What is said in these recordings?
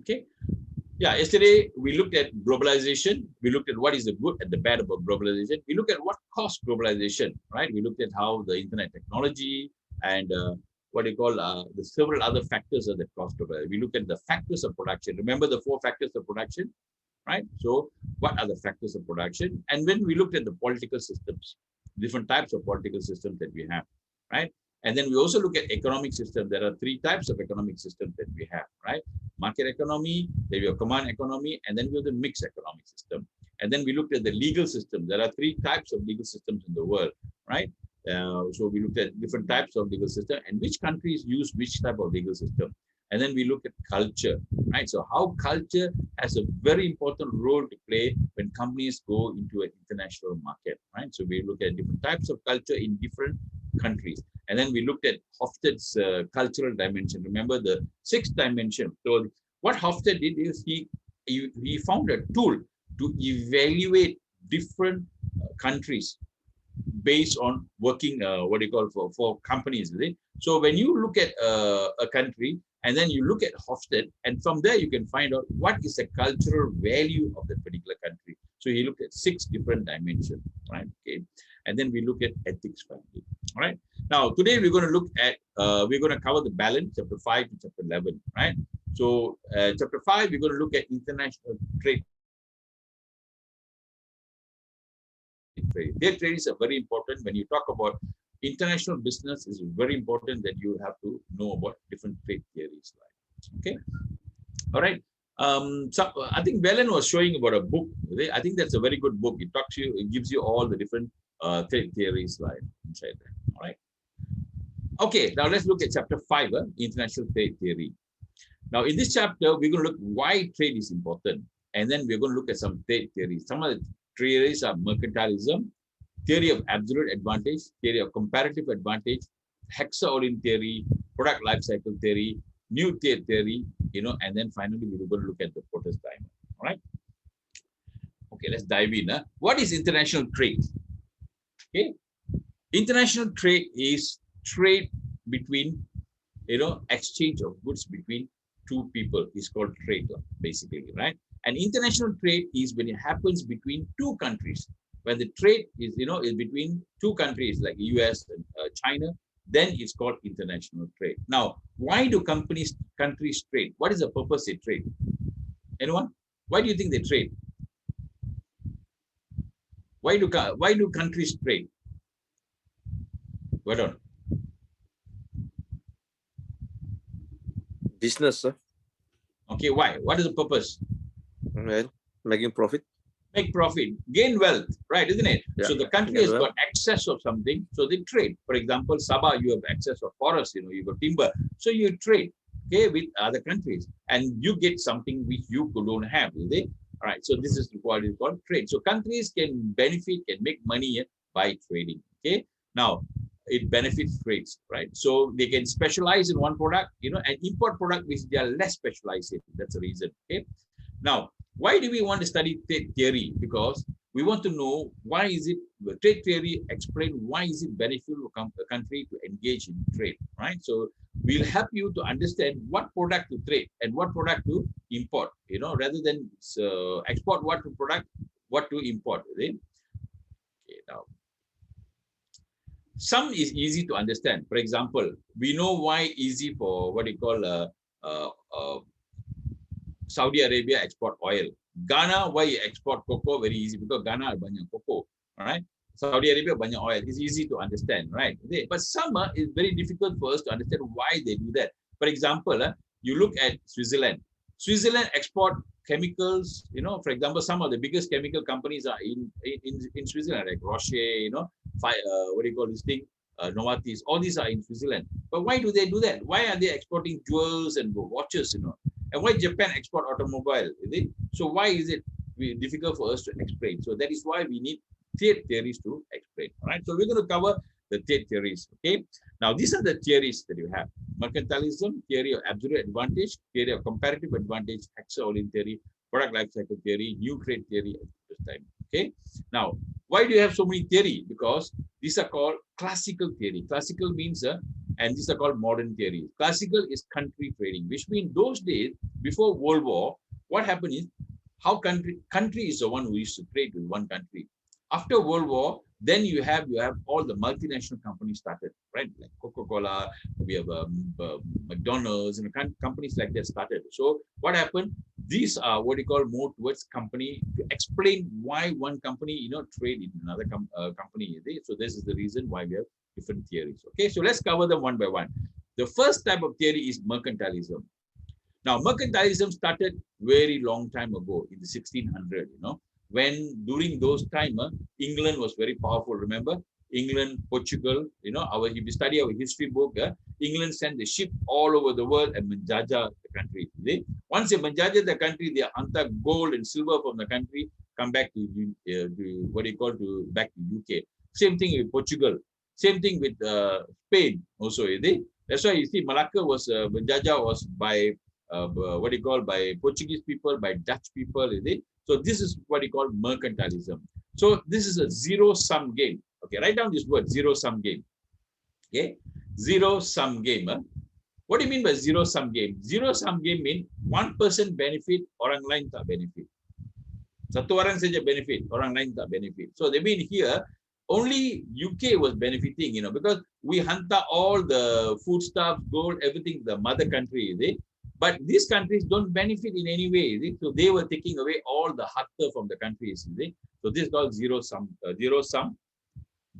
Okay. Yeah, yesterday we looked at globalization. We looked at what is the good and the bad about globalization. We looked at what caused globalization, right? We looked at how the internet technology and what you call the several other factors that caused globalization. We looked at the factors of production. Remember the 4 factors of production, right? So what are the factors of production? And when we looked at the political systems, different types of political systems that we have, right? And then we also look at economic system. There are 3 types of economic systems that we have, right? Market economy, then we have command economy, and then we have the mixed economic system. And then we looked at the legal system. There are 3 types of legal systems in the world, right? So we looked at different types of legal system and which countries use which type of legal system. And then we look at culture, right? So how culture has a very important role to play when companies go into an international market, right? So we look at different types of culture in different countries. And then we looked at Hofstede's cultural dimension. Remember the 6th dimension. So what Hofstede did is he found a tool to evaluate different countries based on working, what do you call, for companies. Right? So when you look at a country, and then you look at Hofstede, and from there you can find out what is the cultural value of that particular country. So he looked at 6 different dimensions, right? Okay, and then we look at ethics finally. All right. Now today we're going to look at we're going to cover the balance, chapter 5 to chapter 11, right? So chapter 5 we're going to look at international trade. Trade is very important when you talk about international business. Is very important that you have to know about different trade theories. Okay, all right. So I think Belen was showing about a book. I think that's a very good book. It talks to you, it gives you all the different trade theories inside there. All right. Okay, now let's look at chapter 5, international trade theory. Now in this chapter, we're going to look why trade is important, and then we're going to look at some trade theories. Some of the theories are mercantilism, theory of absolute advantage, theory of comparative advantage, Hexa-Ohlin theory, product life cycle theory, new trade theory, and then finally we're going to look at the Porter's diamond. All right. Okay, let's dive in. What is international trade? Okay, international trade is trade between, exchange of goods between 2 people is called trade, basically, right? And international trade is when it happens between 2 countries. When the trade is, is between 2 countries like US and China, then it's called international trade. Now, why do countries trade? What is the purpose they trade? Anyone? Why do you think they trade? Why do countries trade? Well done. Business, sir. Okay, why? What is the purpose? Well, making profit. Make profit, gain wealth, right? Isn't it? Yeah. So the country has got excess of something, so they trade. For example, Sabah, you have excess of forest, you got timber, so you trade, okay, with other countries, and you get something which you don't have, is it? All right. So this is what is called trade. So countries can benefit, can make money by trading. Okay. Now it benefits trades, right? So they can specialize in one product, and import product which they are less specialized in. That's the reason. Okay. Now, why do we want to study trade theory? Because we want to know why is it trade theory explain why is it beneficial for a country to engage in trade, right? So we'll help you to understand what product to trade and what product to import, rather than export what to product, what to import. Okay, now some is easy to understand. For example, we know why easy for what you call Saudi Arabia export oil. Ghana, why you export cocoa? Very easy, because Ghana banyak cocoa. All right. Saudi Arabia banyak oil. It's easy to understand, right? But some is very difficult for us to understand why they do that. For example, you look at Switzerland. Switzerland export chemicals. For example, some of the biggest chemical companies are in Switzerland, like Roche. What do you call this thing? Novartis. All these are in Switzerland. But why do they do that? Why are they exporting jewels and watches? And why Japan export automobile? Is it? So why is it difficult for us to explain? So that is why we need trade theories to explain. All right. So we're going to cover the trade theories. Okay. Now these are the theories that you have: mercantilism, theory of absolute advantage, theory of comparative advantage, Hexa-Ohlin theory, product life cycle theory, new trade theory. Okay. Now, Why do you have so many theory? Because these are called classical theory. Classical means, and these are called modern theory. Classical is country trading, which means those days, before World War, what happened is, how country is the one who used to trade with one country. After World War, then you have all the multinational companies started, right? Like Coca-Cola, we have McDonald's, and companies like that started. So what happened? These are what you call more towards company to explain why one company trade in another company. So this is the reason why we have different theories. Okay, so let's cover them one by one. The first type of theory is mercantilism. Now, mercantilism started very long time ago in the 1600s, when during those time, England was very powerful. Remember, England, Portugal, if you study our history book, England sent the ship all over the world and menjajah the country. Once they menjajah the country, they hunter gold and silver from the country, come back to back to UK. Same thing with Portugal. Same thing with Spain also. That's why you see Malacca was menjajah was by by Portuguese people, by Dutch people. So this is what you call mercantilism. So this is a zero-sum game. Okay, write down this word, zero-sum game. Okay, zero-sum game. What do you mean by zero-sum game? Zero-sum game means one person benefit, orang lain tak benefit. Satu orang saja benefit, orang lain tak benefit. So they mean here, only UK was benefiting, because we hantar all the foodstuffs, gold, everything, the mother country. But these countries don't benefit in any way. So they were taking away all the harta from the countries. So this is called zero-sum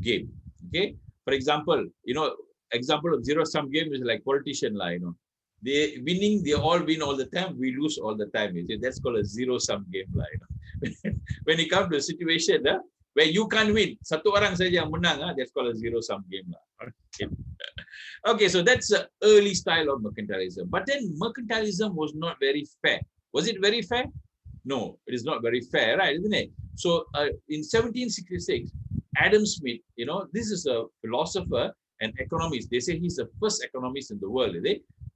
game. Okay. For example, example of zero-sum game is like politician line. They all win all the time. We lose all the time. That's called a zero-sum game line. When it comes to a situation where you can't win, satu orang saja yang menang, that's called a zero-sum game. Okay, so that's the early style of mercantilism. But then mercantilism was not very fair. Was it very fair? No, it is not very fair, right? Isn't it? So in 1766, Adam Smith, this is a philosopher and economist. They say he's the first economist in the world.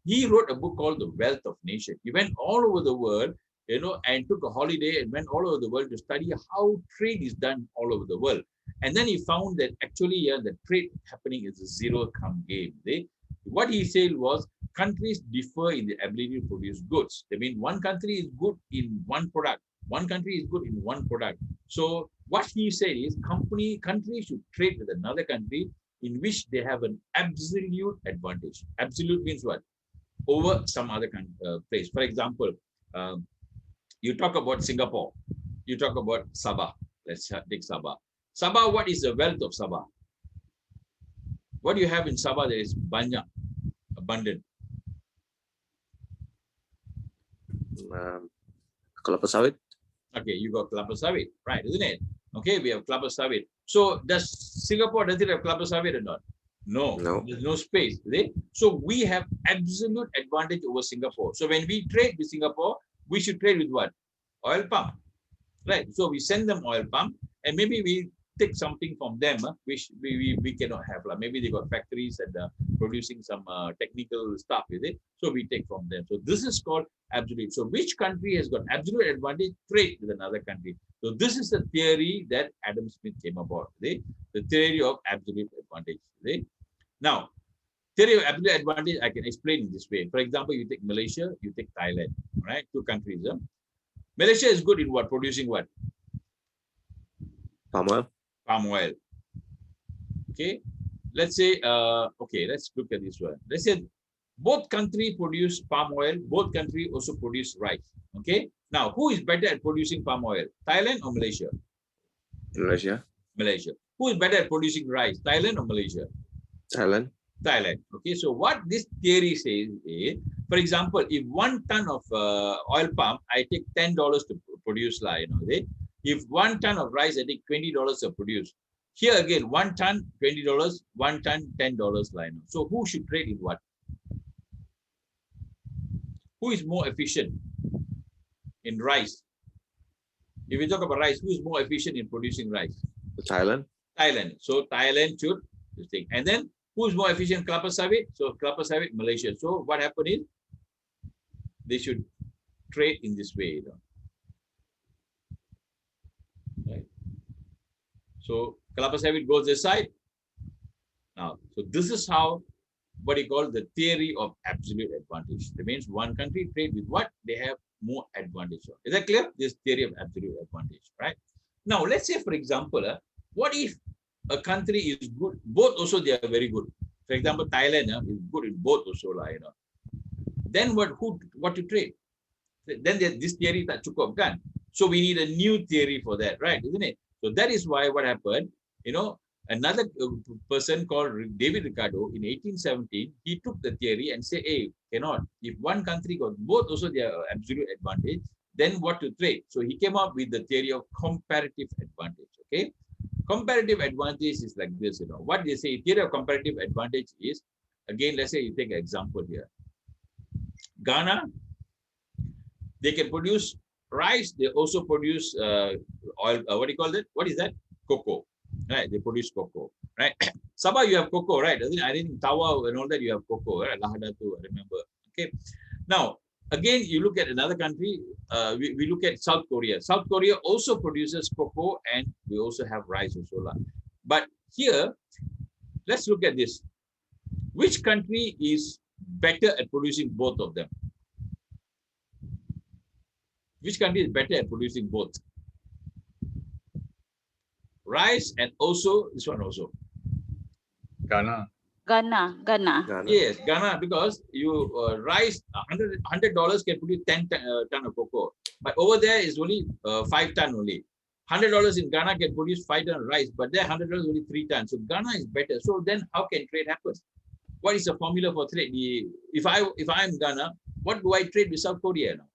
He wrote a book called The Wealth of Nations. He went all over the world, and took a holiday and went all over the world to study how trade is done all over the world. And then he found that actually, the trade happening is a zero-sum game. What he said was countries differ in the ability to produce goods. I mean, one country is good in one product. One country is good in one product. So what he said is countries should trade with another country in which they have an absolute advantage. Absolute means what? Over some other place. For example, you talk about Singapore. You talk about Sabah. Let's take Sabah. Sabah, what is the wealth of Sabah? What do you have in Sabah that is banyak, abundant? Kelapa sawit. Okay, you got kelapa sawit, right, isn't it? Okay, we have kelapa sawit. So does Singapore, does it have kelapa sawit or not? No, there's no space. So we have absolute advantage over Singapore. So when we trade with Singapore, we should trade with what? Oil pump, right? So we send them oil pump, and maybe we take something from them, which we cannot have. Maybe they got factories and producing some technical stuff with it. So we take from them. So this is called absolute. So which country has got absolute advantage? Trade with another country. So this is the theory that Adam Smith came about. The theory of absolute advantage. Now, theory of absolute advantage, I can explain in this way. For example, you take Malaysia, you take Thailand, right? Two countries. Malaysia is good in what? Producing what? Palm oil. Palm oil. Okay. Let's say, let's look at this one. Let's say both countries produce palm oil, both countries also produce rice. Okay. Now, who is better at producing palm oil? Thailand or Malaysia? Malaysia. Malaysia. Who is better at producing rice? Thailand or Malaysia? Thailand. Thailand. Okay. So what this theory says is, for example, if 1 ton of oil palm, I take $10 to produce, if 1 ton of rice, I take $20 to produce. Here again, 1 ton, $20, 1 ton, $10. So who should trade in what? Who is more efficient in rice? If we talk about rice, who is more efficient in producing rice? Thailand. Thailand. So Thailand should this thing. And then who's more efficient? Kelapa sawit. So kelapa sawit, Malaysia. So what happened is they should trade in this way. Right. So Kalapa sawit goes this side. Now, so this is how what you call the theory of absolute advantage. That means one country trade with what they have more advantage on. Is that clear? This theory of absolute advantage, right? Now, let's say, for example, what if a country is good, both also they are very good. For example, Thailand is good in both also, Then what to trade? Then this theory tak cukup kan? So we need a new theory for that, right? Isn't it? So that is why what happened, another person called David Ricardo in 1817, he took the theory and said, hey, cannot. If one country got both also their absolute advantage, then what to trade? So he came up with the theory of comparative advantage, okay? Comparative advantage is like this, What they say, theory of comparative advantage is, again, let's say you take an example here. Ghana, they can produce rice. They also produce oil. What do you call it? What is that? Cocoa, right? They produce cocoa, right? Sabah, you have cocoa, right? I think Tawa and all that you have cocoa, right? Lahadatu, I remember. Okay. Now, again, you look at another country. We look at South Korea. South Korea also produces cocoa, and we also have rice also. But here, let's look at this. Which country is better at producing both of them? Which country is better at producing both? Rice and also this one also. Ghana. Ghana. Yes, Ghana, because you rice $100 can produce 10 ton of cocoa, but over there is only 5 ton only. $100 in Ghana can produce 5 ton of rice, but there $100 only 3 tons. So Ghana is better. So then how can trade happen? What is the formula for trade? If I'm Ghana, what do I trade with South Korea now?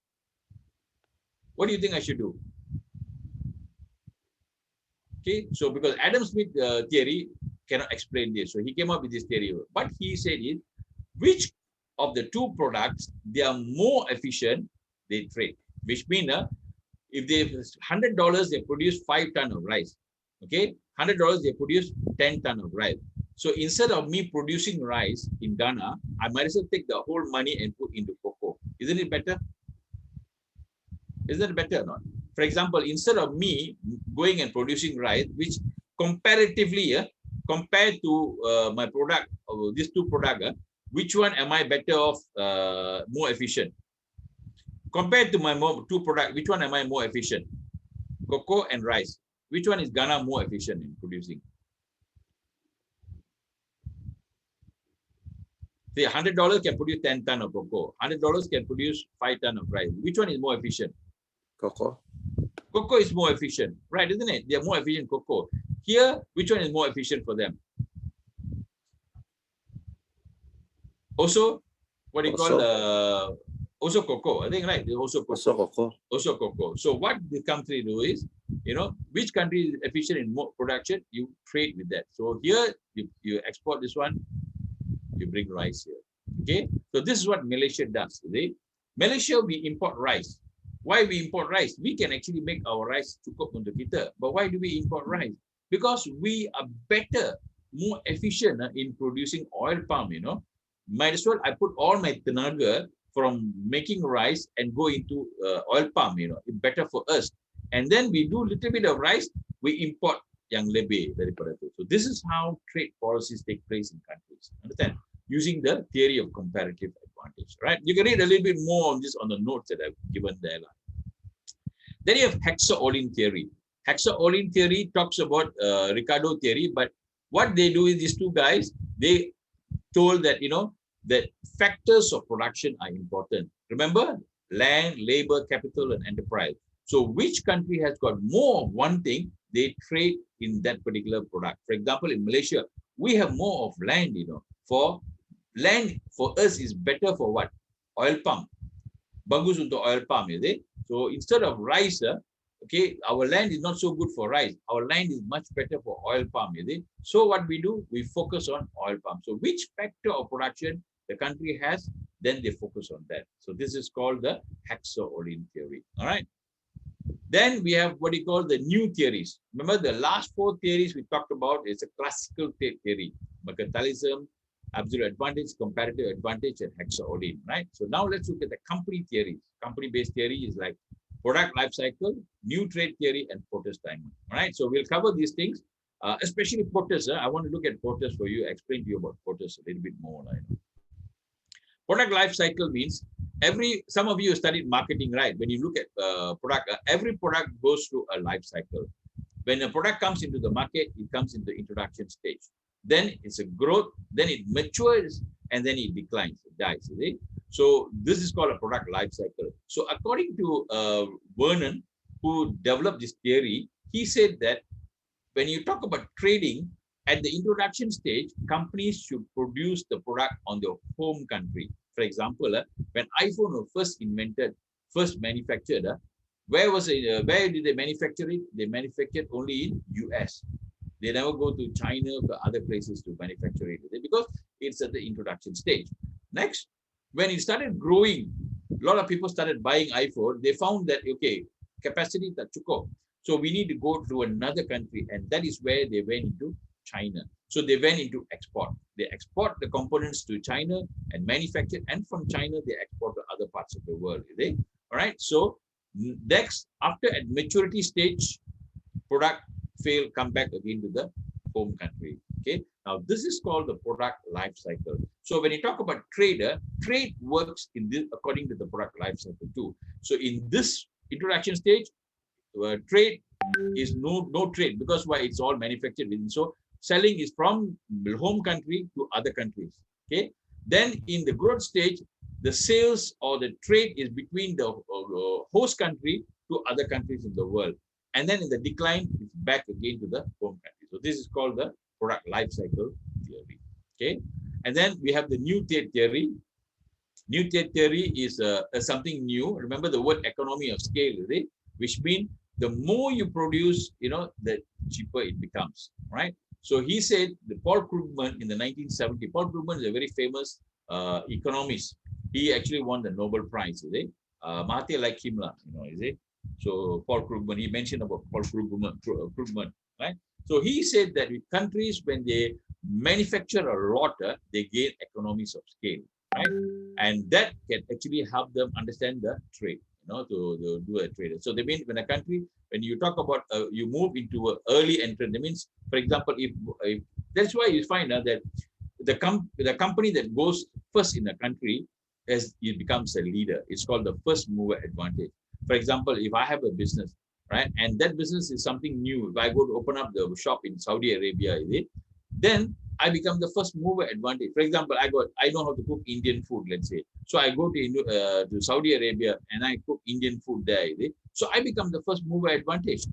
What do you think I should do? Okay, so because Adam Smith theory cannot explain this, so he came up with this theory. What he said is, which of the two products they are more efficient, they trade. Which means, if they $100, they produce 5 ton of rice. Okay, $100 they produce 10 ton of rice. So instead of me producing rice in Ghana, I might as well take the whole money and put into cocoa. Isn't it better? Isn't it better or not? For example, instead of me going and producing rice, which comparatively, compared to my product, these two products, which one am I better off, more efficient? Compared to my two products, which one am I more efficient? Cocoa and rice. Which one is Ghana more efficient in producing? See, $100 can produce 10 ton of cocoa. $100 can produce 5 ton of rice. Which one is more efficient? Cocoa. Cocoa is more efficient, right? Isn't it? They are more efficient cocoa. Here, which one is more efficient for them? Also, what do you call also cocoa? I think, right? Also cocoa. Also cocoa. Also cocoa. So what the country do is, which country is efficient in more production, you trade with that. So here, you export this one, you bring rice here. Okay, so this is what Malaysia does today. Malaysia, we import rice. Why we import rice? We can actually make our rice cukup untuk kita. But why do we import rice? Because we are better, more efficient in producing oil palm, Might as well I put all my tenaga from making rice and go into oil palm, It's better for us. And then we do a little bit of rice, we import yang lebih daripada itu. So this is how trade policies take place in countries. Understand? Using the theory of comparative advantage, right? You can read a little bit more on this on the notes that I've given there. Then you have Hexaolin theory. Hexaolin theory talks about Ricardo theory, but what they do is these two guys, they told that, that factors of production are important. Remember, land, labor, capital, and enterprise. So which country has got more of one thing, they trade in that particular product. For example, in Malaysia, we have more of land, for land for us is better for what? Oil palm. Bagus untuk oil palm, is it? So instead of rice, okay, our land is not so good for rice. Our land is much better for oil palm, is it? So what we do, we focus on oil palm. So which factor of production the country has, then they focus on that. So this is called the Hexaolin theory. All right. Then we have what you call the new theories. Remember the last 4 theories we talked about is a classical theory, mercantilism, absolute advantage, comparative advantage, and Hexaolin, right? So now let's look at the company theories. Company-based theory is like product life cycle, new trade theory, and Porter's diamond. All right. So we'll cover these things. especially Porter's. I want to look at Porter's for you, explain to you about Porter's a little bit more. Product life cycle means some of you studied marketing, right? When you look at product, every product goes through a life cycle. When a product comes into the market, it comes into the introduction stage. Then it's a growth, then it matures, and then it declines, it dies. Right? So this is called a product life cycle. So according to Vernon, who developed this theory, he said that when you talk about trading, at the introduction stage, companies should produce the product on their home country. For example, when iPhone was first manufactured, where did they manufacture it? They manufactured only in US. They never go to China or other places to manufacture it because it's at the introduction stage. Next, when it started growing, a lot of people started buying iPhone. They found that, okay, capacity tak cukup. So we need to go to another country. And that is where they went into China. So they went into export. They export the components to China and manufacture. And from China, they export to other parts of the world. All right. So next, after at maturity stage, product fail, come back again to the home country. Okay. Now this is called the product life cycle. So when you talk about trade works in this according to the product life cycle too. So in this introduction stage, trade is no trade because why? It's all manufactured within. So selling is from home country to other countries. Okay. Then in the growth stage, the sales or the trade is between the host country to other countries in the world. And then in the decline, it's back again to the home country. So this is called the product life cycle theory. Okay. And then we have the new trade theory. New trade theory is something new. Remember the word economy of scale, right? Which means the more you produce, the cheaper it becomes, right? So he said, Paul Krugman in the 1970s, Paul Krugman is a very famous economist. He actually won the Nobel Prize, is it? Mahathir like him, is it? So Paul Krugman, he mentioned about Paul Krugman, right? So he said that with countries, when they manufacture a lot, they gain economies of scale, right? And that can actually help them understand the trade, to do a trade. So they mean when a country, when you talk about you move into an early entrant, that means, for example, if that's why you find that the company that goes first in a country, as it becomes a leader, it's called the first mover advantage. For example, if I have a business, right, and that business is something new, if I go to open up the shop in Saudi Arabia, then I become the first mover advantage. For example, I know how to cook Indian food, let's say. So I go to Saudi Arabia and I cook Indian food there. So I become the first mover advantage.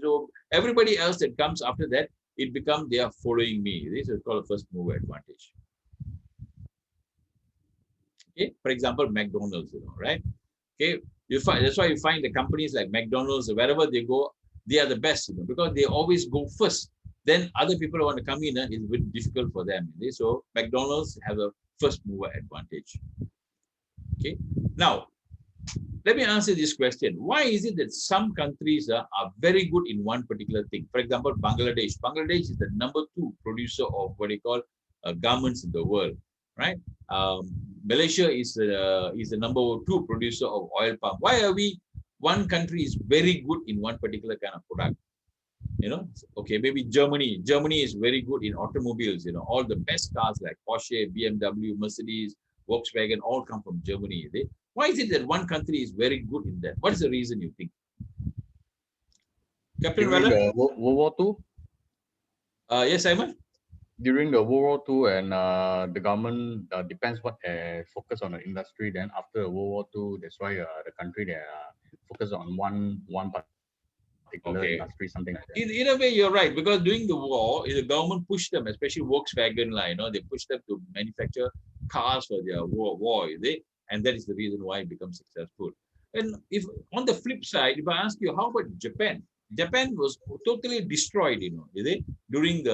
So everybody else that comes after that, it becomes they are following me. So it's called a first mover advantage. Okay, for example, McDonald's, right? Okay, that's why you find the companies like McDonald's, wherever they go, they are the best, because they always go first. Then other people want to come in, it's very difficult for them. So McDonald's have a first mover advantage. Okay. Now, let me answer this question. Why is it that some countries are very good in one particular thing? For example, Bangladesh. Bangladesh is the #2 producer of what they call garments in the world, right? Malaysia is the #2 producer of oil palm. Why are we? One country is very good in one particular kind of product. Okay, maybe Germany. Germany is very good in automobiles. All the best cars like Porsche, BMW, Mercedes, Volkswagen, all come from Germany. Why is it that one country is very good in that? What is the reason you think? Captain During Weller? the World War II? Yes, Simon? During the World War II, and the government depends what focus on the industry. Then after World War II, that's why the country they focus on one particular industry, something like that. In a way, you're right, because during the war, the government pushed them, especially Volkswagen, they pushed them to manufacture cars for their war, and that is the reason why it becomes successful. And if on the flip side, if I ask you, how about Japan? Japan was totally destroyed, during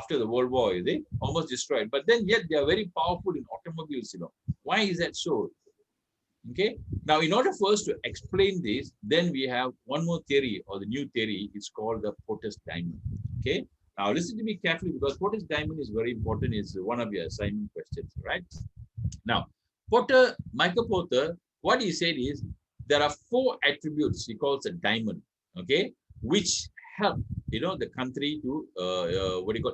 after the World War, almost destroyed. But then yet they are very powerful in automobiles, Why is that so? Okay. Now, in order for us to explain this, then we have one more theory, or the new theory. It's called the Porter's diamond. Okay. Now, listen to me carefully, because Porter's diamond is very important. It's one of your assignment questions, right? Now, Michael Porter, what he said is there are 4 attributes he calls a diamond, okay, which help, the country to,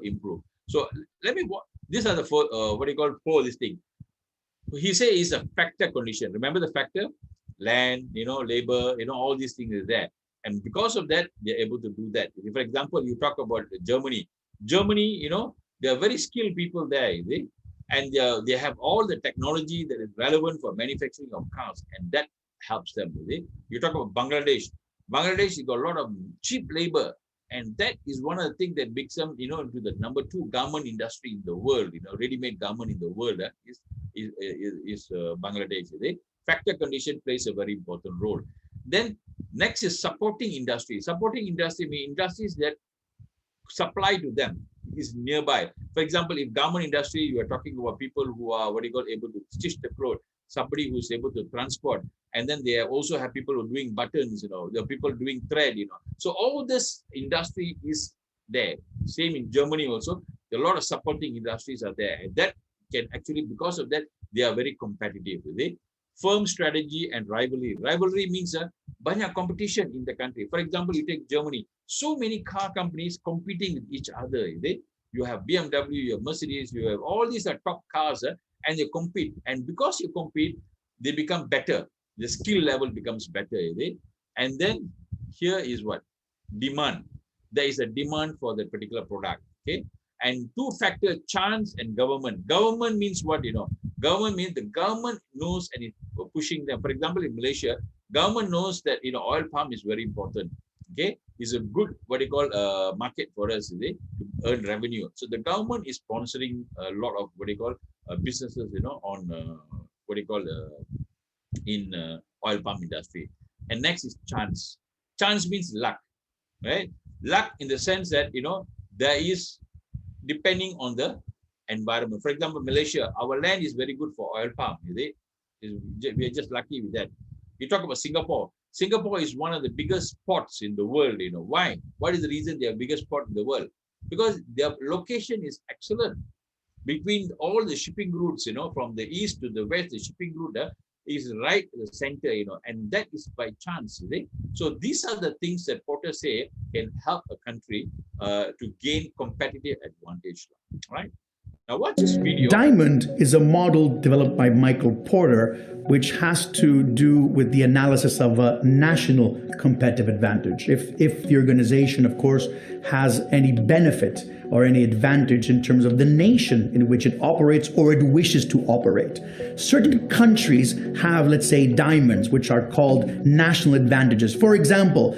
improve. So let me, these are the four, four this thing. He says is a factor condition. Remember the factor? Land, labor, all these things is there. And because of that, they're able to do that. For example, you talk about Germany. Germany, they are very skilled people there, and they have all the technology that is relevant for manufacturing of cars, and that helps them. You talk about Bangladesh. Bangladesh, you got a lot of cheap labor, and that is one of the things that makes them, into the number 2 garment industry in the world. Ready-made garment in the world is Bangladesh. Factor condition plays a very important role. Then next is supporting industry. Supporting industry means industries that supply to them is nearby. For example, if garment industry, you are talking about people who are able to stitch the clothes, somebody who is able to transport, and then they also have people who are doing buttons, there are people doing thread, So all this industry is there. Same in Germany also. A lot of supporting industries are there, and that can actually, because of that, they are very competitive. Firm strategy and rivalry. Rivalry means banyak competition in the country. For example, you take Germany, so many car companies competing with each other. You have BMW, you have Mercedes, you have all these are top cars, and they compete. And because you compete, they become better. The skill level becomes better. And then here is what? Demand. There is a demand for that particular product. Okay. And 2 factors, chance and government. Government means what? Government means the government knows and is pushing them. For example, in Malaysia, government knows that oil palm is very important. Okay, it's a good market for us to earn revenue. So the government is sponsoring a lot of businesses on in oil palm industry. And next is chance. Chance means luck, right? Luck in the sense that there is, depending on the environment. For example, Malaysia, our land is very good for oil palm. We are just lucky with that. You talk about Singapore. Singapore is one of the biggest ports in the world. Why? What is the reason they are biggest port in the world? Because their location is excellent. Between all the shipping routes, from the east to the west, the shipping route is right in the center, and that is by chance. So these are the things that Porter say can help a country to gain competitive advantage. Right? Now watch this video. Diamond is a model developed by Michael Porter, which has to do with the analysis of a national competitive advantage. If the organization, of course, has any benefit or any advantage in terms of the nation in which it operates or it wishes to operate. Certain countries have, let's say, diamonds, which are called national advantages. For example,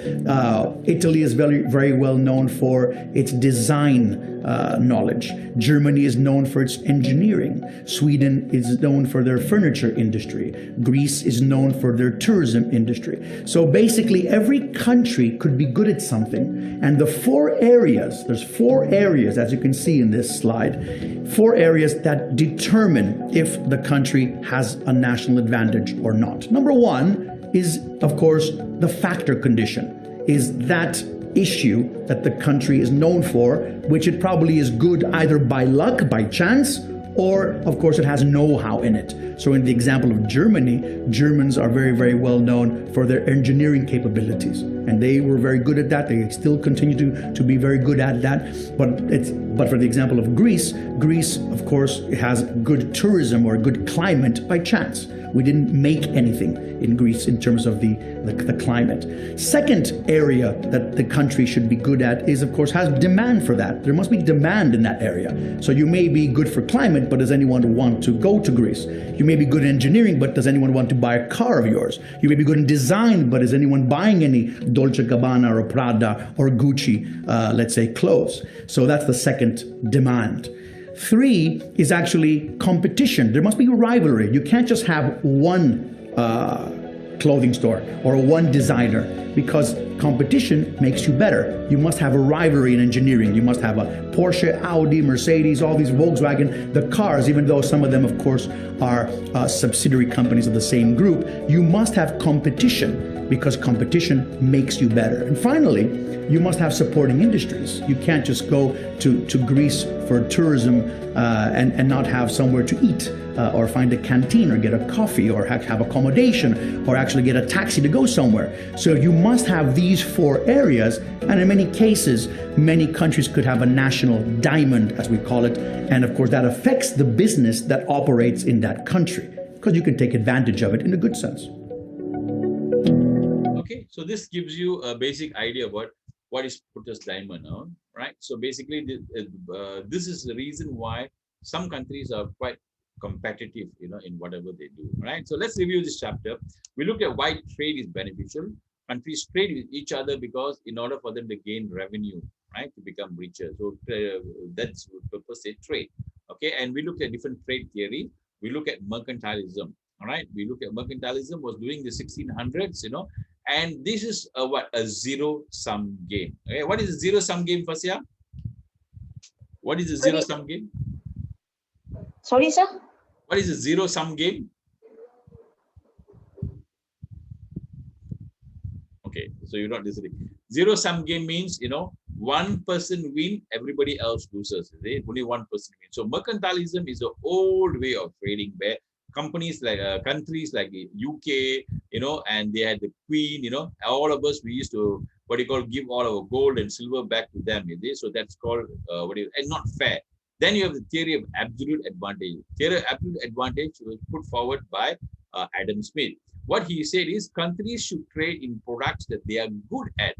Italy is very, very well known for its design knowledge. Germany is known for its engineering. Sweden is known for their furniture industry. Greece is known for their tourism industry. So basically, every country could be good at something. And the 4 areas, there's 4 areas, as you can see in this slide, 4 areas that determine if the country has a national advantage or not. Number 1 is, of course, the factor condition. Is that issue that the country is known for, which it probably is good either by luck, by chance, or of course it has know-how in it. So in the example of Germany, Germans are very, very well known for their engineering capabilities, and they were very good at that. They still continue to be very good at that. But for the example of Greece, Greece of course has good tourism or good climate by chance. We didn't make anything in Greece in terms of the climate. Second area that the country should be good at is, of course, has demand for that. There must be demand in that area. So you may be good for climate, but does anyone want to go to Greece? You may be good in engineering, but does anyone want to buy a car of yours? You may be good in design, but is anyone buying any Dolce & Gabbana or Prada or Gucci, let's say, clothes? So that's the second demand. 3 is actually competition. There must be rivalry. You can't just have one clothing store or one designer, because competition makes you better. You must have a rivalry in engineering. You must have a Porsche, Audi, Mercedes, all these Volkswagen, the cars, even though some of them, of course, are subsidiary companies of the same group. You must have competition. because competition makes you better. And finally, you must have supporting industries. You can't just go to Greece for tourism and not have somewhere to eat or find a canteen or get a coffee or have accommodation or actually get a taxi to go somewhere. So you must have these 4 areas, and in many cases, many countries could have a national diamond, as we call it, and of course that affects the business that operates in that country, because you can take advantage of it in a good sense. Okay, so this gives you a basic idea about what is Porter's diamond, right? So basically, this is the reason why some countries are quite competitive, in whatever they do, right? So let's review this chapter. We look at why trade is beneficial. Countries trade with each other because in order for them to gain revenue, right, to become richer. So that's the purpose they trade. Okay, and we look at different trade theory. We look at mercantilism. All right, we look at mercantilism was during the 1600s, and this is a zero-sum game. Okay, what is a zero-sum game, Fasya? What is a zero-sum game? Sorry, sir? What is a zero-sum game? Okay, so you're not listening. Zero-sum game means, one person win, everybody else loses. Only one person wins. So mercantilism is the old way of trading where companies like countries like UK, and they had the queen, all of us, we used to, give all our gold and silver back to them. So that's called, and not fair. Then you have the theory of absolute advantage. Theory of absolute advantage was put forward by Adam Smith. What he said is countries should trade in products that they are good at,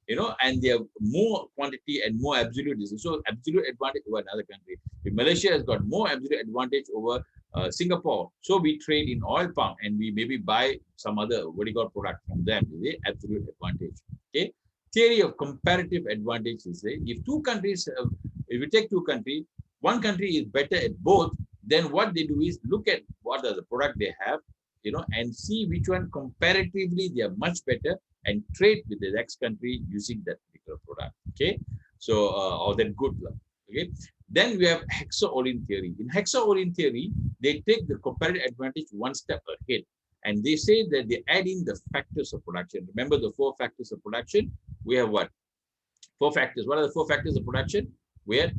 and they have more quantity and more absolute. So absolute advantage over another country. If Malaysia has got more absolute advantage over Singapore, so we trade in oil palm and we maybe buy some other product from them. Absolute advantage. Okay. Theory of comparative advantage is if two countries, if you take two countries, one country is better at both, then what they do is look at what are the product they have, and see which one comparatively they are much better and trade with the next country using that particular product. Okay, so or that good luck. Okay, then we have Hexaolin theory. In Hexaolin theory, they take the comparative advantage one step ahead, and they say that they add in the factors of production. Remember the 4 factors of production? We have what? 4 factors. What are the 4 factors of production? We have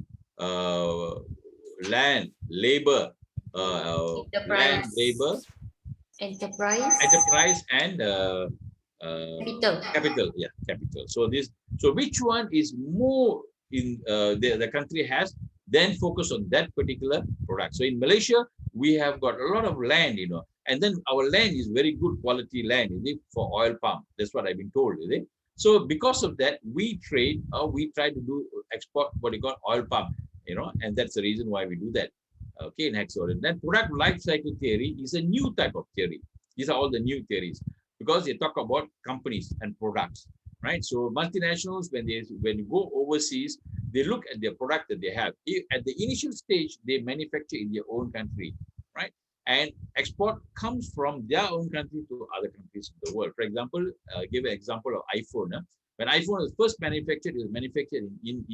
land, labor, land, labor, enterprise, and capital. Yeah, capital. So which one is more in the country has? Then focus on that particular product. So in Malaysia, we have got a lot of land, and then our land is very good quality land, for oil palm. That's what I've been told, So because of that, we trade, or we try to do export oil palm, and that's the reason why we do that. Okay, in Hexaolin. Then product life cycle theory is a new type of theory. These are all the new theories because they talk about companies and products, right? So multinationals, when you go overseas, they look at their product that they have. At the initial stage, they manufacture in their own country, right? And export comes from their own country to other countries in the world. For example, give an example of iPhone. When iPhone was first manufactured, it was manufactured in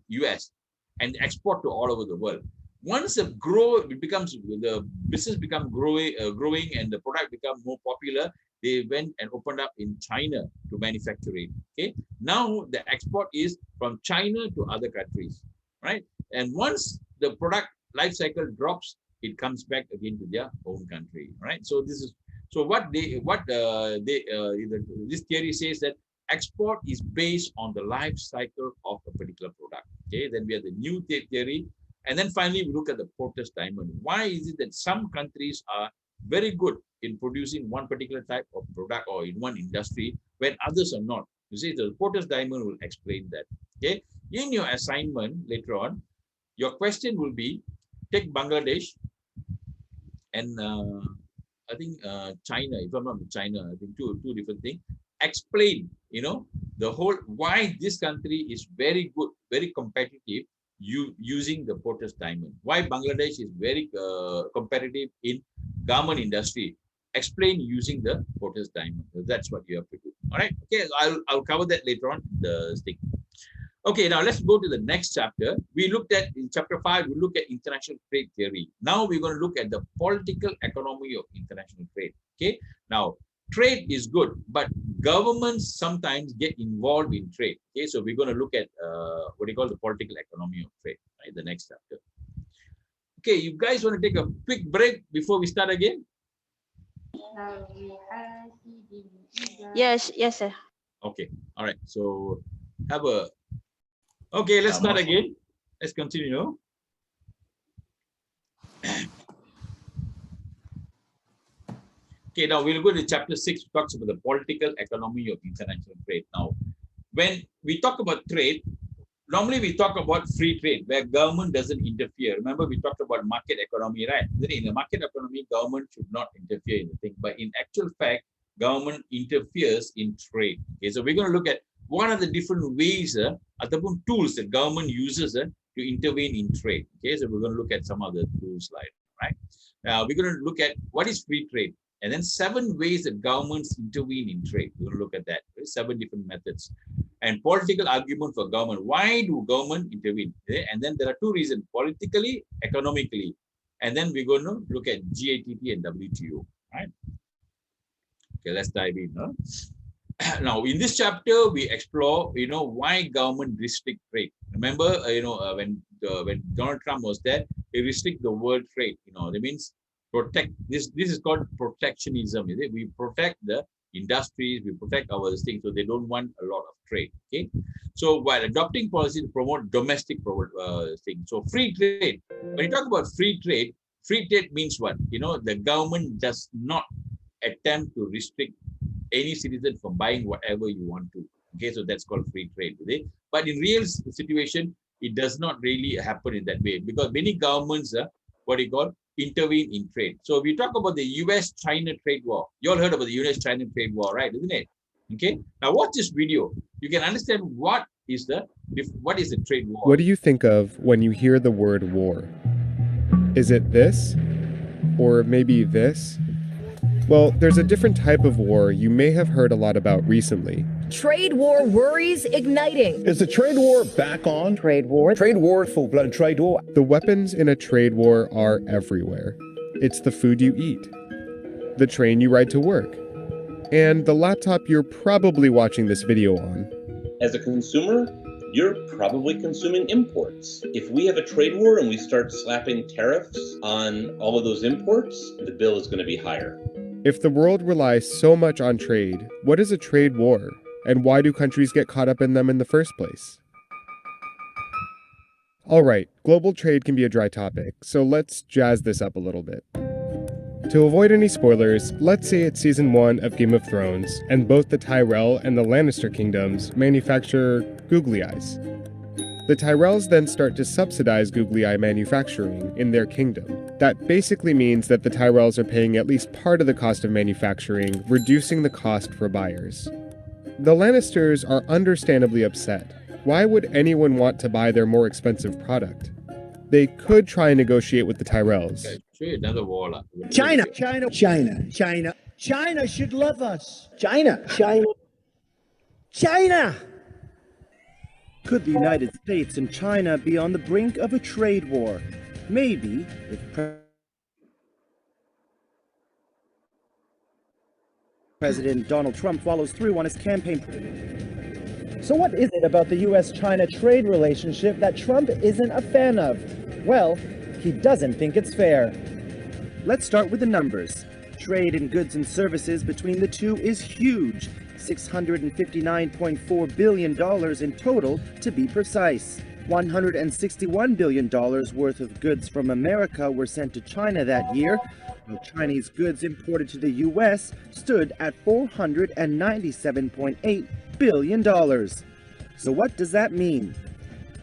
US and export to all over the world. Once the business becomes growing and the product becomes more popular, they went and opened up in China to manufacture it. Okay, now the export is from China to other countries, right? And once the product life cycle drops, it comes back again to their own country, right? So this is this theory says that export is based on the life cycle of a particular product. Okay, then we have the new theory, and then finally we look at the Porter's diamond. Why is it that some countries are very good in producing one particular type of product or in one industry when others are not? You see, the Porter's diamond will explain that. Okay, in your assignment later on, your question will be, take Bangladesh and I think China, if I'm not China, I think two different things. Explain, the whole why this country is very good, very competitive using the Porter's diamond. Why Bangladesh is very competitive in garment industry. Explain using the Porter's diamond. That's what you have to do. All right. Okay. I'll cover that later on the stick. Okay. Now let's go to the next chapter. We looked at in chapter 5. We look at international trade theory. Now we're going to look at the political economy of international trade. Okay. Now trade is good, but governments sometimes get involved in trade. Okay, so we're going to look at what you call the political economy of trade, right? The next chapter. Okay, you guys want to take a quick break before we start again? Yes, yes, sir. Okay, all right. So have a. Okay, let's start again. Let's continue. Okay, now we'll go to chapter 6, which talks about the political economy of international trade. Now, when we talk about trade, normally we talk about free trade, where government doesn't interfere. Remember, we talked about market economy, right? In the market economy, government should not interfere in the thing. But in actual fact, government interferes in trade. Okay, so we're going to look at what are the different ways, ataupun tools that government uses to intervene in trade. Okay, so we're going to look at some other tools, like, right? Now, we're going to look at what is free trade. And then 7 ways that governments intervene in trade. We're going to look at that. There's 7 different methods. And political argument for government. Why do government intervene? Okay? And then there are 2 reasons, politically, economically. And then we're going to look at GATT and WTO. Right? Okay, let's dive in. Huh? Now, in this chapter, we explore, why government restrict trade. Remember, when Donald Trump was there, he restrict the world trade. That means protect this is called protectionism. Is it? We protect the industries, we protect our things, so they don't want a lot of trade. Okay, so while adopting policy to promote domestic things, so free trade. When you talk about free trade means what? The government does not attempt to restrict any citizen from buying whatever you want to. Okay, so that's called free trade. Okay? But in real situation, it does not really happen in that way, because many governments intervene in trade. So we talk about the US-China trade war. You all heard about the US-China trade war, right? Isn't it? Okay. Now watch this video. You can understand what is the trade war. What do you think of when you hear the word war? Is it this? Or maybe this? Well, there's a different type of war you may have heard a lot about recently. Trade war worries igniting. Is the trade war back on? Trade war, Full-blown trade war. The weapons in a trade war are everywhere. It's the food you eat, the train you ride to work, and the laptop you're probably watching this video on. As a consumer, you're probably consuming imports. If we have a trade war and we start slapping tariffs on all of those imports, the bill is going to be higher. If the world relies so much on trade, what is a trade war? And why do countries get caught up in them in the first place? Alright, global trade can be a dry topic, so let's jazz this up a little bit. To avoid any spoilers, let's say it's season 1 of Game of Thrones, and both the Tyrell and the Lannister kingdoms manufacture googly eyes. The Tyrells then start to subsidize googly eye manufacturing in their kingdom. That basically means that the Tyrells are paying at least part of the cost of manufacturing, reducing the cost for buyers. The Lannisters are understandably upset. Why would anyone want to buy their more expensive product? They could try and negotiate with the Tyrells. Another war. China should love us. China. Could the United States and China be on the brink of a trade war? Maybe if President Donald Trump follows through on his campaign. So what is it about the US-China trade relationship that Trump isn't a fan of? Well, he doesn't think it's fair. Let's start with the numbers. Trade in goods and services between the two is huge. $659.4 billion in total, to be precise. $161 billion worth of goods from America were sent to China that year, while Chinese goods imported to the U.S. stood at $497.8 billion. So what does that mean?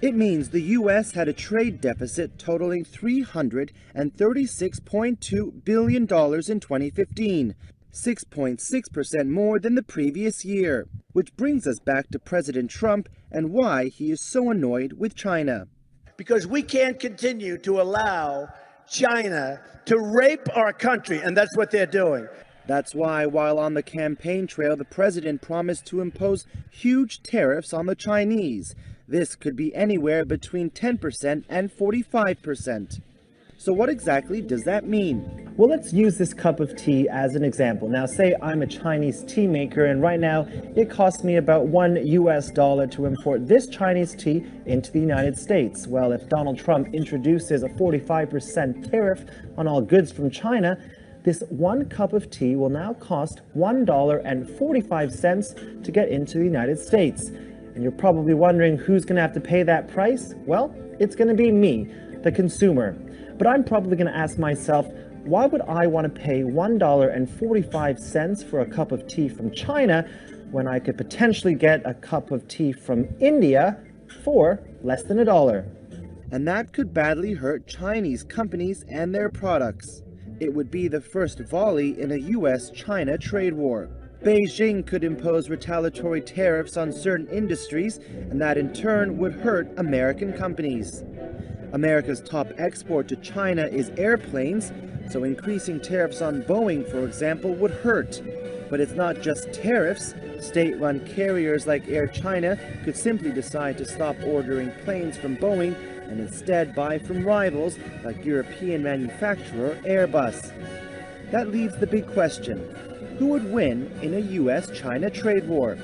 It means the U.S. had a trade deficit totaling $336.2 billion in 2015. 6.6% more than the previous year, which brings us back to President Trump and why he is so annoyed with China. Because we can't continue to allow China to rape our country, and that's what they're doing. That's why, while on the campaign trail, the president promised to impose huge tariffs on the Chinese. This could be anywhere between 10% and 45%. So what exactly does that mean? Well, let's use this cup of tea as an example. Now, say I'm a Chinese tea maker, and right now it costs me about $1 to import this Chinese tea into the United States. Well, if Donald Trump introduces a 45% tariff on all goods from China, this one cup of tea will now cost $1.45 to get into the United States. And you're probably wondering who's going to have to pay that price? Well, it's going to be me, the consumer. But I'm probably going to ask myself, why would I want to pay $1.45 for a cup of tea from China when I could potentially get a cup of tea from India for less than $1? And that could badly hurt Chinese companies and their products. It would be the first volley in a US-China trade war. Beijing could impose retaliatory tariffs on certain industries, and that in turn would hurt American companies. America's top export to China is airplanes, so increasing tariffs on Boeing, for example, would hurt. But it's not just tariffs. State-run carriers like Air China could simply decide to stop ordering planes from Boeing and instead buy from rivals like European manufacturer Airbus. That leaves the big question: who would win in a US-China trade war?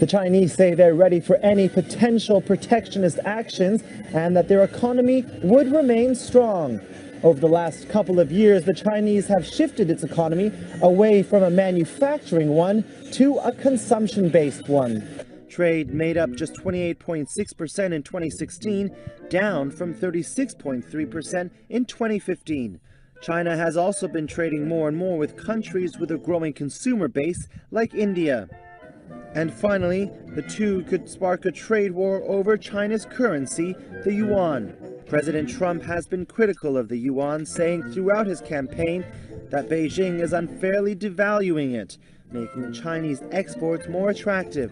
The Chinese say they're ready for any potential protectionist actions and that their economy would remain strong. Over the last couple of years, the Chinese have shifted its economy away from a manufacturing one to a consumption-based one. Trade made up just 28.6% in 2016, down from 36.3% in 2015. China has also been trading more and more with countries with a growing consumer base like India. And finally, the two could spark a trade war over China's currency, the yuan. President Trump has been critical of the yuan, saying throughout his campaign that Beijing is unfairly devaluing it, making Chinese exports more attractive.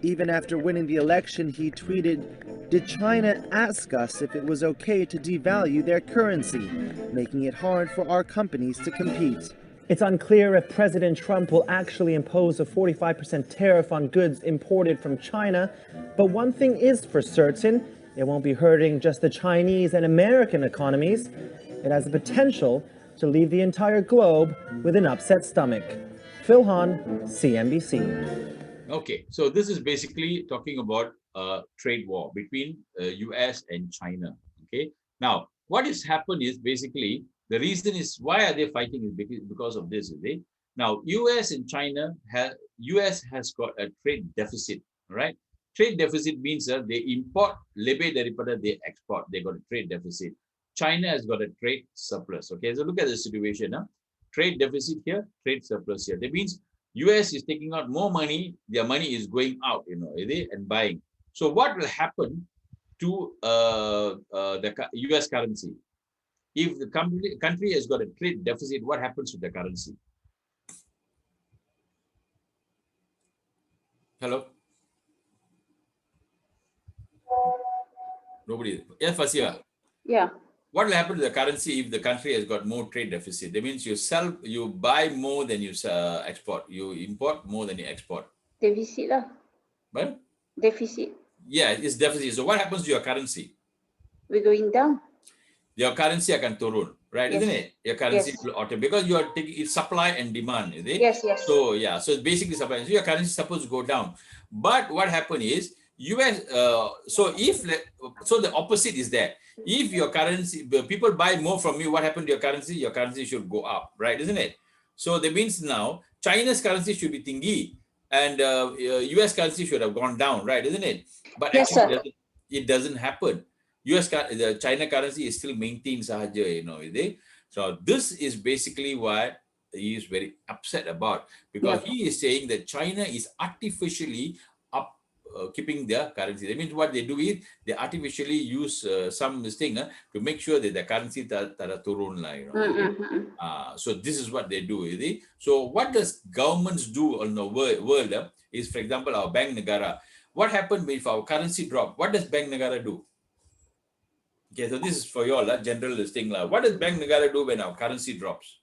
Even after winning the election, he tweeted, "Did China ask us if it was okay to devalue their currency, making it hard for our companies to compete?" It's unclear if President Trump will actually impose a 45% tariff on goods imported from China, but one thing is for certain: it won't be hurting just the Chinese and American economies. It has the potential to leave the entire globe with an upset stomach. Phil Hahn, CNBC. Okay, so this is basically talking about a trade war between US and China. Okay, now what has happened is basically the reason is why are they fighting is because of this. Okay? Now US and China US has got a trade deficit, right? Trade deficit means that they import lebih daripada they export. They got a trade deficit. China has got a trade surplus. Okay, so look at the situation. Trade deficit here, trade surplus here. That means US is taking out more money. Their money is going out, and buying. So what will happen to the US currency? If the country has got a trade deficit, what happens to the currency? Hello? Nobody. Yes, Fasia. Yeah. What will happen to the currency if the country has got more trade deficit? That means you buy more than you export. You import more than you export. Deficit lah. But Deficit. yeah, it's deficit. So what happens to your currency? We're going down. Your currency akan turun, right? Yes. Isn't it? Your currency Yes. will auto because you are taking it's supply and demand, is it? Yes, yes. So yeah, so it's basically supply. So your currency is supposed to go down, but what happened is US. So the opposite is that if your currency people buy more from you, what happened to your currency? Your currency should go up, right? Isn't it? So that means now China's currency should be tinggi, and US currency should have gone down, right? Isn't it? But Yes, actually, it doesn't happen. The China currency is still maintained sahaja, is it? So this is basically what he is very upset about, because he is saying that China is artificially keeping their currency. That means what they do is they artificially use some thing to make sure that the currency tada turun lah, so this is what they do, is it? So what does governments do on the world is, for example, our Bank Negara. What happened if our currency drop? What does Bank Negara do? Okay, so this is for you all, general listing. What does Bank Negara do when our currency drops?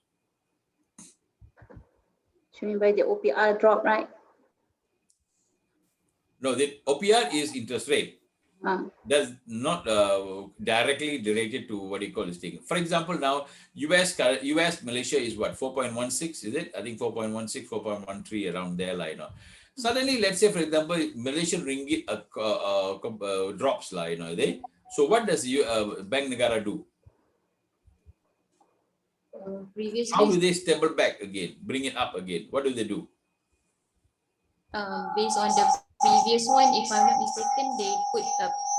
So you mean by the OPR drop, right? No, the OPR is interest rate. That's not directly related to what you call this thing. For example, now US Malaysia is what, 4.16, is it? I think 4.16, 4.13 around there, like, you know. Suddenly, let's say, for example, Malaysian ringgit drops, like, you know, so what does Bank Negara do? Previously, how do they stable back again, bring it up again? What do they do? Based on the previous one, if I'm not mistaken, they put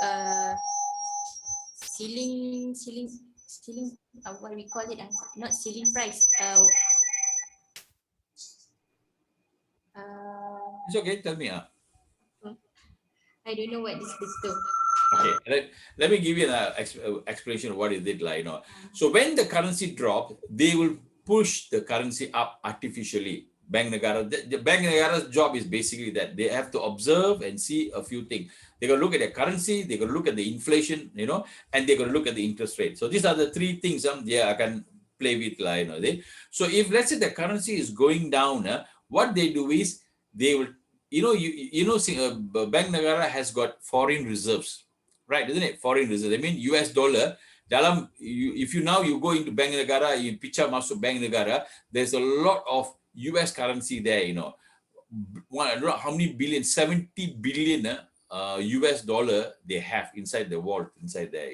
a ceiling, what we call it, not ceiling price. It's okay, tell me. I don't know what is betul. Okay, let me give you an explanation of what is it like, you know. So when the currency drops, they will push the currency up artificially. Bank Negara, the Bank Negara's job is basically that they have to observe and see a few things. They're going to look at the currency, they're going to look at the inflation, you know, and they're going to look at the interest rate. So these are the three things I can play with, like, you know. So if let's say the currency is going down, what they do is they will, Bank Negara has got foreign reserves, right? Isn't it? Foreign reserves. I mean, US dollar. If you go into Bank Negara, you picture masuk Bank Negara, there's a lot of US currency there, you know. I don't know how many billion, 70 billion US dollar they have inside the vault, inside there.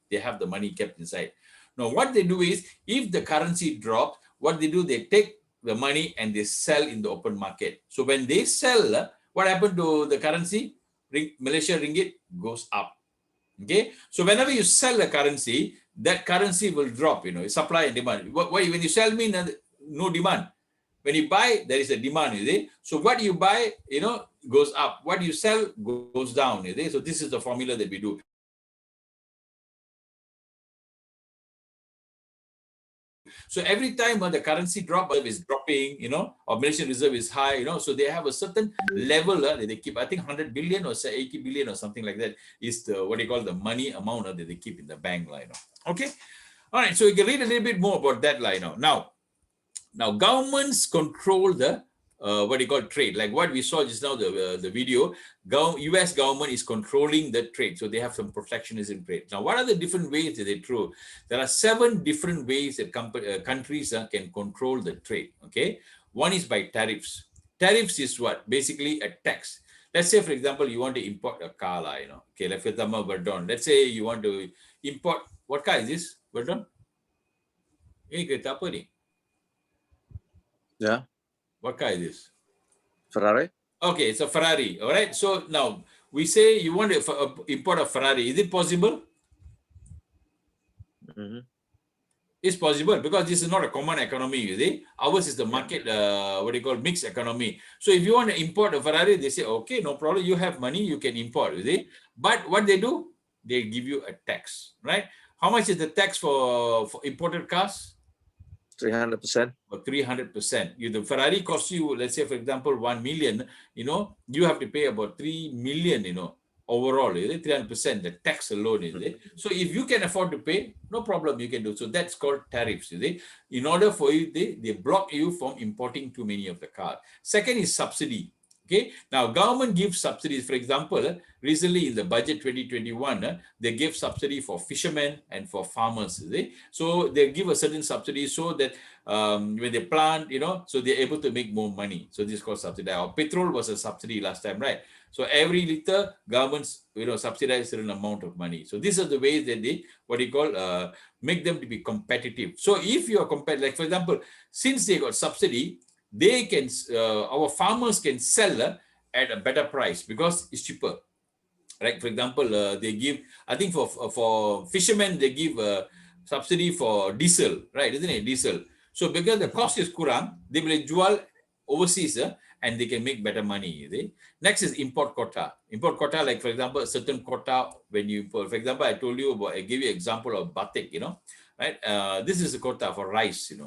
They have the money kept inside. Now, what they do is, if the currency drops, what they do, they take the money and they sell in the open market. So when they sell, what happened to the currency? Malaysia ringgit goes up. Okay, so whenever you sell a currency, that currency will drop, you know, supply and demand. When you sell, mean no demand. When you buy, there is a demand, you see. So what you buy, you know, goes up. What you sell goes down, you see. So this is the formula that we do. So every time when the currency drop is dropping, you know, or Malaysian reserve is high, you know, so they have a certain level that they keep. I think 100 billion or say 80 billion or something like that is the what they call the money amount that they keep in the bank, like, you know. Okay, all right. So you can read a little bit more about that, like, you know. Now governments control the what they call trade, like what we saw just now, the video. US government is controlling the trade, so they have some protectionism trade. Now, what are the different ways that they throw? There are 7 different ways that countries can control the trade. Okay, one is by tariffs. Tariffs is what? Basically a tax. Let's say, for example, you want to import a car, you know. Okay, like for example, Verdon. Let's say you want to import, what car is this, Verdon? Ini kereta apa ni? Yeah. What car is this? Ferrari. Okay, it's a Ferrari. All right. So now we say you want to import a Ferrari. Is it possible? Mm-hmm. It's possible because this is not a common economy, you see. Ours is the market, what do you call, mixed economy. So if you want to import a Ferrari, they say, okay, no problem. You have money, you can import, you see. But what they do, they give you a tax, right? How much is the tax for imported cars? 300%. Or 300%. If the Ferrari costs you, let's say, for example, 1 million, you know, you have to pay about 3 million, you know, overall, is it? 300%, the tax alone, is it? So if you can afford to pay, no problem, you can do. So that's called tariffs, is it? In order for you, they block you from importing too many of the cars. Second is subsidy. Okay, now government gives subsidies. For example, recently in the budget 2021, they gave subsidy for fishermen and for farmers. So they give a certain subsidy so that when they plant, you know, so they're able to make more money. So this is called subsidy. Or petrol was a subsidy last time, right? So every liter, governments, you know, subsidize a certain amount of money. So these are the ways that they, what you call, make them to be competitive. So if you are like for example, since they got subsidy, they can, our farmers can sell at a better price because it's cheaper. Right? For example, they give, I think for fishermen, they give a subsidy for diesel, right? Isn't it? Diesel. So because the cost is kurang, they will jual overseas and they can make better money. You see? Next is import quota. Import quota, like for example, a certain quota when you import. For example, I told you about, I gave you an example of batik, you know, right? This is a quota for rice, you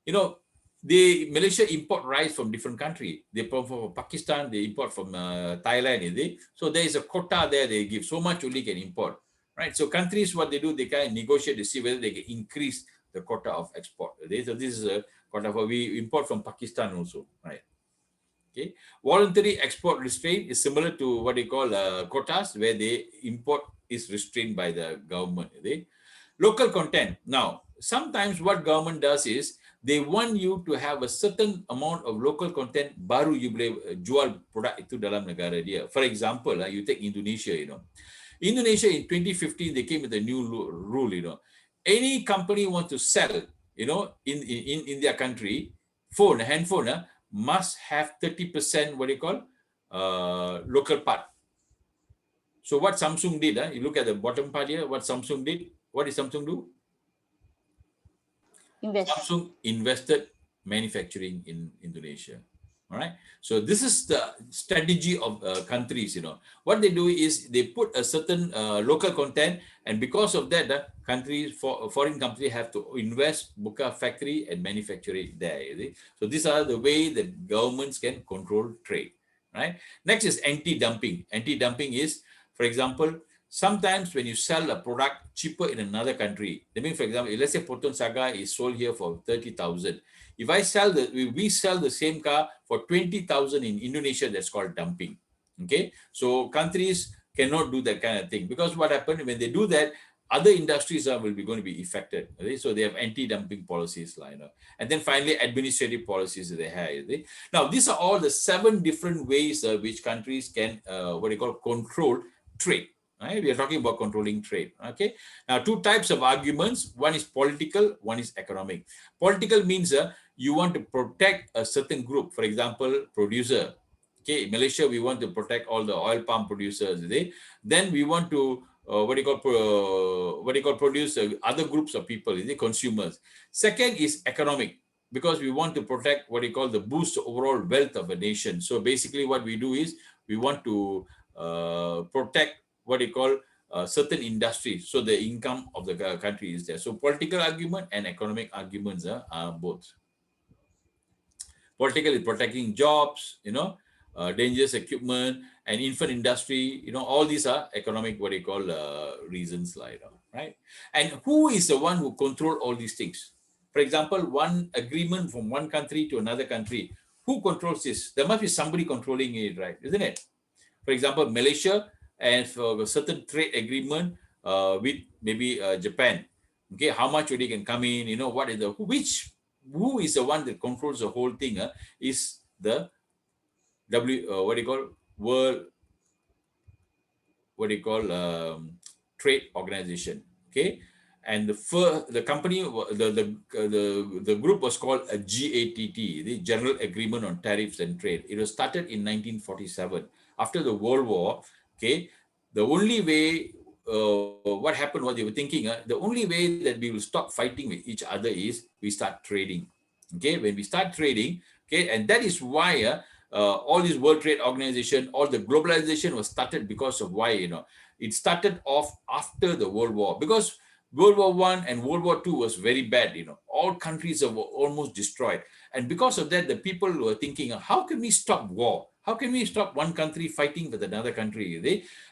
know. Malaysia import rice from different countries. They import from Pakistan, they import from Thailand, is it? So there is a quota there they give, so much only can import, right? So countries, what they do, they can negotiate to see whether they can increase the quota of export. So this is a quota for, we import from Pakistan also, right? Okay, voluntary export restraint is similar to what they call quotas, where the import is restrained by the government. Okay? Local content. Now, sometimes what government does is they want you to have a certain amount of local content baru you boleh jual produk itu dalam negara dia. For example, you take Indonesia, Indonesia in 2015, they came with a new rule, any company want to sell, in their country, handphone, must have 30% what they call local part. So what Samsung did, you look at the bottom part here, what Samsung did, what did Samsung do? Samsung invested manufacturing in Indonesia. All right. So this is the strategy of countries. What they do is they put a certain local content, and because of that, foreign countries have to invest, book a factory, and manufacture it there. So these are the way that governments can control trade. Right. Next is anti-dumping. Anti-dumping is, for example, sometimes when you sell a product cheaper in another country, that means, for example, let's say Potong Saga is sold here for 30,000. If we sell the same car for 20,000 in Indonesia, that's called dumping. Okay, so countries cannot do that kind of thing, because what happens when they do that, other industries will be going to be affected. Okay? So they have anti-dumping policies, and then finally administrative policies that they have. Okay? Now these are all the 7 different ways which countries can control trade. Right? We are talking about controlling trade. Okay. Now, 2 types of arguments. One is political, one is economic. Political means you want to protect a certain group. For example, producer. Okay, in Malaysia, we want to protect all the oil palm producers. Then we want to produce other groups of people, consumers. Second is economic, because we want to protect the boost overall wealth of a nation. So basically, what we do is we want to protect certain industries, so the income of the country is there. So political argument and economic arguments are both. Political is protecting jobs, dangerous equipment and infant industry, all these are economic reasons, right? And who is the one who control all these things? For example, one agreement from one country to another country, who controls this? There must be somebody controlling it, right? Isn't it? For example, Malaysia and for a certain trade agreement with maybe Japan. Okay, how much they can come in, what is who is the one that controls the whole thing is the World Trade Organization. Okay, and the company, the group was called a GATT, the General Agreement on Tariffs and Trade. It was started in 1947 after the World War. Okay, the only way, what happened was they were thinking, the only way that we will stop fighting with each other is we start trading. Okay, when we start trading, okay, and that is why all this World Trade Organization, all the globalization was started because of why, it started off after the World War, because World War I and World War II was very bad, all countries were almost destroyed. And because of that, the people were thinking, how can we stop war? How can we stop one country fighting with another country?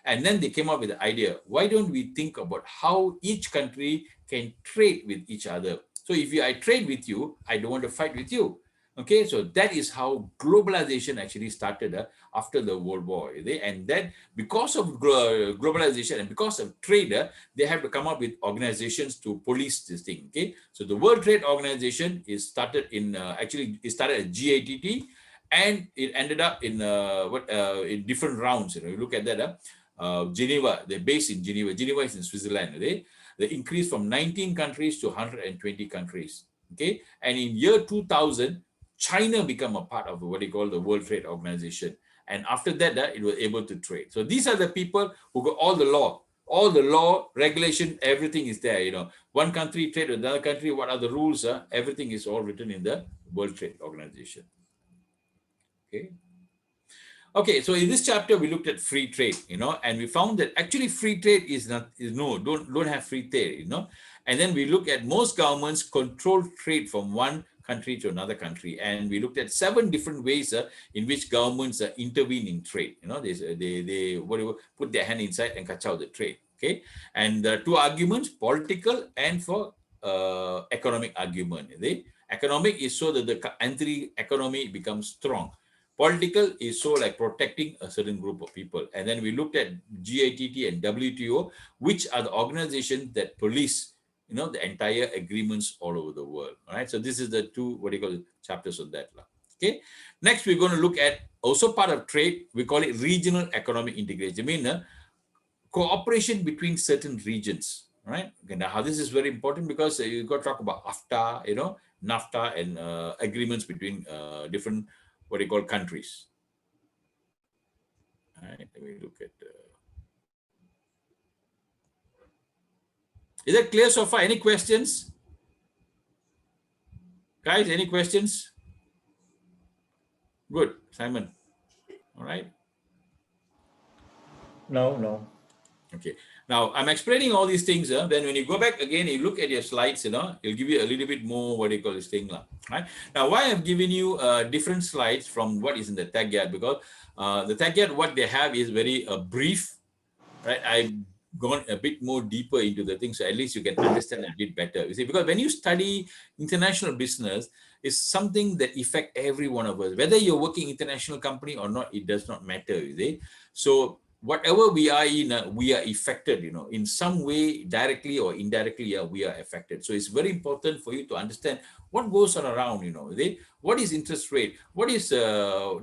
And then they came up with the idea, why don't we think about how each country can trade with each other? So if I trade with you, I don't want to fight with you. Okay, so that is how globalization actually started after the World War. And then because of globalization and because of trade, they have to come up with organizations to police this thing. Okay, so the World Trade Organization is started in, it started at GATT, and it ended up in in different rounds. You look at that. Geneva, they're based in Geneva. Geneva is in Switzerland. They increased from 19 countries to 120 countries. Okay, and in year 2000, China became a part of what they call the World Trade Organization. And after that, it was able to trade. So these are the people who got all the law, regulation, everything is there. One country trade with another country, what are the rules? Everything is all written in the World Trade Organization. Okay. Okay, so in this chapter, we looked at free trade, and we found that actually free trade don't have free trade, And then we look at most governments control trade from one country to another country, and we looked at 7 different ways in which governments intervene in trade. They put their hand inside and catch out the trade. Okay, and 2 arguments: political and for economic argument. Economic is so that the country economy becomes strong. Political is so like protecting a certain group of people. And then we looked at GATT and WTO, which are the organizations that police, the entire agreements all over the world. All right. So this is the two, chapters on that. Okay. Next, we're going to look at also part of trade. We call it regional economic integration. I mean, cooperation between certain regions. All right. Okay. Now, how this is very important because you got to talk about AFTA, NAFTA, and agreements between different countries. All right, let me look at. Is that clear so far? Any questions, guys? Any questions? Good, Simon. All right. No. Okay. Now I'm explaining all these things. Then when you go back again, you look at your slides. It'll give you a little bit more this thing, right? Now, why I've given you different slides from what is in the TAGIAT, because the TAGIAT, what they have is very brief, right? I've gone a bit more deeper into the thing, so at least you can understand a bit better. You see, because when you study international business, it's something that affects every one of us, whether you're working international company or not. It does not matter. You see, so whatever we are in, we are affected, in some way, directly or indirectly, we are affected. So it's very important for you to understand what goes on around, what is interest rate, what is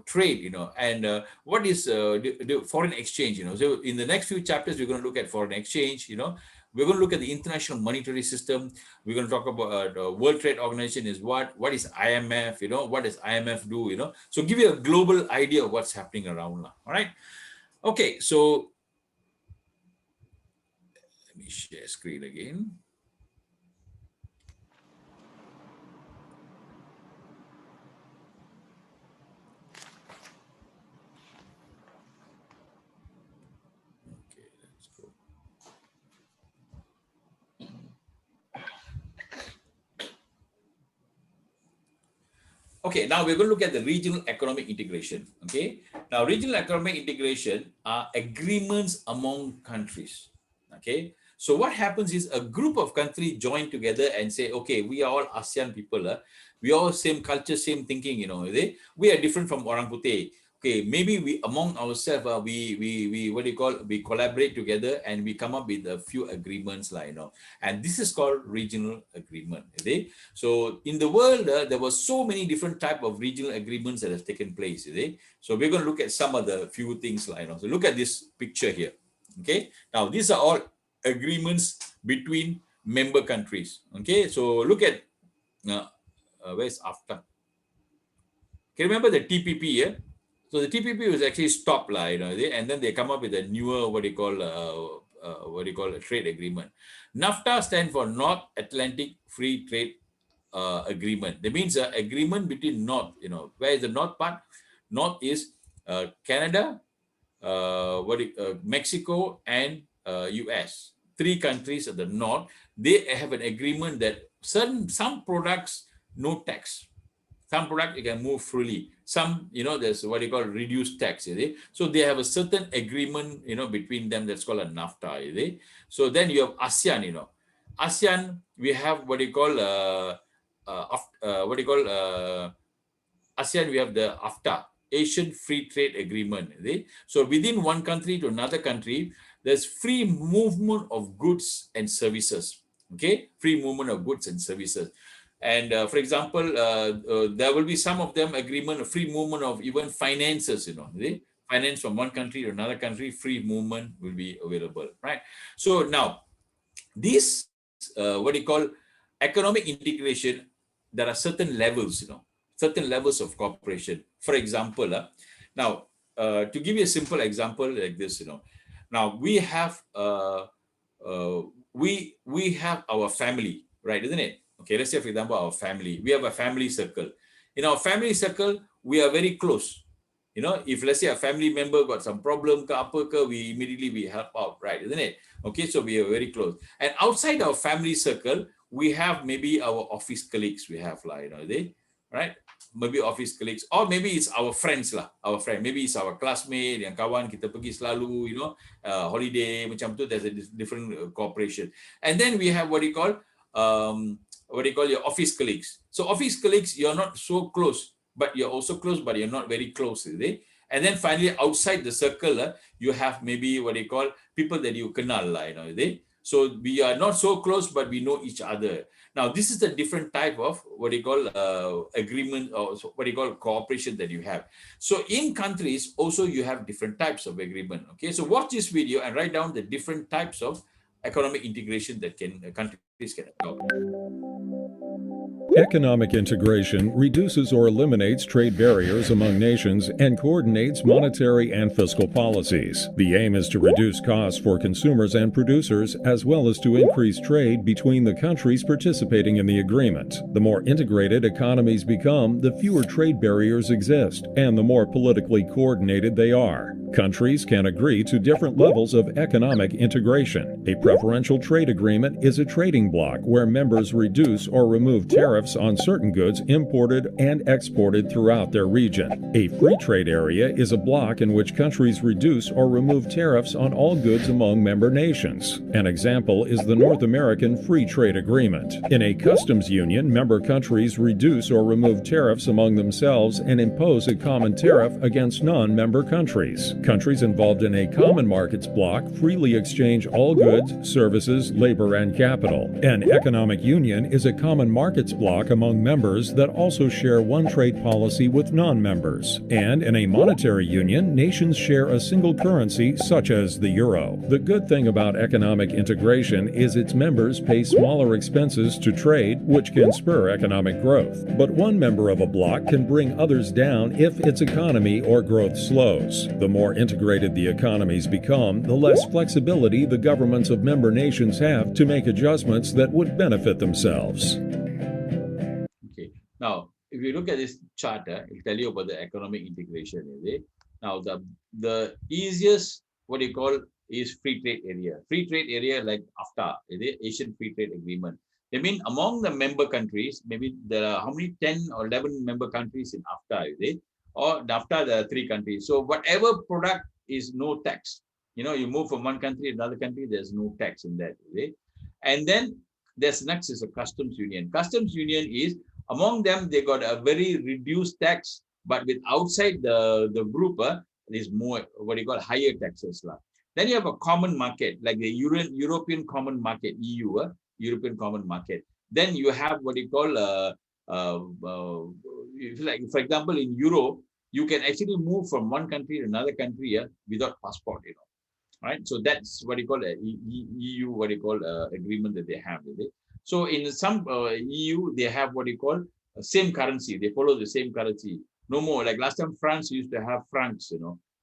trade, and what is the foreign exchange, So in the next few chapters, we're going to look at foreign exchange, We're going to look at the international monetary system. We're going to talk about World Trade Organization is what is IMF, what does IMF do, So give you a global idea of what's happening around, all right? Okay, so let me share screen again. Okay, let's go. Okay, now we're going to look at the regional economic integration. Okay, now regional economic integration are agreements among countries. Okay, so what happens is a group of countries join together and say, okay, we are all ASEAN people. We all same culture, same thinking. We are different from Orang Putih. Okay, maybe we among ourselves, we collaborate together and we come up with a few agreements, and this is called regional agreement. Okay? So in the world, there were so many different type of regional agreements that have taken place. Okay? So we're going to look at some of the few things, So look at this picture here. Okay, now these are all agreements between member countries. Okay, so look at where's AFTA? Can you remember the TPP here? So the TPP was actually stopped, and then they come up with a newer a trade agreement. NAFTA stands for North Atlantic Free Trade Agreement. That means an agreement between North. Where is the North part? North is Canada, Mexico, and US. 3 countries at the North. They have an agreement that some products no tax. Some product you can move freely. Some, there's reduced tax. So they have a certain agreement, between them that's called a NAFTA. So then you have ASEAN. ASEAN, we have ASEAN. We have the AFTA, Asian Free Trade Agreement. So within one country to another country, there's free movement of goods and services. Okay, free movement of goods and services. And for example, there will be some of them agreement, a free movement of even finances, finance from one country to another country, free movement will be available, right? So now, this, economic integration, there are certain levels, certain levels of cooperation. For example, now, to give you a simple example like this, now we have, we have our family, right, isn't it? Okay, let's say, for example, our family. We have a family circle. In our family circle, we are very close. If let's say a family member got some problem, we immediately help out, right? Isn't it? Okay, so we are very close. And outside our family circle, we have maybe our office colleagues. We have, right? Maybe office colleagues, or maybe it's our friends our friend. Maybe it's our classmate, yang kawan kita pergi selalu, holiday macam tu. There's a different cooperation. And then we have what you call your office colleagues. So office colleagues, you're not so close. but you're also close, but you're not very close, is it? And then finally, outside the circle, you have maybe what you call people that you kenal, is it? So we are not so close, but we know each other. Now, this is the different type of what you call agreement, or what you call cooperation that you have. So in countries, also you have different types of agreement. Okay, so watch this video and write down the different types of economic integration that countries can adopt. Economic integration reduces or eliminates trade barriers among nations and coordinates monetary and fiscal policies. The aim is to reduce costs for consumers and producers, as well as to increase trade between the countries participating in the agreement. The more integrated economies become, the fewer trade barriers exist, and the more politically coordinated they are. Countries can agree to different levels of economic integration. A preferential trade agreement is a trading bloc where members reduce or remove tariffs on certain goods imported and exported throughout their region. A free trade area is a bloc in which countries reduce or remove tariffs on all goods among member nations. An example is the North American Free Trade Agreement. In a customs union, member countries reduce or remove tariffs among themselves and impose a common tariff against non-member countries. Countries involved in a common markets bloc freely exchange all goods, services, labor, and capital. An economic union is a common markets bloc among members that also share one trade policy with non-members. And in a monetary union, nations share a single currency such as the euro. The good thing about economic integration is its members pay smaller expenses to trade, which can spur economic growth. But one member of a bloc can bring others down if its economy or growth slows. The more integrated the economies become, the less flexibility the governments of member nations have to make adjustments that would benefit themselves. Now, if you look at this chart, it'll tell you about the economic integration. Is it? Now, the easiest, what you call, is free trade area. Free trade area like AFTA, is it? Asian Free Trade Agreement. I mean, among the member countries, maybe there are how many 10 or 11 member countries in AFTA, is it? Or AFTA, there are 3 countries. So whatever product is no tax. You move from one country to another country, there's no tax in that, is it? And then next is a customs union. Customs union is, among them, they got a very reduced tax, but with outside the group, is more, what you call, higher taxes. Then you have a common market, like the European Common Market, EU, European Common Market. Then you have what you call, like, for example, in Europe, you can actually move from one country to another country without passport, right? So that's what you call a EU, what you call agreement that they have with it. So in some EU, they have what you call same currency. They follow the same currency. No more, like last time France used to have francs,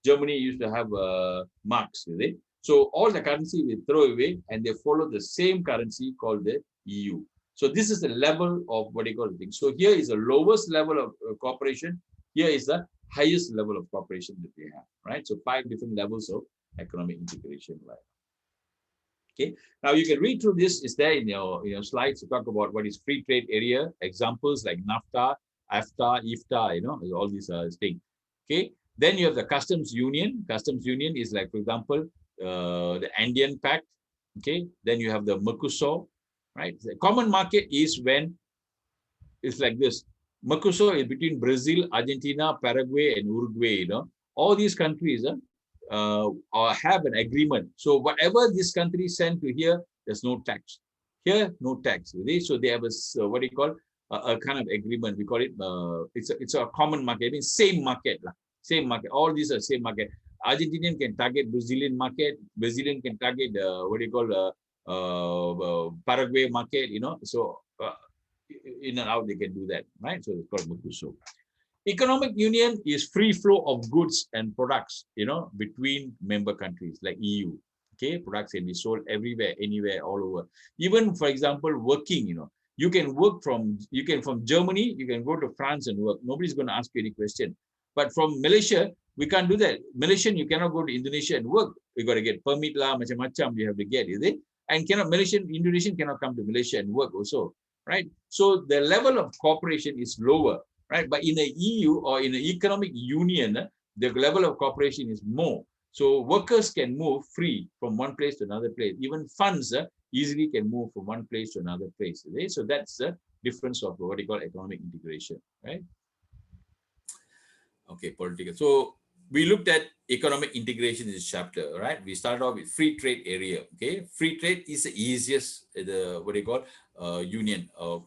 Germany used to have marks, is it? So all the currency we throw away and they follow the same currency called the EU. So this is the level of what you call the thing. So here is the lowest level of cooperation. Here is the highest level of cooperation that we have, right? So 5 different levels of economic integration. Okay, now you can read through this. Is there in your slides to talk about what is free trade area, examples like NAFTA, AFTA, IFTA, all these things. Okay, then you have the customs union. Customs union is like, for example, the Andean Pact. Okay, then you have the Mercosur, right? The common market is when it's like this. Mercosur is between Brazil, Argentina, Paraguay, and Uruguay. All these countries have an agreement. So whatever this country send to here, there's no tax. Here, no tax. So they have a what do you call a kind of agreement? We call it it's a common market. I mean, same market, same market. All these are same market. Argentinian can target Brazilian market. Brazilian can target what do you call Paraguay market. So in and out they can do that, right? So it's called Mercosur. Economic union is free flow of goods and products, between member countries like EU. Okay, products can be sold everywhere, anywhere, all over. Even, for example, working, you can work from Germany, you can go to France and work. Nobody's going to ask you any question. But from Malaysia, we can't do that. Malaysian, you cannot go to Indonesia and work. You got to get permit macam-macam you have to get, is it? And Indonesian cannot come to Malaysia and work also, right? So the level of cooperation is lower. Right, but in the EU or in the economic union, the level of cooperation is more. So workers can move free from one place to another place. Even funds easily can move from one place to another place. Right? So that's the difference of what we call economic integration. Right. Okay, political. So we looked at economic integration in this chapter, right? We started off with free trade area. Okay, free trade is the easiest, what do you call, union or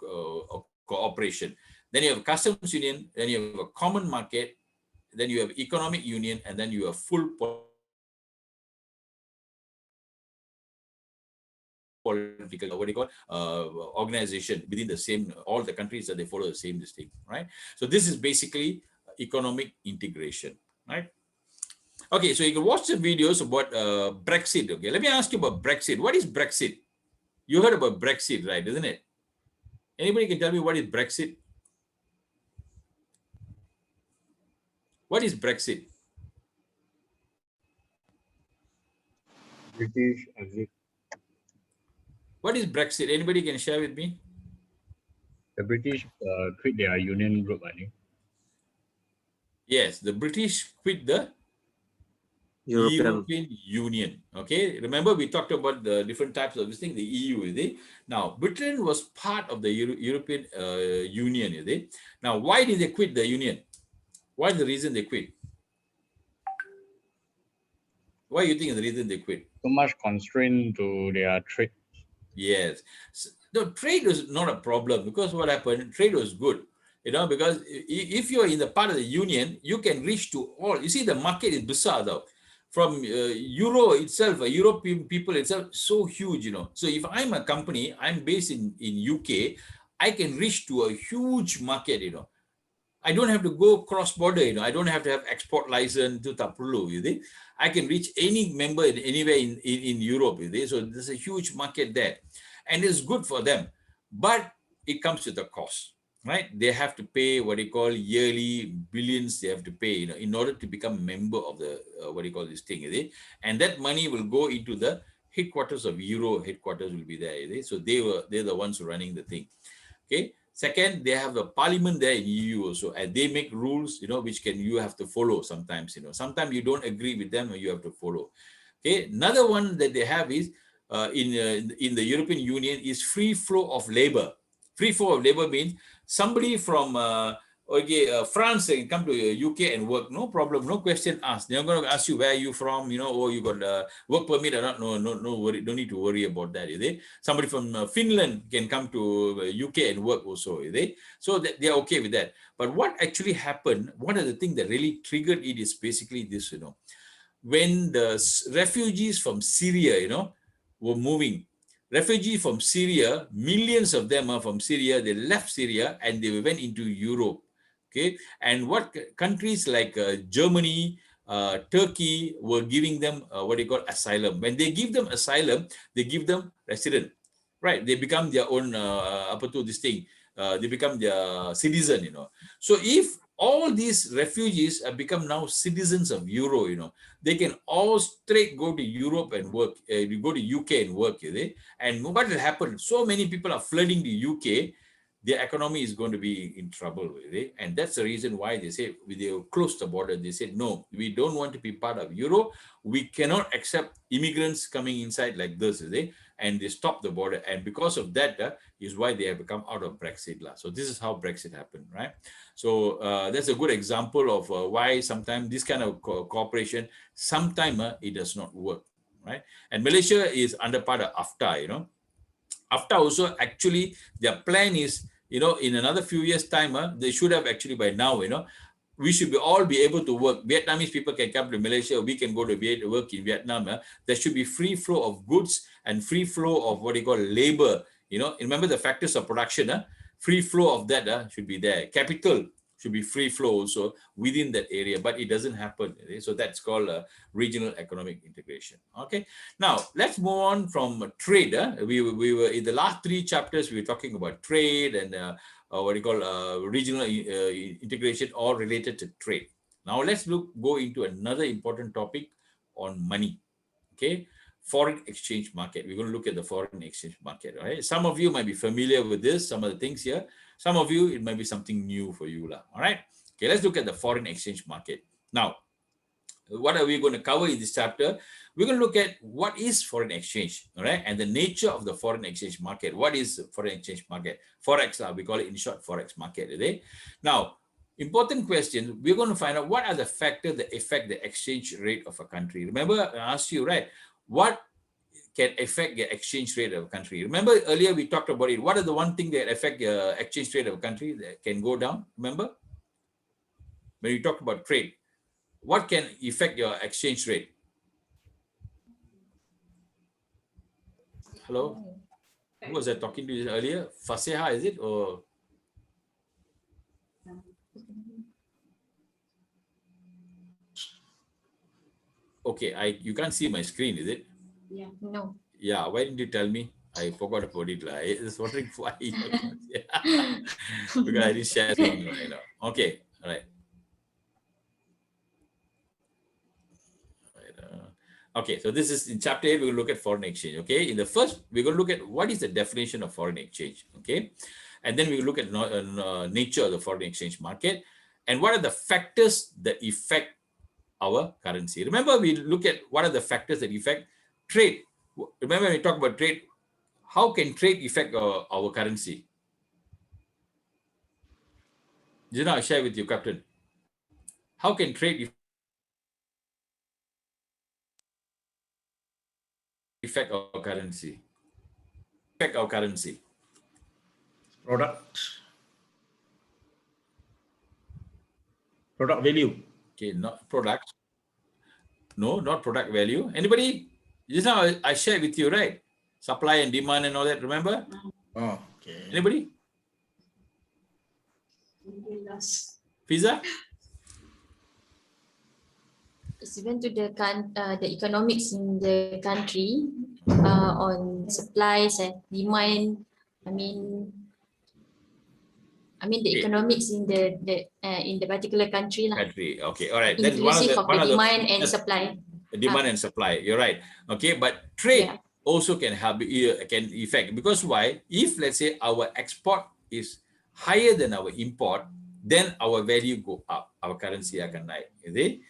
cooperation. Then you have customs union. Then you have a common market. Then you have economic union, and then you have full political, what do you call, organization within the same, all the countries that they follow the same thing, right? So this is basically economic integration, right? Okay, so you can watch the videos about Brexit. Okay, let me ask you about Brexit. What is Brexit? You heard about Brexit, right? Isn't it? Anybody can tell me what is Brexit? What is Brexit? British exit. What is Brexit? Anybody can share with me? The British quit their union group, I think. Yes, the British quit the European Union. Okay, remember we talked about the different types of this thing, the EU, is it? Now, Britain was part of the European Union, is it? Now, why did they quit the Union? What is the reason they quit? Why do you think is the reason they quit? So much constraint to their trade. Yes. So, no, trade was not a problem because what happened, trade was good. You know, because if you're in the part of the union, you can reach to all. You see, the market is bizarre though. From Euro itself, European people itself, so huge, you know. So if I'm a company, I'm based in UK, I can reach to a huge market, you know. I don't have to go cross-border, you know. I don't have to have export license to Tapulu, you see. I can reach any member anywhere in Europe, you see. So there's a huge market there. And it's good for them. But it comes with a cost, right? They have to pay what they call yearly billions they have to pay, you know, in order to become a member of the, what do you call this thing, is it? And that money will go into the headquarters of Euro, headquarters will be there, is it? So they're the ones running the thing, okay? Second, they have a parliament there in EU also, and they make rules, you know, which you have to follow sometimes, you know. Sometimes you don't agree with them and you have to follow. Okay, another one that they have is, in the European Union is free flow of labor. Free flow of labor means somebody from France can come to UK and work, no problem, no question asked. They're going to ask you where are you from, you know, or you got a work permit or not. No worry, don't need to worry about that, is it? Somebody from Finland can come to UK and work also, is it? So that they're okay with that. But what actually happened, one of the things that really triggered it is basically this, you know, when the refugees from Syria, you know, were moving. Refugees from Syria, millions of them are from Syria. They left Syria and they went into Europe. Okay, and what countries like Germany, Turkey were giving them what they call asylum. When they give them asylum, they give them resident, right? They become their own they become their citizen, you know. So if all these refugees have become now citizens of Euro, you know, they can all straight go to Europe and work, go to UK and work, and what will happen? So many people are flooding the UK, their economy is going to be in trouble with it. And that's the reason why they say, they close the border. They said, no, we don't want to be part of Euro. We cannot accept immigrants coming inside like this, and they stopped the border. And because of that is why they have become out of Brexit. So this is how Brexit happened, right? So that's a good example of why sometimes this kind of cooperation, sometimes it does not work, right? And Malaysia is under part of AFTA, you know. AFTA also, actually, their plan is, you know, in another few years' time, they should have actually by now, you know, we should all be able to work. Vietnamese people can come to Malaysia. We can go to work in Vietnam. There should be free flow of goods and free flow of what they call labor. You know, remember the factors of production. Free flow of that should be there. Capital should be free flow also within that area, but it doesn't happen. So that's called regional economic integration. Okay. Now let's move on from trade. We were in the last 3 chapters. We were talking about trade and what do you call regional integration, all related to trade. Now let's go into another important topic on money. Okay. Foreign exchange market. We're going to look at the foreign exchange market. Right? Some of you might be familiar with this, some of the things here. Some of you, it might be something new for you. All right. Okay, let's look at the foreign exchange market. Now, what are we going to cover in this chapter? We're going to look at what is foreign exchange, all right, and the nature of the foreign exchange market. What is foreign exchange market? Forex, we call it in short, Forex market. Okay? Now, important question. We're going to find out what are the factors that affect the exchange rate of a country. Remember, I asked you, right? What can affect the exchange rate of a country? Remember earlier we talked about it. What are the one thing that affect the exchange rate of a country that can go down? Remember? When we talked about trade, what can affect your exchange rate? Hello? Who was I talking to earlier? Faseha, is it? Or okay, you can't see my screen, is it? Yeah, no. Yeah, why didn't you tell me? I forgot about it. I was wondering why. Because I didn't share screen, right now. Okay, all right. Okay, so this is in chapter 8, we'll look at foreign exchange. Okay, in the first, we're going to look at what is the definition of foreign exchange. Okay, and then we will look at nature of the foreign exchange market and what are the factors that affect our currency. Remember, we look at what are the factors that affect trade. Remember, when we talk about trade, how can trade affect our currency? I'll share with you, Captain. How can trade affect our currency? Affect our currency. Product value. Okay, not product. No, not product value. Anybody? Just now I shared with you, right? Supply and demand and all that, remember? Oh, okay. Anybody? Fiza? It's even to the economics in the country on supplies and demand. I mean the economics in the particular country lah. Country. Okay, all right. Inclusive of the demand and supply. Demand and supply. You're right. Okay, but trade also can help, can affect, because why? If let's say our export is higher than our import, then our value go up. Our currency akan naik. Is it?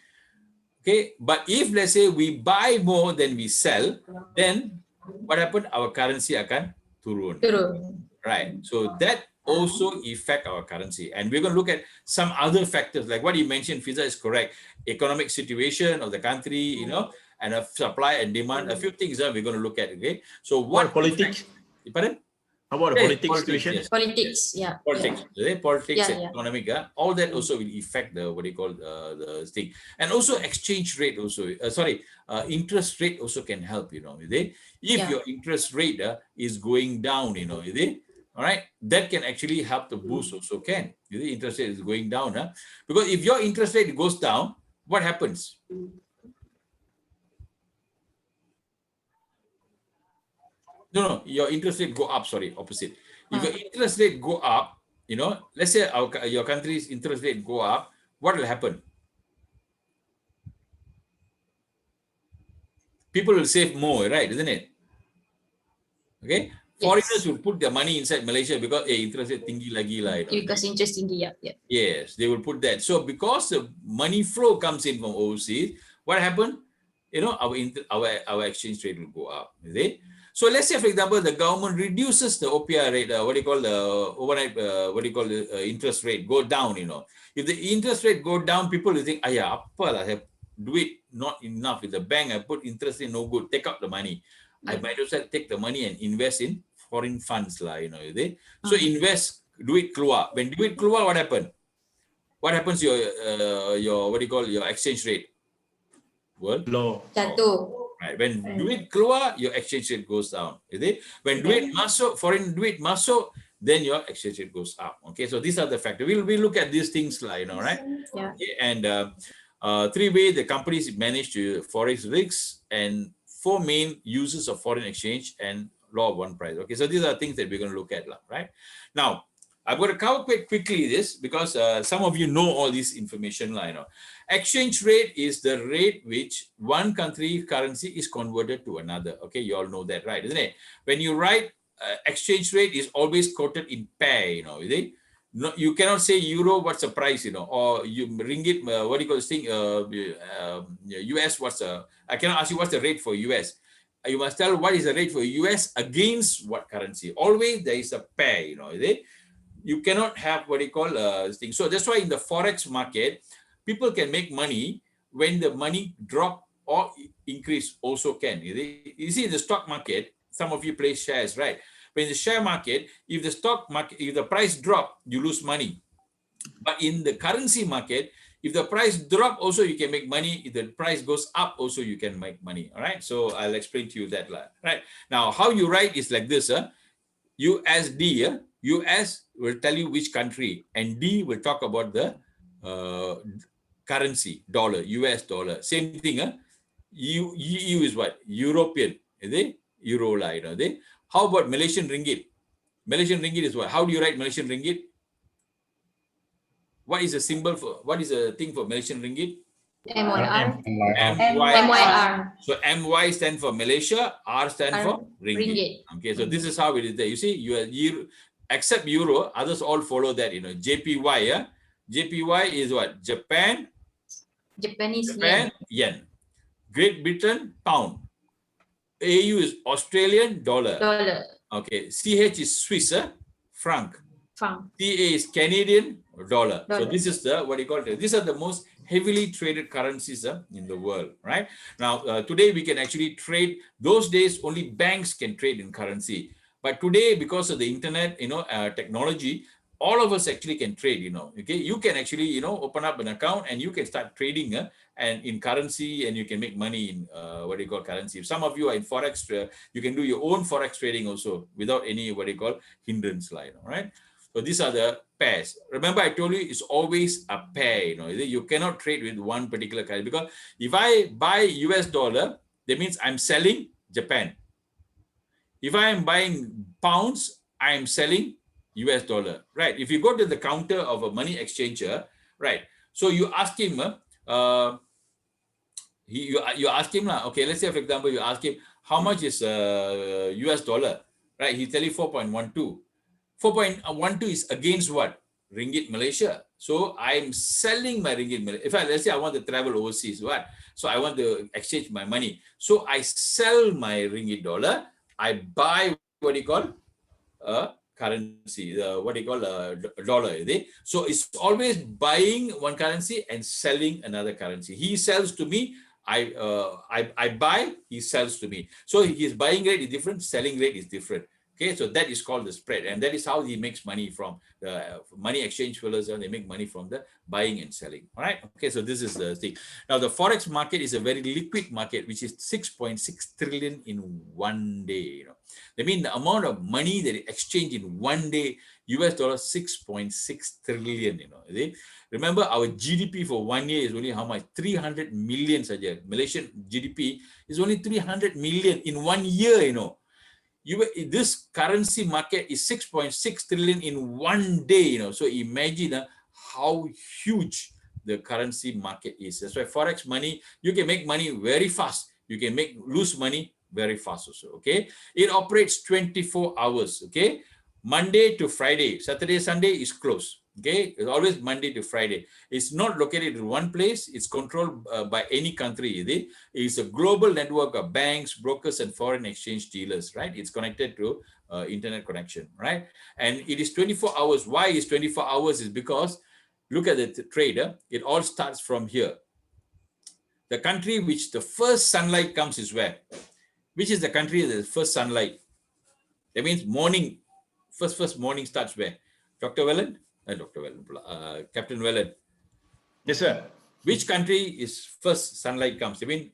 Okay, but if let's say we buy more than we sell, then what happened? Our currency akan turun. Right. So that also affect our currency. And we're going to look at some other factors, like what you mentioned, Fiza, is correct. Economic situation of the country, and a supply and demand, a few things that we're going to look at. Okay. So what politics? Pardon? How about the politics situation? Yes. Politics, yeah. Politics, politics and economic, all that also will affect the the thing, and also exchange rate also. Interest rate also can help. If your interest rate is going down, all right, that can actually help the boost also can. The interest rate is going down, because if your interest rate goes down, what happens? No, your interest rate go up. Sorry, opposite. If your interest rate go up, let's say your country's interest rate go up, what will happen? People will save more, right? Isn't it? Okay. Foreigners will put their money inside Malaysia because interest rate tinggi lagi lah. Because interest tinggi, yeah. Yes, they will put that. So because the money flow comes in from overseas, what happened? Our exchange rate will go up. Is it? So let's say, for example, the government reduces the OPR rate, the overnight, interest rate go down. If the interest rate go down, people will think, I have duit not enough with the bank. I put interest in no good. Take out the money. I might as well take the money and invest in foreign funds lah. So invest, duit keluar. When duit keluar, what happen? What happens to your exchange rate? Low. Jatuh. Right. When duit keluar, your exchange rate goes down. Is it? When duit masuk, foreign duit masuk, then your exchange rate goes up. Okay, so these are the factors. We'll look at these things, right? Yeah. Okay, and 3 ways the companies manage to forex risks, and 4 main uses of foreign exchange, and law of one price. Okay, so these are things that we're going to look at, right? Now, I'm going to cover quickly this because some of you know all this information. Exchange rate is the rate which one country currency is converted to another. Okay, you all know that, right? Isn't it? When you write exchange rate is always quoted in pair. Is it? No, you cannot say euro, what's the price? Or you ringgit, US, I cannot ask you what's the rate for US. You must tell what is the rate for US against what currency. Always there is a pair. Is it? you cannot have what you call this thing. So that's why in the forex market, people can make money when the money drop or increase also can. You see, in the stock market, some of you play shares, right? But in the share market, if the stock market, if the price drop, you lose money. But in the currency market, if the price drop, also you can make money. If the price goes up, also you can make money. All right. So I'll explain to you that. Right now, how you write is like this. USD. US will tell you which country, and D will talk about the currency, dollar, US dollar. Same thing. EU is what? European. Is it? Euro line. How about Malaysian ringgit? Malaysian ringgit is what? How do you write Malaysian ringgit? What is the symbol for? What is the thing for Malaysian ringgit? MYR. MYR. So MY stand for Malaysia, R stand for ringgit. Okay, so this is how it is there. You see, you except euro, others all follow that. JPY. Yeah, JPY is what? Japan yen. Great Britain pound. AU is Australian dollar. Okay, CH is Swiss franc. TA is Canadian dollar. So this is the what you call it. These are the most heavily traded currencies in the world, right? Now today we can actually trade. Those days only banks can trade in currency, but today because of the internet, technology, all of us actually can trade. Okay, you can actually open up an account and you can start trading and in currency, and you can make money in what you call currency. If some of you are in forex, you can do your own forex trading also without any what you call hindrance line, right? So these are the pairs. Remember, I told you it's always a pair. You cannot trade with one particular currency, because if I buy US dollar, that means I'm selling Japan. If I am buying pounds, I am selling US dollar, right? If you go to the counter of a money exchanger, right? So you ask him, you ask him, okay, let's say for example, you ask him, how much is US dollar, right? He tell you 4.12. 4.12 is against what? Ringgit Malaysia. So I'm selling my ringgit Malaysia. If let's say I want to travel overseas, what? So I want to exchange my money. So I sell my ringgit dollar. I buy what you call currency, what you call dollar. So it's always buying one currency and selling another currency. He sells to me. I buy. He sells to me. So his buying rate is different. Selling rate is different. Okay, so that is called the spread, and that is how he makes money from the money exchange fellows, and they make money from the buying and selling. All right. Okay, so this is the thing. Now, the forex market is a very liquid market, which is 6.6 trillion in one day. I mean, the amount of money that it exchanged in one day, US dollar 6.6 trillion. Remember, our GDP for 1 year is only how much? 300 million. Malaysian GDP is only 300 million in 1 year. This currency market is 6.6 trillion in one day. So imagine how huge the currency market is. That's why forex money, you can make money very fast. You can lose money very fast also. Okay, it operates 24 hours. Okay, Monday to Friday. Saturday, Sunday is closed. Okay, it's always Monday to Friday. It's not located in one place. It's controlled by any country. It's a global network of banks, brokers, and foreign exchange dealers, right? It's connected to internet connection, right? And it is 24 hours. Why is 24 hours? Is because look at the trader. It all starts from here. The country which the first sunlight comes is where? Which is the country that the first sunlight? That means morning. First morning starts where? Dr. Welland? Captain Welland. Yes, sir. Which country is first sunlight comes? I mean,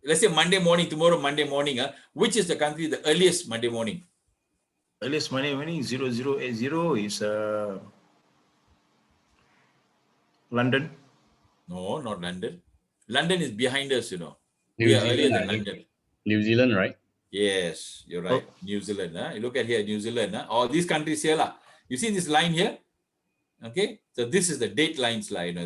let's say Monday morning, tomorrow Monday morning. Which is the country the earliest Monday morning? Earliest Monday morning 0080 is London. No, not London. London is behind us. We are earlier than London. New Zealand, right? Yes, you're right. Oh. New Zealand. You look at here, New Zealand. All these countries here. You see this line here? Okay, so this is the date lines line.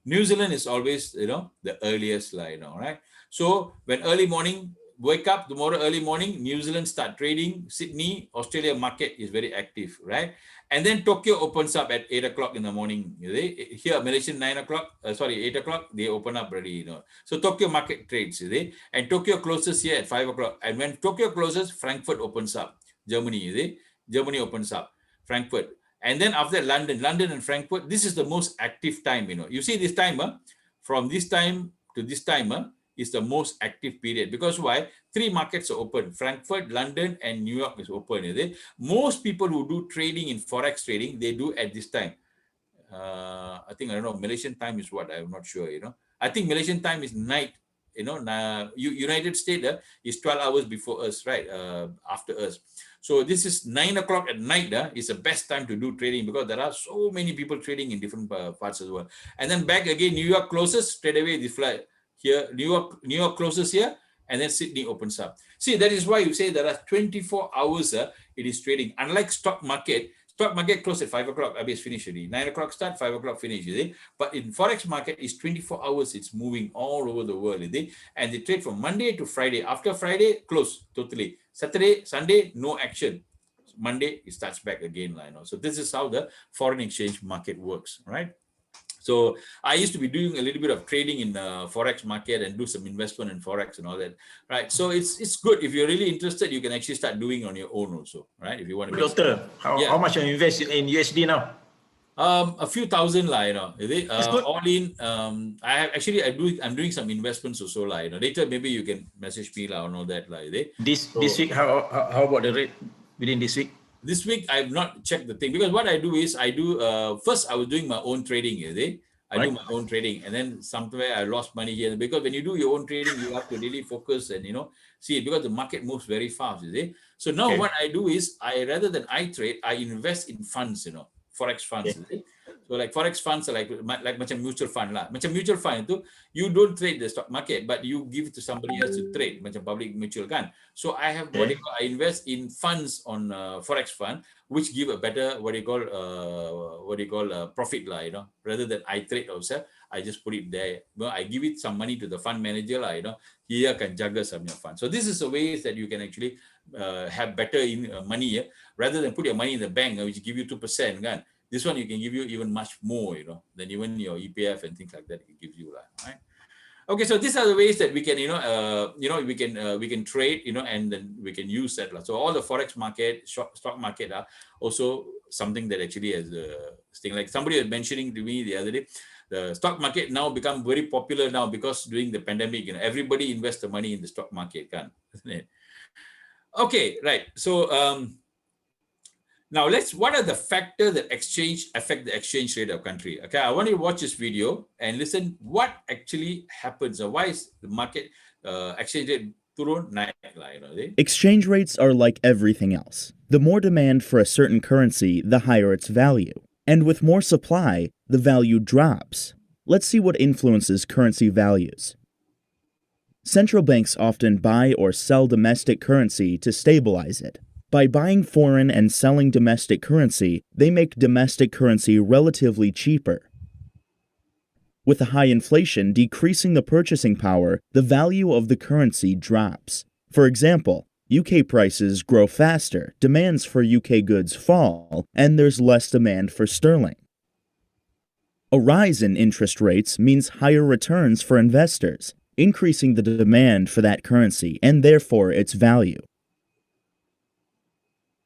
New Zealand is always, the earliest line, all right? So when early morning, wake up tomorrow early morning, New Zealand start trading. Sydney, Australia market is very active, right? And then Tokyo opens up at 8 o'clock in the morning. Here, Malaysian 9 o'clock, 8 o'clock, they open up already, So Tokyo market trades, and Tokyo closes here at 5 o'clock. And when Tokyo closes, Frankfurt opens up. Germany, Germany opens up. Frankfurt. And then after that, London and Frankfurt, this is the most active time, You see this time, from this time to this time is the most active period. Because why? 3 markets are open. Frankfurt, London, and New York is open. Is it? Most people who do trading in Forex trading, they do at this time. I think, I don't know, Malaysian time is what? I'm not sure, I think Malaysian time is night. United States is 12 hours before us, right? After us. So this is 9 o'clock at night is the best time to do trading because there are so many people trading in different parts of the world. And then back again, New York closes straight away. The flight here, New York closes here, and then Sydney opens up. See, that is why you say there are 24 hours. It is trading. Unlike stock market close at 5 o'clock. It's finished already. 9 o'clock start, 5 o'clock finish. But in Forex market, it's 24 hours. It's moving all over the world. And they trade from Monday to Friday. After Friday, close totally. Saturday, Sunday, no action. Monday, it starts back again. So this is how the foreign exchange market works, right? So I used to be doing a little bit of trading in the Forex market and do some investment in Forex and all that, right? So it's good. If you're really interested, you can actually start doing on your own also, right? If you want to. Doctor, how much you invest in USD now? A few thousand, all in. I'm doing some investments also, Later, maybe you can message me and all that, This week, how about the rate within this week? This week, I've not checked the thing because what I do is first I was doing my own trading, I do my own trading, and then somewhere I lost money here because when you do your own trading, you have to really focus and see because the market moves very fast, So now what I do is rather than I trade, I invest in funds, Forex funds. So like Forex funds are like macam mutual fund lah. Macam mutual fund itu, you don't trade the stock market, but you give it to somebody else to trade, macam public mutual kan. So I have I invest in funds on Forex fund, which give a better profit lah, rather than I trade also. I just put it there. I give it some money to the fund manager lah, He can jaga some of your fund. So this is a way that you can actually have better money rather than put your money in the bank, which give you 2%. Kan? This one you can give you even much more, than even your EPF and things like that it gives you, right? Okay, so these are the ways that we can, we can trade, and then we can use that. So all the Forex market, stock market are also something that actually has a thing. Like somebody was mentioning to me the other day, the stock market now become very popular now because during the pandemic, everybody invests the money in the stock market, kan? Okay, right. So now what are the factors that affect the exchange rate of country? Okay, I want you to watch this video and listen what actually happens. Why is the market exchange rate turun naik lah, Exchange rates are like everything else. The more demand for a certain currency, the higher its value. And with more supply, the value drops. Let's see what influences currency values. Central banks often buy or sell domestic currency to stabilize it. By buying foreign and selling domestic currency, they make domestic currency relatively cheaper. With the high inflation decreasing the purchasing power, the value of the currency drops. For example, UK prices grow faster, demands for UK goods fall, and there's less demand for sterling. A rise in interest rates means higher returns for investors, increasing the demand for that currency and therefore its value.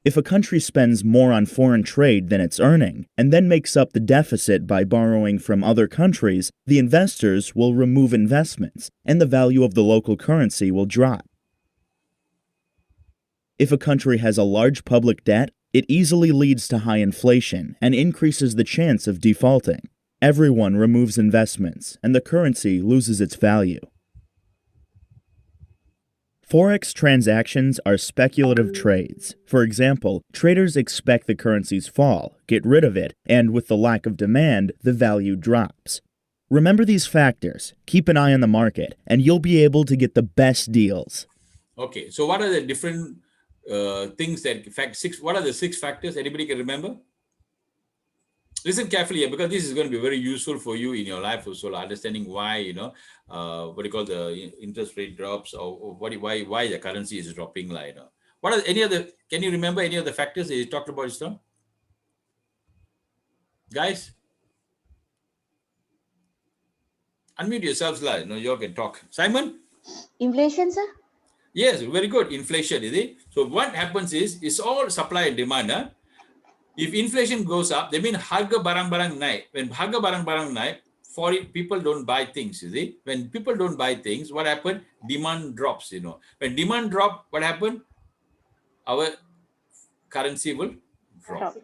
If a country spends more on foreign trade than it's earning, and then makes up the deficit by borrowing from other countries, the investors will remove investments, and the value of the local currency will drop. If a country has a large public debt, it easily leads to high inflation and increases the chance of defaulting. Everyone removes investments, and the currency loses its value. Forex transactions are speculative trades. For example, traders expect the currency's fall, get rid of it, and with the lack of demand, the value drops. Remember these factors, keep an eye on the market, and you'll be able to get the best deals. Okay, so what are the different things that what are the 6 factors? Anybody can remember? Listen carefully here, because this is going to be very useful for you in your life also, understanding why, what do you call the interest rate drops, or why the currency is dropping, What are any other, can you remember any of the factors that you talked about just now? Guys? Unmute yourselves, you all can talk. Simon? Inflation, sir? Yes, very good. Inflation, is it? So what happens is, it's all supply and demand. If inflation goes up, they mean harga barang-barang naik. When harga barang-barang naik, people don't buy things, you see. When people don't buy things, what happened? Demand drops, you know. When demand drop, what happened? Our currency will drop.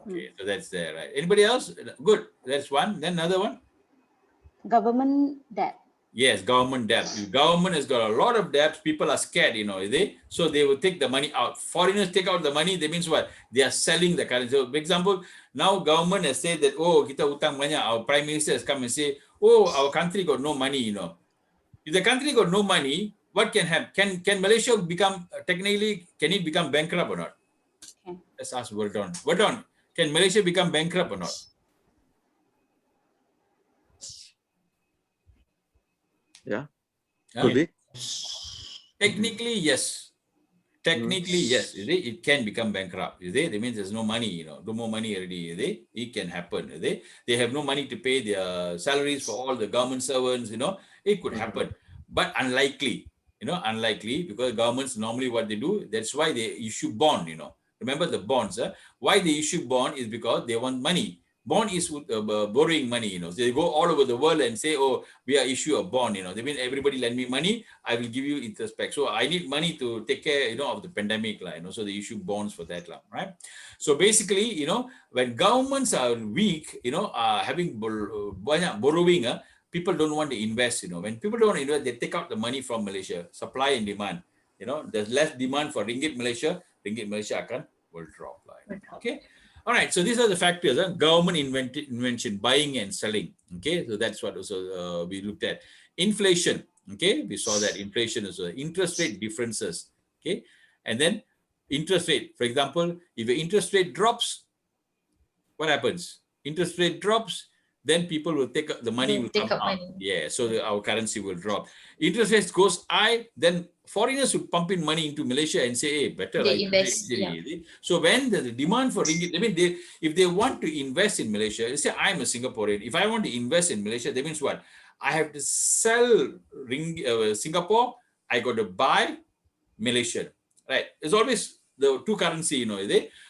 Okay, so that's there, right? Anybody else? Good, that's one. Then another one. Government debt. Yes, government debt. If government has got a lot of debt, people are scared, you know, so they will take the money out. Foreigners take out the money, that means what? They are selling the currency. So, for example, now government has said that, oh, kita hutang banyak. Our prime minister has come and say, oh, our country got no money, you know. If the country got no money, what can happen? Can Malaysia become, technically, can it become bankrupt or not? Okay. Let's ask Wardon. Wardon, can Malaysia become bankrupt or not? Yeah. Huh? Could be. Technically, yes. Technically, yes. You see, it can become bankrupt. You see, that means there's no money. You know, no more money already. You see, it can happen. You see, they have no money to pay their salaries for all the government servants. You know, it could happen, but unlikely. You know, unlikely because governments normally what they do. That's why they issue bond. You know, remember the bonds. Why they issue bond is because they want money. Bond is borrowing money, you know. So they go all over the world and say, oh, we are issue a bond, you know. They mean everybody lend me money, I will give you interest back. So I need money to take care, you know, of the pandemic, you know. So they issue bonds for that, right? So basically, you know, when governments are weak, you know, having borrowing, people don't want to invest, you know. When people don't invest, they take out the money from Malaysia, supply and demand. You know, there's less demand for ringgit Malaysia will drop. Okay. All right, so these are the factors, government invention, buying and selling. Okay, so that's what also we looked at. Inflation, okay, we saw that inflation is interest rate differences. Okay, and then interest rate, for example, if the interest rate drops, what happens? Interest rate drops, then people will take the money will come out. Yeah, so our currency will drop. Interest rates goes high, then foreigners will pump in money into Malaysia and say, hey, better they invest. Yeah. So when the demand for ringgit, I mean, if they want to invest in Malaysia, let's say I'm a Singaporean. If I want to invest in Malaysia, that means what? I have to sell Singapore. I got to buy Malaysian, right? It's always the two currency, you know.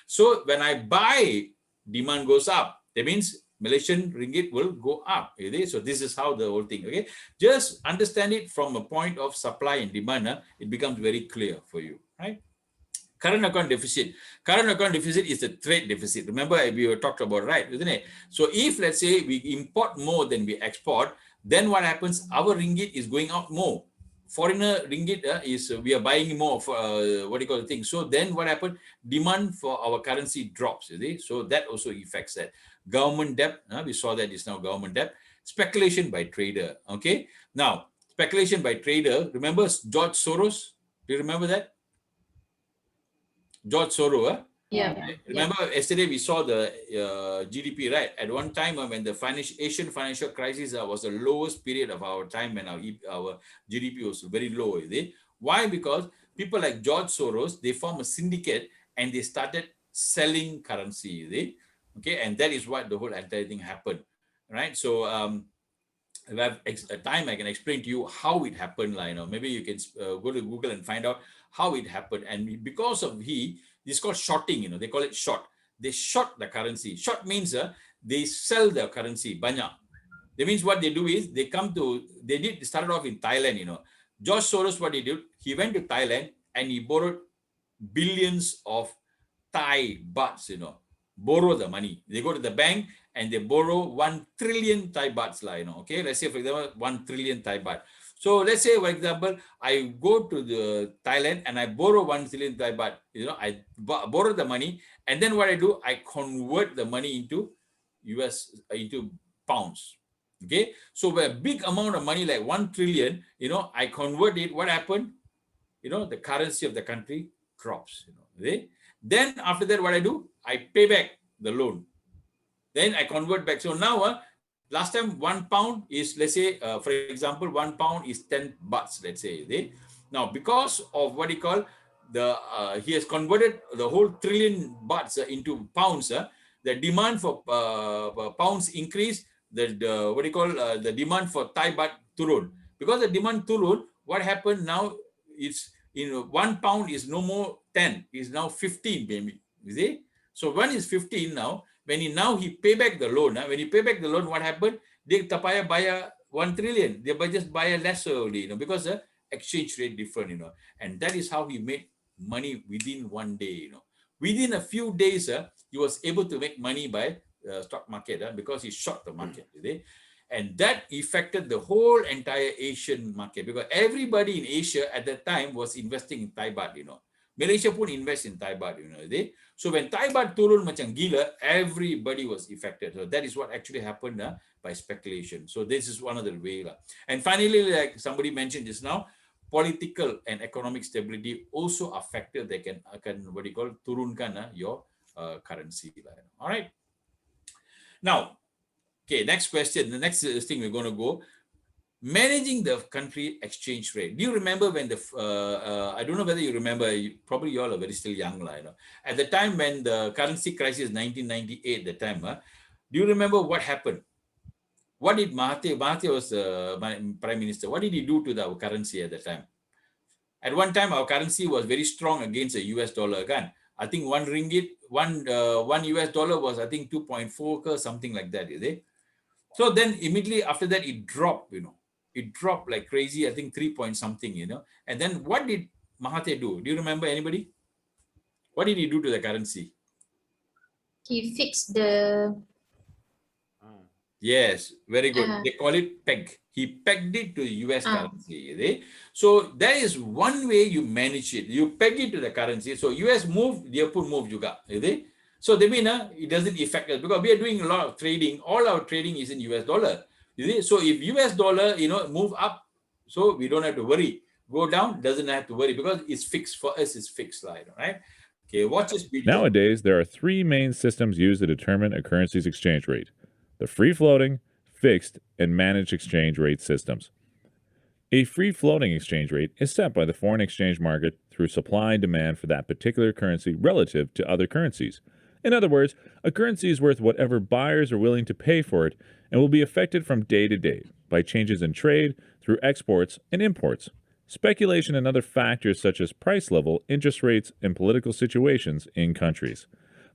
So when I buy, demand goes up. That means Malaysian ringgit will go up. So this is how the whole thing, okay? Just understand it from a point of supply and demand. It becomes very clear for you, right? Current account deficit. Current account deficit is the trade deficit. Remember, we were talked about, right? Isn't it? So if, let's say, we import more than we export, then what happens? Our ringgit is going out more. Foreigner ringgit is, we are buying more for, what do you call the thing? So then what happened? Demand for our currency drops, so that also affects that. Government debt, we saw that is now government debt. Speculation by trader, okay? Now, speculation by trader, remember George Soros? Do you remember that? George Soros, Yeah. Remember yesterday we saw the GDP, right? At one time when the Asian financial crisis was the lowest period of our time when our GDP was very low. Why? Because people like George Soros, they form a syndicate and they started selling currency. Okay, and that is what the whole entire thing happened, right? So if I have time, I can explain to you how it happened. Maybe you can go to Google and find out how it happened. And because of it's called shorting. They call it short. They short the currency. Short means they sell the currency. Banyak. That means what they do is they started off in Thailand. George Soros, what he did, he went to Thailand and he borrowed billions of Thai bahts. Borrow the money. They go to the bank and they borrow 1 trillion Thai bahts. Okay, let's say for example 1 trillion Thai baht. So let's say, for example, I go to the Thailand and I borrow 1 trillion Thai baht. I borrow the money, and then what I do, I convert the money into into pounds. Okay, so a big amount of money like 1 trillion, I convert it. What happened? The currency of the country drops. Okay? Then after that, what I do, I pay back the loan. Then I convert back. So now, last time 1 pound is, let's say, for example, 1 pound is 10 bahts, let's say. Now, because of what he call he has converted the whole trillion bahts into pounds. The demand for pounds increase. The demand for Thai baht turun. Because the demand turun, what happened now? It's 1 pound is no more 10, is now 15, maybe. You see? So when he's 15 now, when he pay back the loan, when he pay back the loan, what happened? They tapaya buy 1 trillion. They just buy a lesser only, because the exchange rate different, and that is how he made money within one day, Within a few days, he was able to make money by stock market because he short the market, and that affected the whole entire Asian market because everybody in Asia at that time was investing in Thai baht, Malaysia pun invest in Thai baht, So when Thai baht turun macam gila, everybody was affected. So that is what actually happened by speculation. So this is one of the way. And finally, like somebody mentioned just now, political and economic stability also affected. They can what do you call turunkan your currency. All right. Now, okay, next question. The next thing we're going to go. Managing the country exchange rate. Do you remember when I don't know whether you remember, probably you all are very still young. At the time when the currency crisis, 1998, the time, do you remember what happened? What did Mahathir was Prime Minister, what did he do to our currency at the time? At one time, our currency was very strong against the US dollar. Again, I think one US dollar was, I think, 2.4 or something like that. So then immediately after that, it dropped, It dropped like crazy, I think 3 point something, And then what did Mahathir do? Do you remember anybody? What did he do to the currency? He fixed the... Yes, very good. They call it peg. He pegged it to US currency. So that is one way you manage it. You peg it to the currency. So US move, they put move juga. So they mean it doesn't affect us because we are doing a lot of trading. All our trading is in US dollar. So if US dollar, move up, so we don't have to worry. Go down, doesn't have to worry because it's fixed. For us, it's fixed, right? Okay, watch this video. Nowadays, there are three main systems used to determine a currency's exchange rate: the free-floating, fixed, and managed exchange rate systems. A free-floating exchange rate is set by the foreign exchange market through supply and demand for that particular currency relative to other currencies. In other words, a currency is worth whatever buyers are willing to pay for it and will be affected from day to day by changes in trade through exports and imports, speculation, and other factors such as price level, interest rates, and political situations in countries.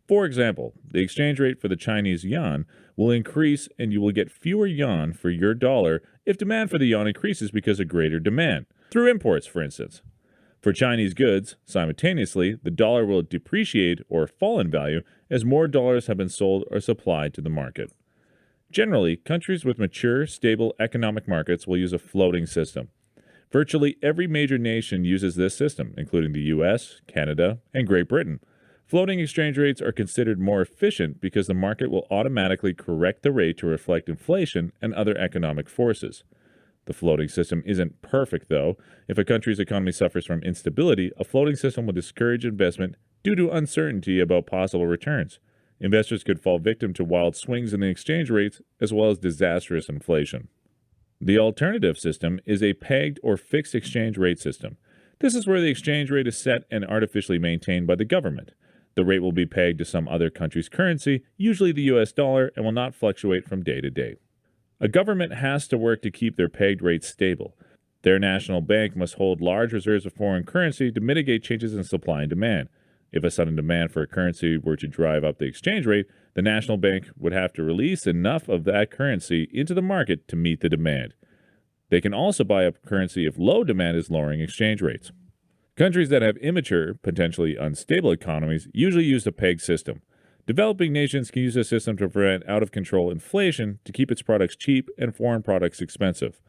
For example, the exchange rate for the Chinese yuan will increase and you will get fewer yuan for your dollar if demand for the yuan increases because of greater demand, through imports, for instance. For Chinese goods, simultaneously, the dollar will depreciate or fall in value as more dollars have been sold or supplied to the market. Generally, countries with mature, stable economic markets will use a floating system. Virtually every major nation uses this system, including the US, Canada, and Great Britain. Floating exchange rates are considered more efficient because the market will automatically correct the rate to reflect inflation and other economic forces. The floating system isn't perfect, though. If a country's economy suffers from instability, a floating system will discourage investment due to uncertainty about possible returns. Investors could fall victim to wild swings in the exchange rates as well as disastrous inflation. The alternative system is a pegged or fixed exchange rate system. This is where the exchange rate is set and artificially maintained by the government. The rate will be pegged to some other country's currency, usually the US dollar, and will not fluctuate from day to day. A government has to work to keep their pegged rates stable. Their national bank must hold large reserves of foreign currency to mitigate changes in supply and demand. If a sudden demand for a currency were to drive up the exchange rate, the national bank would have to release enough of that currency into the market to meet the demand. They can also buy up currency if low demand is lowering exchange rates. Countries that have immature, potentially unstable economies usually use a peg system. Developing nations can use this system to prevent out-of-control inflation to keep its products cheap and foreign products expensive,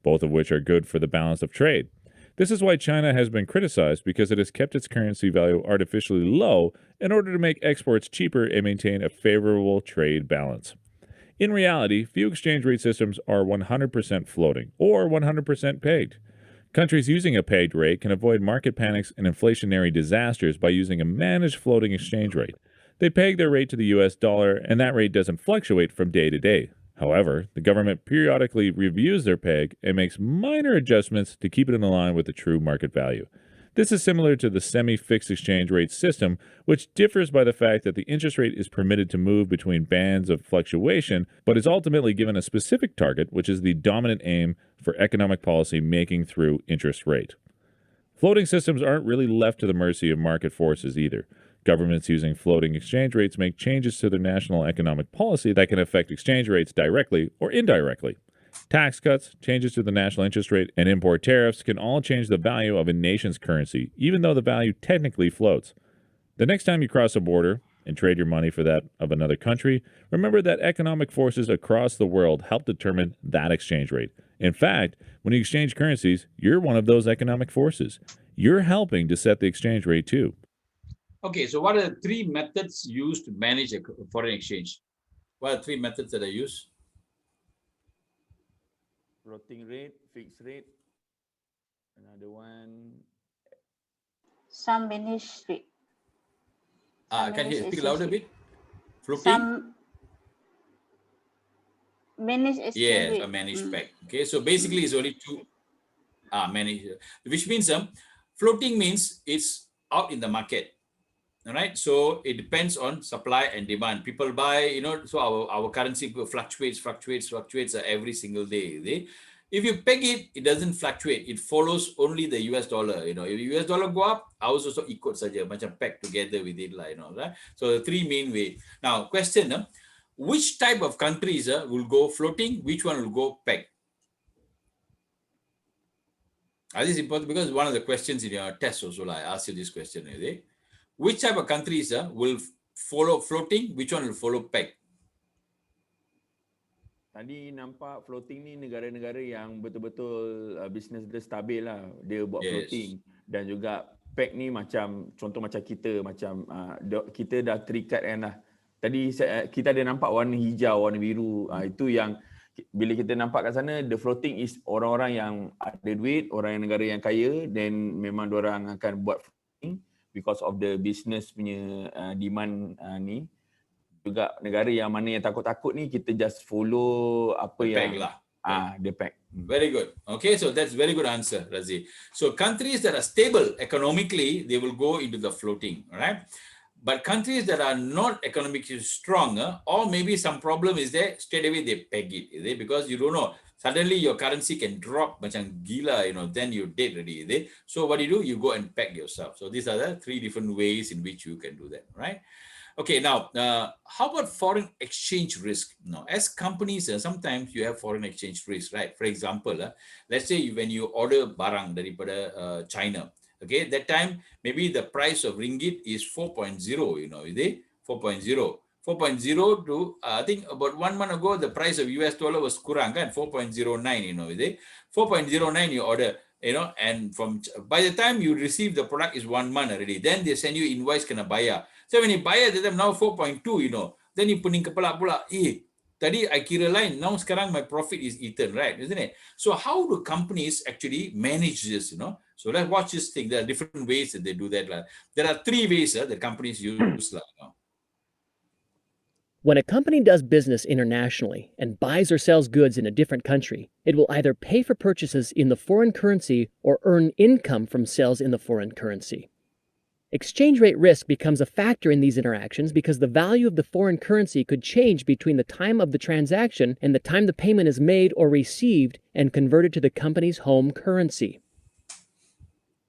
both of which are good for the balance of trade. This is why China has been criticized because it has kept its currency value artificially low in order to make exports cheaper and maintain a favorable trade balance. In reality, few exchange rate systems are 100% floating or 100% pegged. Countries using a pegged rate can avoid market panics and inflationary disasters by using a managed floating exchange rate. They peg their rate to the US dollar, and that rate doesn't fluctuate from day to day. However, the government periodically reviews their peg and makes minor adjustments to keep it in line with the true market value. This is similar to the semi-fixed exchange rate system, which differs by the fact that the interest rate is permitted to move between bands of fluctuation, but is ultimately given a specific target, which is the dominant aim for economic policy making through interest rate. Floating systems aren't really left to the mercy of market forces either. Governments using floating exchange rates make changes to their national economic policy that can affect exchange rates directly or indirectly. Tax cuts, changes to the national interest rate, and import tariffs can all change the value of a nation's currency, even though the value technically floats. The next time you cross a border and trade your money for that of another country, remember that economic forces across the world help determine that exchange rate. In fact, when you exchange currencies, you're one of those economic forces. You're helping to set the exchange rate too. Okay, so what are the three methods used to manage a foreign exchange? What are three methods that are used? Floating rate, fixed rate. Another one. Some managed rate. Can you speak louder a bit? Floating? Some managed exchange Yes, rate. a managed peg. Okay, so basically it's only two managed, which means floating means it's out in the market. All right, so it depends on supply and demand. People buy, so our currency fluctuates every single day. If you peg it, it doesn't fluctuate. It follows only the US dollar. If the US dollar go up, ours also ikut saja, macam peg together with it lah, right? So the three main way. Now, question, which type of countries will go floating? Which one will go peg? This is important because one of the questions in your test also, I asked you this question. Which type of countries will follow floating? Which one will follow peg? Tadi nampak floating ni negara-negara yang betul-betul bisnes dia stabil lah. Dia buat floating. Dan juga peg ni macam, contoh macam kita, kita dah terikat kan lah. Tadi kita ada nampak warna hijau, warna biru. Itu yang bila kita nampak kat sana, the floating is orang-orang yang ada duit, orang yang negara yang kaya, then memang diorang akan buat floating because of the business punya demand ni. Juga negara yang mana yang takut-takut ni, kita just follow apa yang peg lah. The peg. Very good. Okay, so that's very good answer, Razi. So countries that are stable economically, they will go into the floating, all right? But countries that are not economically strong, or maybe some problem is there, straight away they peg it, because you don't know. Suddenly your currency can drop macam gila, then you're dead already. So what do? You go and peg yourself. So these are the three different ways in which you can do that, right? Okay, now, how about foreign exchange risk? Now, as companies, sometimes you have foreign exchange risk, right? For example, let's say when you order barang daripada China, okay, that time, maybe the price of ringgit is 4.0, 4.0. 4.0 to, I think about 1 month ago, the price of US dollar was kurang, kan? 4.09, 4.09 you order, and by the time you receive the product is 1 month already. Then they send you invoice kena bayar. So when you buy it, now 4.2, then you pening kepala pula, tadi I kira lain, now sekarang my profit is eaten, right? Isn't it? So how do companies actually manage this, So let's watch this thing. There are different ways that they do that. There are three ways that companies use. When a company does business internationally and buys or sells goods in a different country, it will either pay for purchases in the foreign currency or earn income from sales in the foreign currency. Exchange rate risk becomes a factor in these interactions because the value of the foreign currency could change between the time of the transaction and the time the payment is made or received and converted to the company's home currency.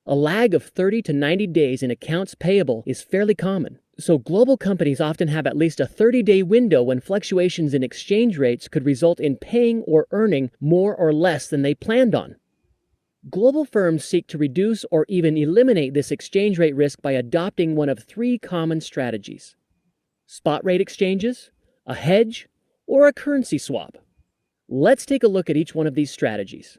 A lag of 30 to 90 days in accounts payable is fairly common, so global companies often have at least a 30-day window when fluctuations in exchange rates could result in paying or earning more or less than they planned on. Global firms seek to reduce or even eliminate this exchange rate risk by adopting one of three common strategies: spot rate exchanges, a hedge, or a currency swap. Let's take a look at each one of these strategies.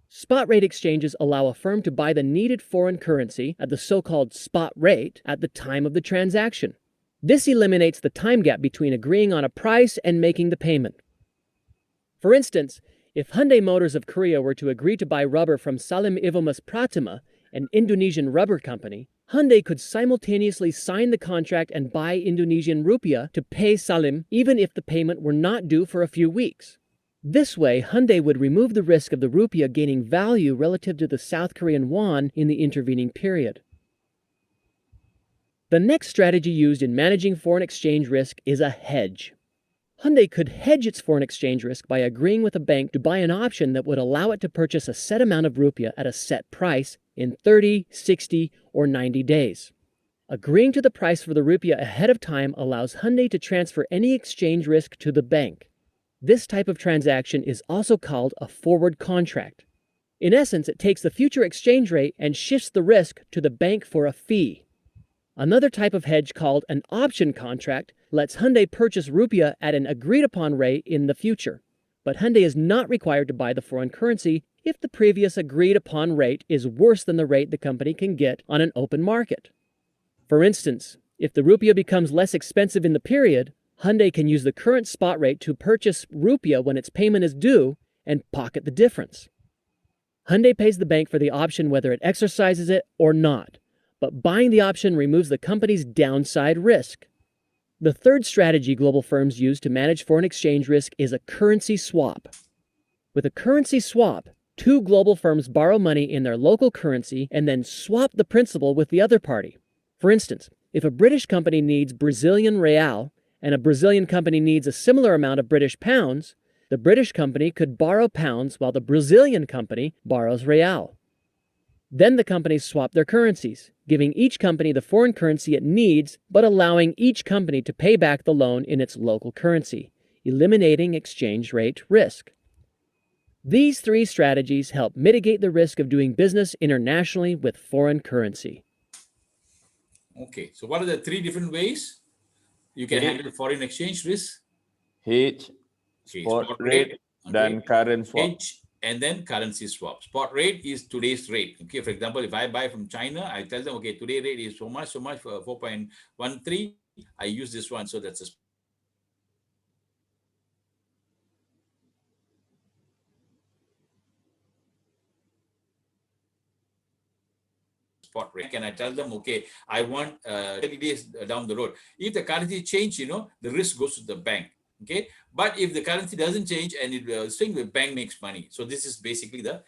Spot rate exchanges allow a firm to buy the needed foreign currency at the so-called spot rate at the time of the transaction. This eliminates the time gap between agreeing on a price and making the payment. For instance, if Hyundai Motors of Korea were to agree to buy rubber from Salim Ivomas Pratima, an Indonesian rubber company, Hyundai could simultaneously sign the contract and buy Indonesian rupiah to pay Salim even if the payment were not due for a few weeks. This way, Hyundai would remove the risk of the rupiah gaining value relative to the South Korean won in the intervening period. The next strategy used in managing foreign exchange risk is a hedge. Hyundai could hedge its foreign exchange risk by agreeing with a bank to buy an option that would allow it to purchase a set amount of rupiah at a set price in 30, 60, or 90 days. Agreeing to the price for the rupiah ahead of time allows Hyundai to transfer any exchange risk to the bank. This type of transaction is also called a forward contract. In essence, it takes the future exchange rate and shifts the risk to the bank for a fee. Another type of hedge called an option contract lets Hyundai purchase rupiah at an agreed-upon rate in the future. But Hyundai is not required to buy the foreign currency if the previous agreed-upon rate is worse than the rate the company can get on an open market. For instance, if the rupiah becomes less expensive in the period, Hyundai can use the current spot rate to purchase rupiah when its payment is due and pocket the difference. Hyundai pays the bank for the option whether it exercises it or not, but buying the option removes the company's downside risk. The third strategy global firms use to manage foreign exchange risk is a currency swap. With a currency swap, two global firms borrow money in their local currency and then swap the principal with the other party. For instance, if a British company needs Brazilian real and a Brazilian company needs a similar amount of British pounds, the British company could borrow pounds while the Brazilian company borrows real. Then the companies swap their currencies, giving each company the foreign currency it needs, but allowing each company to pay back the loan in its local currency, eliminating exchange rate risk. These three strategies help mitigate the risk of doing business internationally with foreign currency. Okay, so what are the three different ways you can handle foreign exchange risk? Hedge, spot rate, dan current swap. Hedge and then currency swap. Spot rate is today's rate. Okay, for example, if I buy from China, I tell them, okay, today rate is so much for 4.13. I use this one, so that's a spot rate. And I tell them, okay, I want 30 days down the road. If the currency change, the risk goes to the bank. Okay, but if the currency doesn't change and it swing, the bank makes money. So this is basically the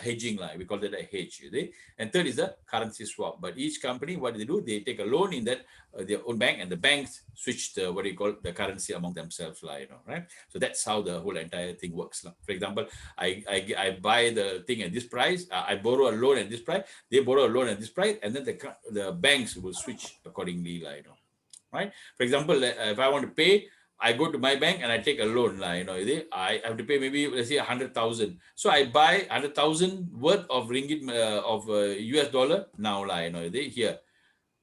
hedging line. We call that a hedge. And third is the currency swap. But each company, what they do, they take a loan in that their own bank, and the banks switch the what do you call the currency among themselves, right? So that's how the whole entire thing works. For example, I buy the thing at this price. I borrow a loan at this price. They borrow a loan at this price, and then the banks will switch accordingly, right? For example, if I want to pay, I go to my bank and I take a loan. I have to pay maybe, let's say, 100,000. So I buy 100,000 worth of ringgit of US dollar now, here.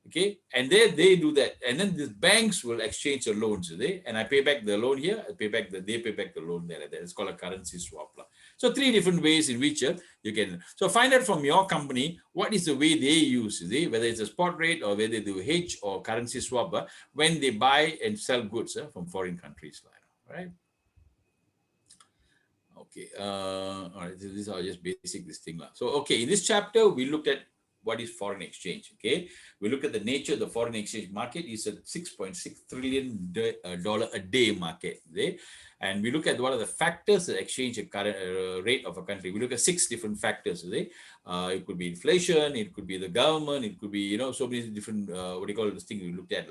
Okay, and they do that, and then the banks will exchange the loans, and I pay back the loan here, they pay back the loan there. It's called a currency swap. So three different ways in which you can. So find out from your company what is the way they use, whether it's a spot rate or whether they do hedge or currency swap when they buy and sell goods from foreign countries, right? Okay, all right. These are just basic this thing. So okay, in this chapter we looked at what is foreign exchange. Okay, we look at the nature of the foreign exchange market. Is a $6.6 trillion a day market. And we look at what are the factors that exchange a current rate of a country. We look at 6 different factors. It could be inflation, it could be the government, it could be so many different what do you call this thing we looked at.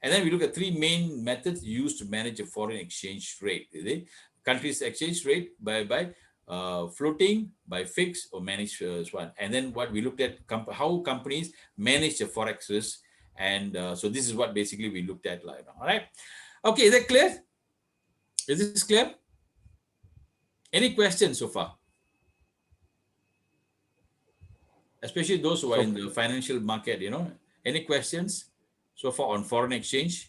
And then we look at 3 main methods used to manage a foreign exchange rate. Country's exchange rate by floating, by fixed, or managed one. And then what we looked at how companies manage the forex risk. And so this is what basically we looked at. All right. Okay, is that clear? Is this clear? Any questions so far? Especially those who are in the financial market, any questions so far on foreign exchange?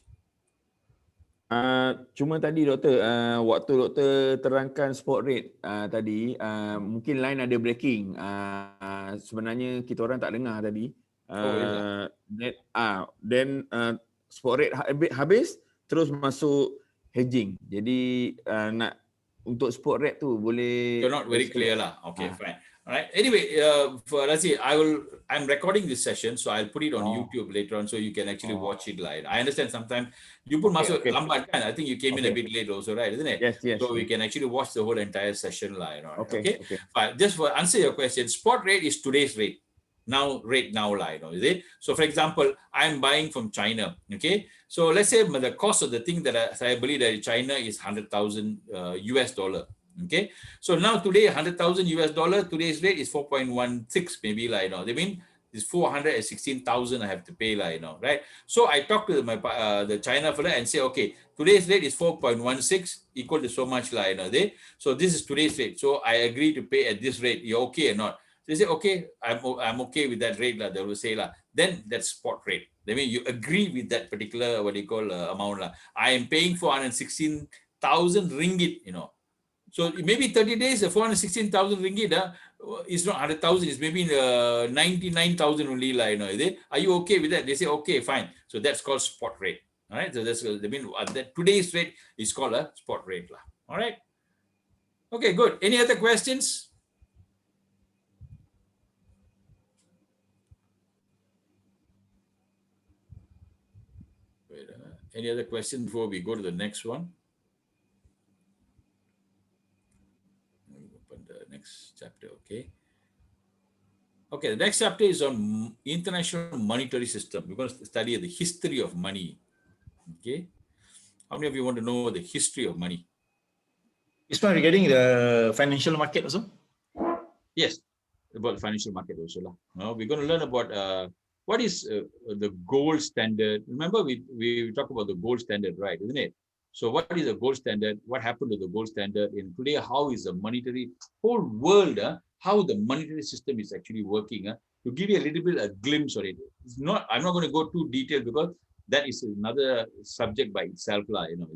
Cuma tadi doktor, waktu doktor terangkan spot rate tadi, mungkin line ada breaking. Sebenarnya kita orang tak dengar tadi. Then spot rate habis, terus masuk hedging. Jadi nak untuk spot rate tu boleh. You're not very clear lah. Okay, fine. All right. Anyway, let's see. I'm recording this session, so I'll put it on YouTube later on, so you can actually watch it live. I understand sometimes you put masuk lambat kan. I think you came in a bit late also, right? Isn't it? Yes. So we can actually watch the whole entire session live. Right? Okay. But just for answer your question, spot rate is today's rate. Now live, is it? So for example, I'm buying from China. Okay. So let's say the cost of the thing that I believe that China is $100,000 US dollar. Okay, so now today $100,000 US dollar, today's rate is 4.16 maybe. They mean It's 416,000 I have to pay, you know, right? So I talked to the China fella and say, okay, today's rate is 4.16 equal to so much, you know, so this is today's rate. So I agree to pay at this rate. You're okay or not? They say, okay, I'm okay with that rate, they will say, then that's spot rate. That means you agree with that particular, amount. I am paying 416,000 ringgit, you know. So maybe 30 days, 416,000 ringgit, it's not 100,000, it's maybe 99,000 only, you know. Are you okay with that? They say, okay, fine. So that's called spot rate. All right. So that's, I mean, that today's rate is called a spot rate. All right. Okay, good. Any other questions? Any other questions before we go to the next one? Open the next chapter, okay. Okay, the next chapter is on international monetary system. We're going to study the history of money, okay. How many of you want to know the history of money? This one regarding the financial market also? Yes, about the financial market also. Now we're going to learn about what is the gold standard. Remember, we talk about the gold standard, right? Isn't it? So what is the gold standard? What happened to the gold standard? And today, how is the monetary whole world, how the monetary system is actually working? To give you a little bit a glimpse of it. It's not, I'm not going to go too detailed because that is another subject by itself, you know.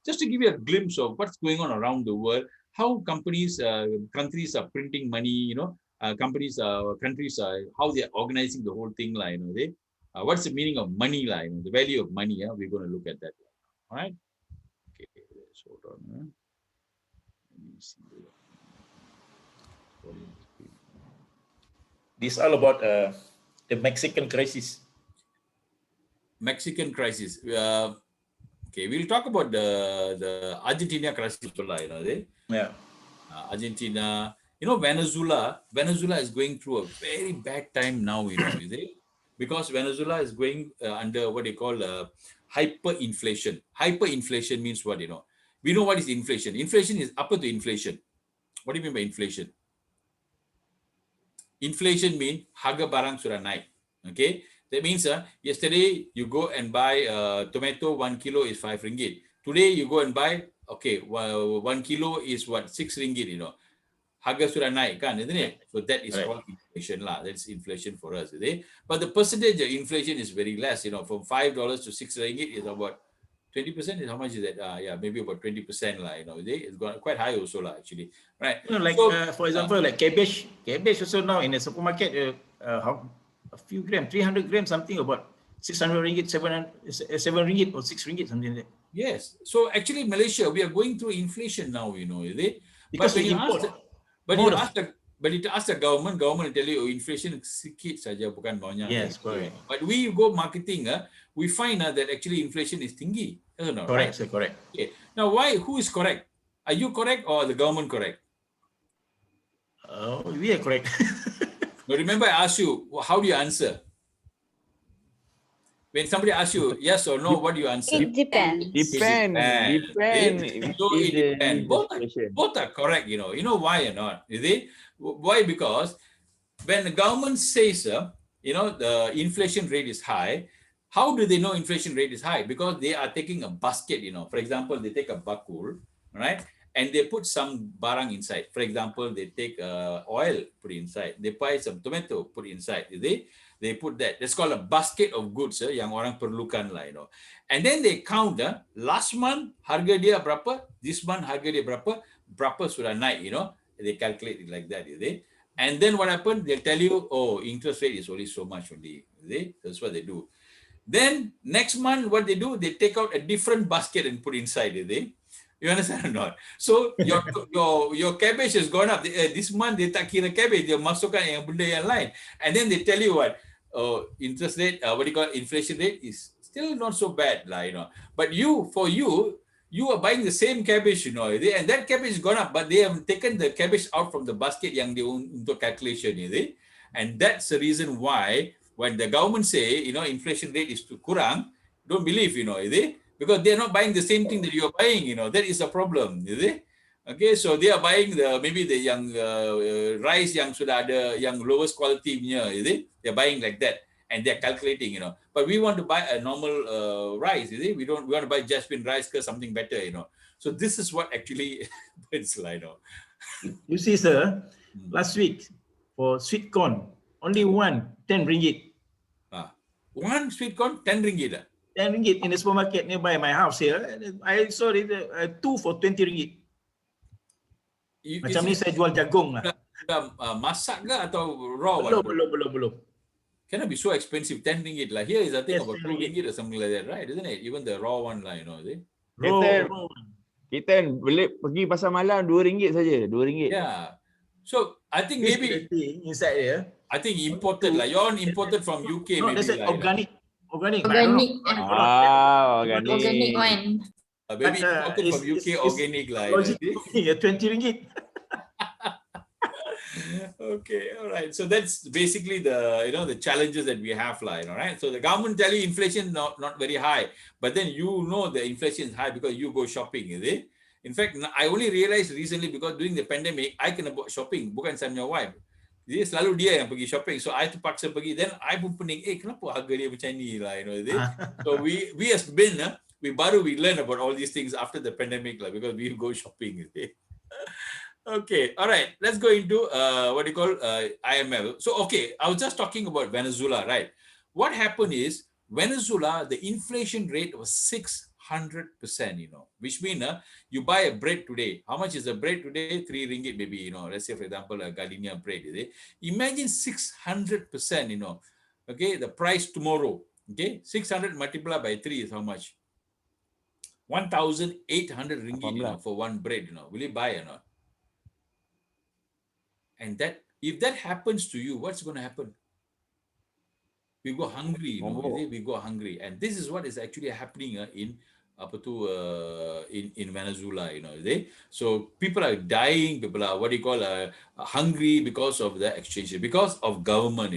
Just to give you a glimpse of what's going on around the world, how companies, countries are printing money, you know. Countries are how they are organizing the whole thing, you know. What's the meaning of money, you know, the value of money? We're going to look at that. All right. Okay. Let's hold on. Let me see. This is all about the Mexican crisis. Mexican crisis. Okay, we'll talk about the Argentina crisis, you know. Yeah. Argentina. You know, Venezuela is going through a very bad time now, you know, because Venezuela is going under what they call hyperinflation. Hyperinflation means what, you know? We know what is inflation. Inflation is upper to inflation. What do you mean by inflation? Inflation means harga barang sudah naik. Okay, that means yesterday you go and buy tomato, 1 kilo is 5 ringgit. Today you go and buy, okay, 1 kilo is what, 6 ringgit, you know. Harga sudah naik kan, isn't it? So that is called inflation lah. That's inflation for us, isn't it? But the percentage of inflation is very less, you know, from $5 to 6 ringgit is about 20%. How much is that? Yeah, maybe about 20% lah, you know. It's gone quite high also lah, actually, right? You know, like so, for example, like cabbage also now in the supermarket, how a few grams, 300 grams, something about 600 ringgit, 7 ringgit or 6 ringgit, something like that. Yes. So actually, Malaysia, we are going through inflation now, you know, is it? Because we import. But you ask the government will tell you, oh, inflation sikit saja, bukan banyak. Yes, correct. But we go marketing, we find that actually inflation is tinggi. Correct, right? sir, correct. Okay. Now, who is correct? Are you correct or the government correct? We are correct. Now, remember, I asked you, how do you answer? When somebody asks you yes or no, what do you answer? It depends. Depend. So it depends. Both are correct, you know. You know why or not? Is it? Why? Because when the government says, you know, the inflation rate is high, how do they know inflation rate is high? Because they are taking a basket, you know. For example, they take a bakul, right? And they put some barang inside. For example, they take oil, put it inside. They buy some tomato, put it inside. They put that. That's called a basket of goods yang orang perlukan lah, you know. And then they count last month harga dia berapa, this month harga dia berapa sudah naik, you know. They calculate it like that, And then what happened? They'll tell you, oh, interest rate is only so much only. That's what they do. Then next month, what they do? They take out a different basket and put inside, You understand or not? So your cabbage has gone up. This month they tak kira cabbage, they masukkan yang benda yang lain. And then they tell you what? Interest rate, what do you call it? Inflation rate is still not so bad, you know. But you are buying the same cabbage, you know, and that cabbage has gone up, but they have taken the cabbage out from the basket yang dia untuk calculation, and that's the reason why when the government say, you know, inflation rate is too kurang, don't believe, you know, because they're not buying the same thing that you're buying, you know. That is a problem, Okay, so they are buying maybe the young rice yang sudah ada yang lowest quality punya, is it? They're buying like that, and they're calculating, But we want to buy a normal rice, is it? We want to buy Jasmine rice because something better, So this is what actually it's like, You see, sir, last week for sweet corn, only 10 ringgit. One sweet corn, 10 ringgit. 10 ringgit in the supermarket nearby my house here. I saw it 2 for 20 ringgit. Macam ni saya jual jagung lah. Masak ke atau raw? Belum. Cannot be so expensive, 10 ringgit lah. Here is I think about 2 ringgit or something like that, right? Isn't it? Even the raw one lah, is it? Kita boleh pergi pasar malam 2 ringgit saja, 2 ringgit. Yeah. So I think maybe inside there. I think imported lah. You're imported from UK. No, maybe that's organic. Organic. Organic. Organic one. Maybe imported from UK organic lah. 20 ringgit. Okay, all right. So that's basically the the challenges that we have lah, right? So the government tell you inflation not very high, but then the inflation is high because you go shopping, is it? In fact, I only realized recently because during the pandemic, I can about shopping, bukan saya punya wife. Dia selalu dia yang pergi shopping, so I terpaksa pergi. Then I pun pening, kenapa harga dia macam ni lah, is it? So we as men, we learn about all these things after the pandemic lah, because we go shopping, is it? Okay, all right. Let's go into IMF. So, okay, I was just talking about Venezuela, right? What happened is Venezuela, the inflation rate was 600%, which means you buy a bread today. How much is the bread today? 3 ringgit, maybe, Let's say, for example, a Gardenia bread. Is it? Imagine 600%, Okay, the price tomorrow. Okay, 600 multiplied by 3 is how much? 1,800 ringgit for one bread. Will you buy or not? And if that happens to you, what's going to happen? We go hungry, we go hungry, and this is what is actually happening in Venezuela, So people are dying. People are hungry because of the exchange, because of government,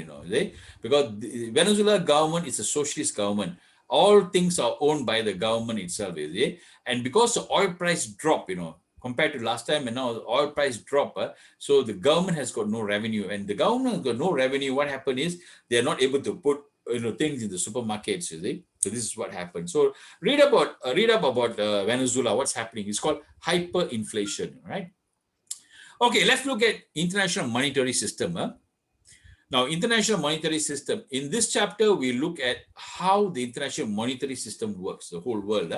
because the Venezuela government is a socialist government. All things are owned by the government itself, and because the oil price drop, compared to last time, and now the oil price drop, so the government has got no revenue, and the government has got no revenue. What happened is they are not able to put things in the supermarkets. So this is what happened. So read up about Venezuela. What's happening? It's called hyperinflation, right? Okay, let's look at international monetary system. Now, international monetary system. In this chapter, we look at how the international monetary system works, the whole world.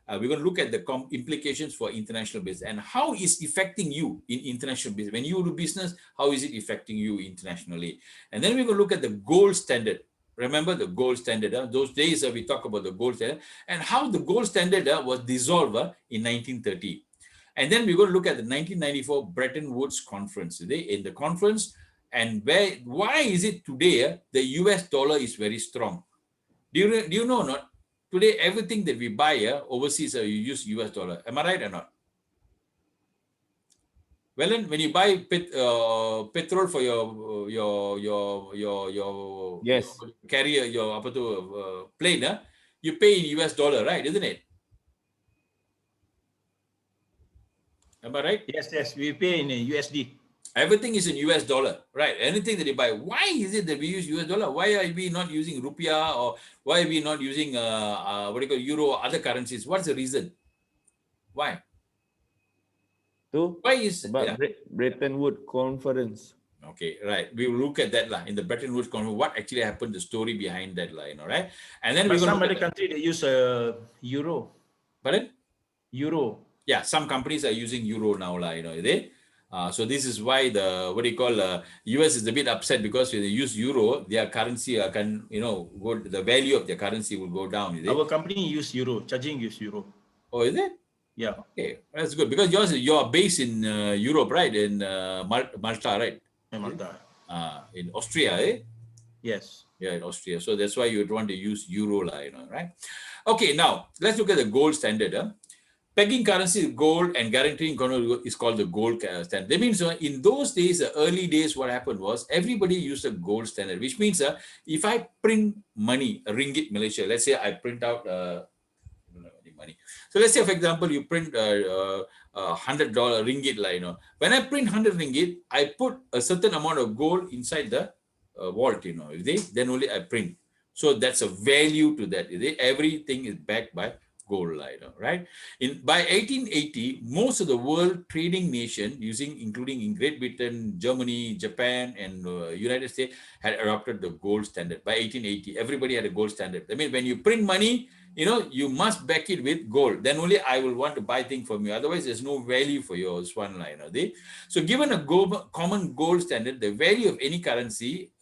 We're going to look at the implications for international business and how it's affecting you in international business. When you do business, how is it affecting you internationally? And then we're going to look at the gold standard. Remember the gold standard? Those days we talk about the gold standard and how the gold standard was dissolved in 1930. And then we're going to look at the 1994 Bretton Woods conference. In the conference, and why is it today the US dollar is very strong? Do you know or not? Today, everything that we buy overseas, you use US dollar. Am I right or not? Well, when you buy petrol for your yes, carrier, your plane, you pay in US dollar, right? Isn't it? Am I right? Yes, we pay in USD. Everything is in US dollar, right? Anything that you buy. Why is it that we use US dollar? Why are we not using rupiah, or why are we not using euro or other currencies? What's the reason? Why? Why is Bretton Woods conference? Okay, right. We will look at that in the Bretton Woods conference. What actually happened? The story behind that, right? And then some other country they use euro. Pardon? Euro. Yeah, some companies are using euro now, so this is why the US is a bit upset, because when they use euro, their currency the value of their currency will go down. Our company use euro, charging use euro. Oh, is it? Yeah. Okay, that's good, because you're based in Europe, right? In Malta, right? Malta. In Austria, eh? Yes. Yeah, in Austria. So that's why you would want to use euro, right? Okay, now let's look at the gold standard. Pegging currency gold and guaranteeing is called the gold standard. That means in those days, the early days, what happened was everybody used a gold standard, which means if I print money, a ringgit Malaysia, let's say I print out money. So let's say, for example, you print $100 ringgit, When I print 100 ringgit, I put a certain amount of gold inside the vault, then only I print. So that's a value to that. Everything is backed by gold, right? By 1880, most of the world trading nation, including in Great Britain, Germany, Japan, and United States, had adopted the gold standard. By 1880, everybody had a gold standard. I mean, when you print money, you must back it with gold. Then only I will want to buy things from you. Otherwise, there's no value for yours. So given a common gold standard, the value of any currency,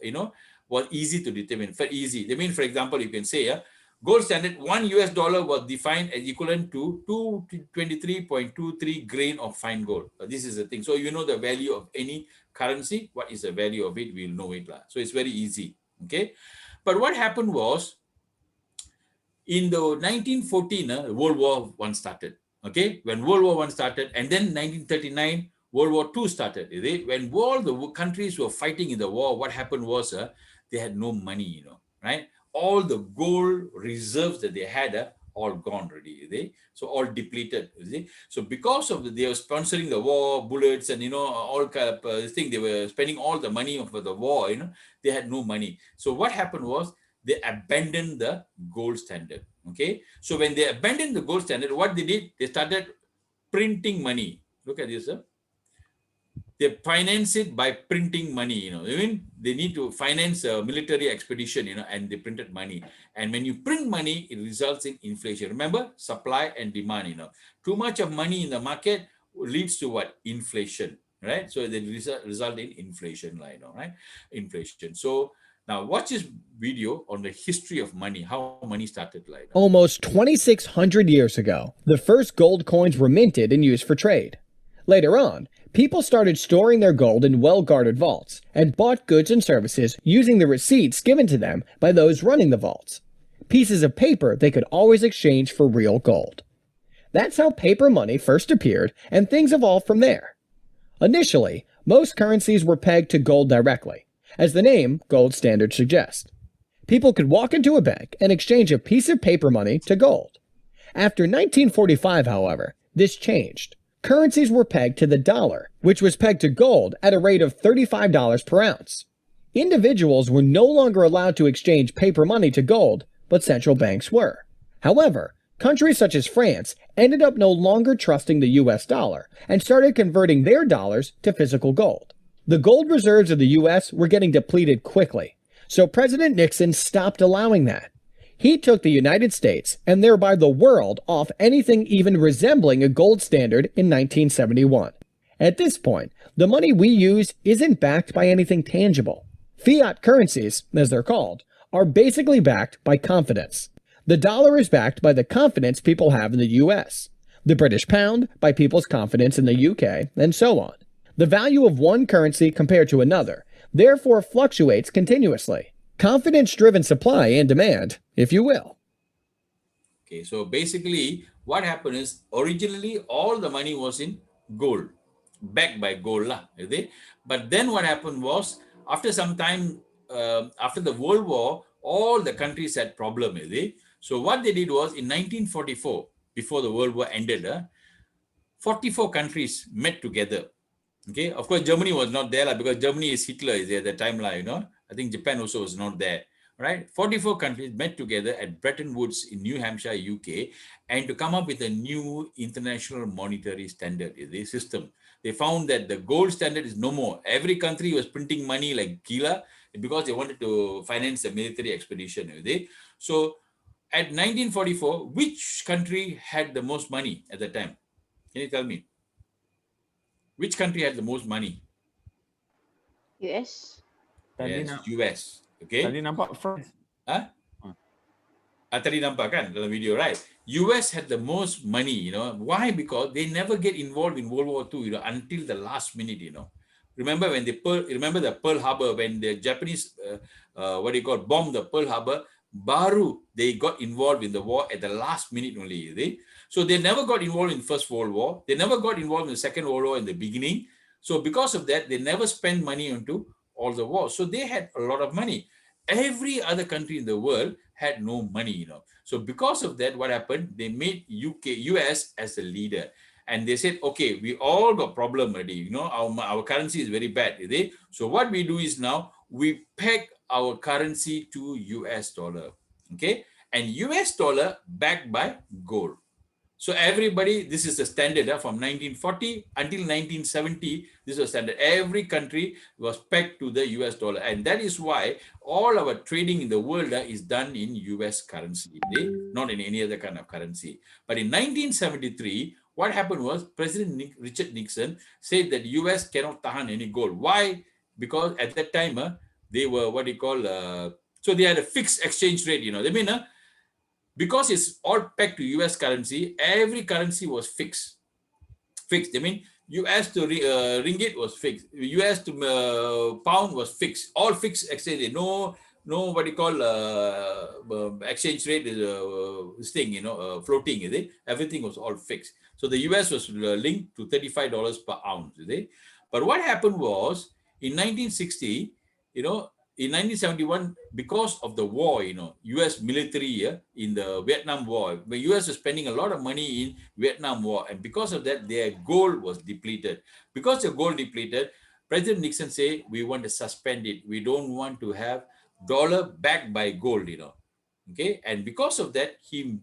was easy to determine. For easy, for example, you can say, gold standard, $1 was defined as equivalent to 223.23 grain of fine gold. This is the thing. So you know the value of any currency. What is the value of it? We'll know it. So it's very easy. Okay. But what happened was, in the 1914, World War I started. Okay. When World War I started, and then 1939, World War II started. When all the countries were fighting in the war, what happened was they had no money, right? All the gold reserves that they had all gone already. So all depleted. So because of they were sponsoring the war, bullets, and all kind of thing, they were spending all the money for the war. They had no money. So what happened was they abandoned the gold standard. Okay. So when they abandoned the gold standard, what they did, they started printing money. Look at this. They finance it by printing money, they need to finance a military expedition, and they printed money. And when you print money, it results in inflation. Remember, supply and demand, Too much of money in the market leads to what? Inflation, right? So they result in inflation, right? Inflation. So now watch this video on the history of money, how money started. Almost 2,600 years ago, the first gold coins were minted and used for trade. Later on, people started storing their gold in well-guarded vaults and bought goods and services using the receipts given to them by those running the vaults. Pieces of paper they could always exchange for real gold. That's how paper money first appeared, and things evolved from there. Initially, most currencies were pegged to gold directly, as the name gold standard suggests. People could walk into a bank and exchange a piece of paper money to gold. After 1945, however, this changed. Currencies were pegged to the dollar, which was pegged to gold at a rate of $35 per ounce. Individuals were no longer allowed to exchange paper money to gold, but central banks were. However, countries such as France ended up no longer trusting the US dollar and started converting their dollars to physical gold. The gold reserves of the US were getting depleted quickly, so President Nixon stopped allowing that. He took the United States, and thereby the world, off anything even resembling a gold standard in 1971. At this point, the money we use isn't backed by anything tangible. Fiat currencies, as they're called, are basically backed by confidence. The dollar is backed by the confidence people have in the US, the British pound by people's confidence in the UK, and so on. The value of one currency compared to another therefore fluctuates continuously. Confidence-driven supply and demand, if you will. Okay, so basically what happened is originally all the money was in gold, backed by gold. But then what happened was after some time, after the World War, all the countries had problems. So what they did was in 1944, before the World War ended, 44 countries met together. Okay, of course, Germany was not there because Germany is Hitler at the timeline, I think Japan also was not there, right? 44 countries met together at Bretton Woods in New Hampshire, UK, and to come up with a new international monetary standard, system. They found that the gold standard is no more. Every country was printing money like gila because they wanted to finance a military expedition. So at 1944, which country had the most money at the time? Can you tell me? Which country had the most money? US. Yes, US. Okay. Tadi nampak France. Tadi nampak kan dalam video, right? US had the most money, Why? Because they never get involved in World War II, until the last minute, Remember when remember the Pearl Harbor, when the Japanese, bombed the Pearl Harbor, baru they got involved in the war at the last minute only. So they never got involved in First World War. They never got involved in the Second World War in the beginning. So because of that, they never spent money onto all the wars. So they had a lot of money. every other country in the world had no money, So because of that, what happened? They made US as a leader. And they said, okay, we all got problem already. Our currency is very bad. So what we do is now we peg our currency to US dollar. Okay. And US dollar backed by gold. So everybody, this is the standard from 1940 until 1970, this was standard. Every country was pegged to the US dollar. And that is why all our trading in the world is done in US currency, not in any other kind of currency. But in 1973, what happened was President Richard Nixon said that US cannot tahan any gold. Why? Because at that time, they were what they call, so they had a fixed exchange rate, They mean, because it's all pegged to US currency, every currency was fixed. Fixed. I mean, US to ringgit was fixed. US to pound was fixed. All fixed exchange rate. No what you call exchange rate is thing, floating. Is it? Everything was all fixed. So the US was linked to $35 per ounce. Is it? But what happened was in 1960, in 1971, because of the war, US military in the Vietnam War, the US was spending a lot of money in Vietnam War, and because of that, their gold was depleted. Because the gold depleted, President Nixon said, we want to suspend it. We don't want to have dollar backed by gold, Okay, and because of that, he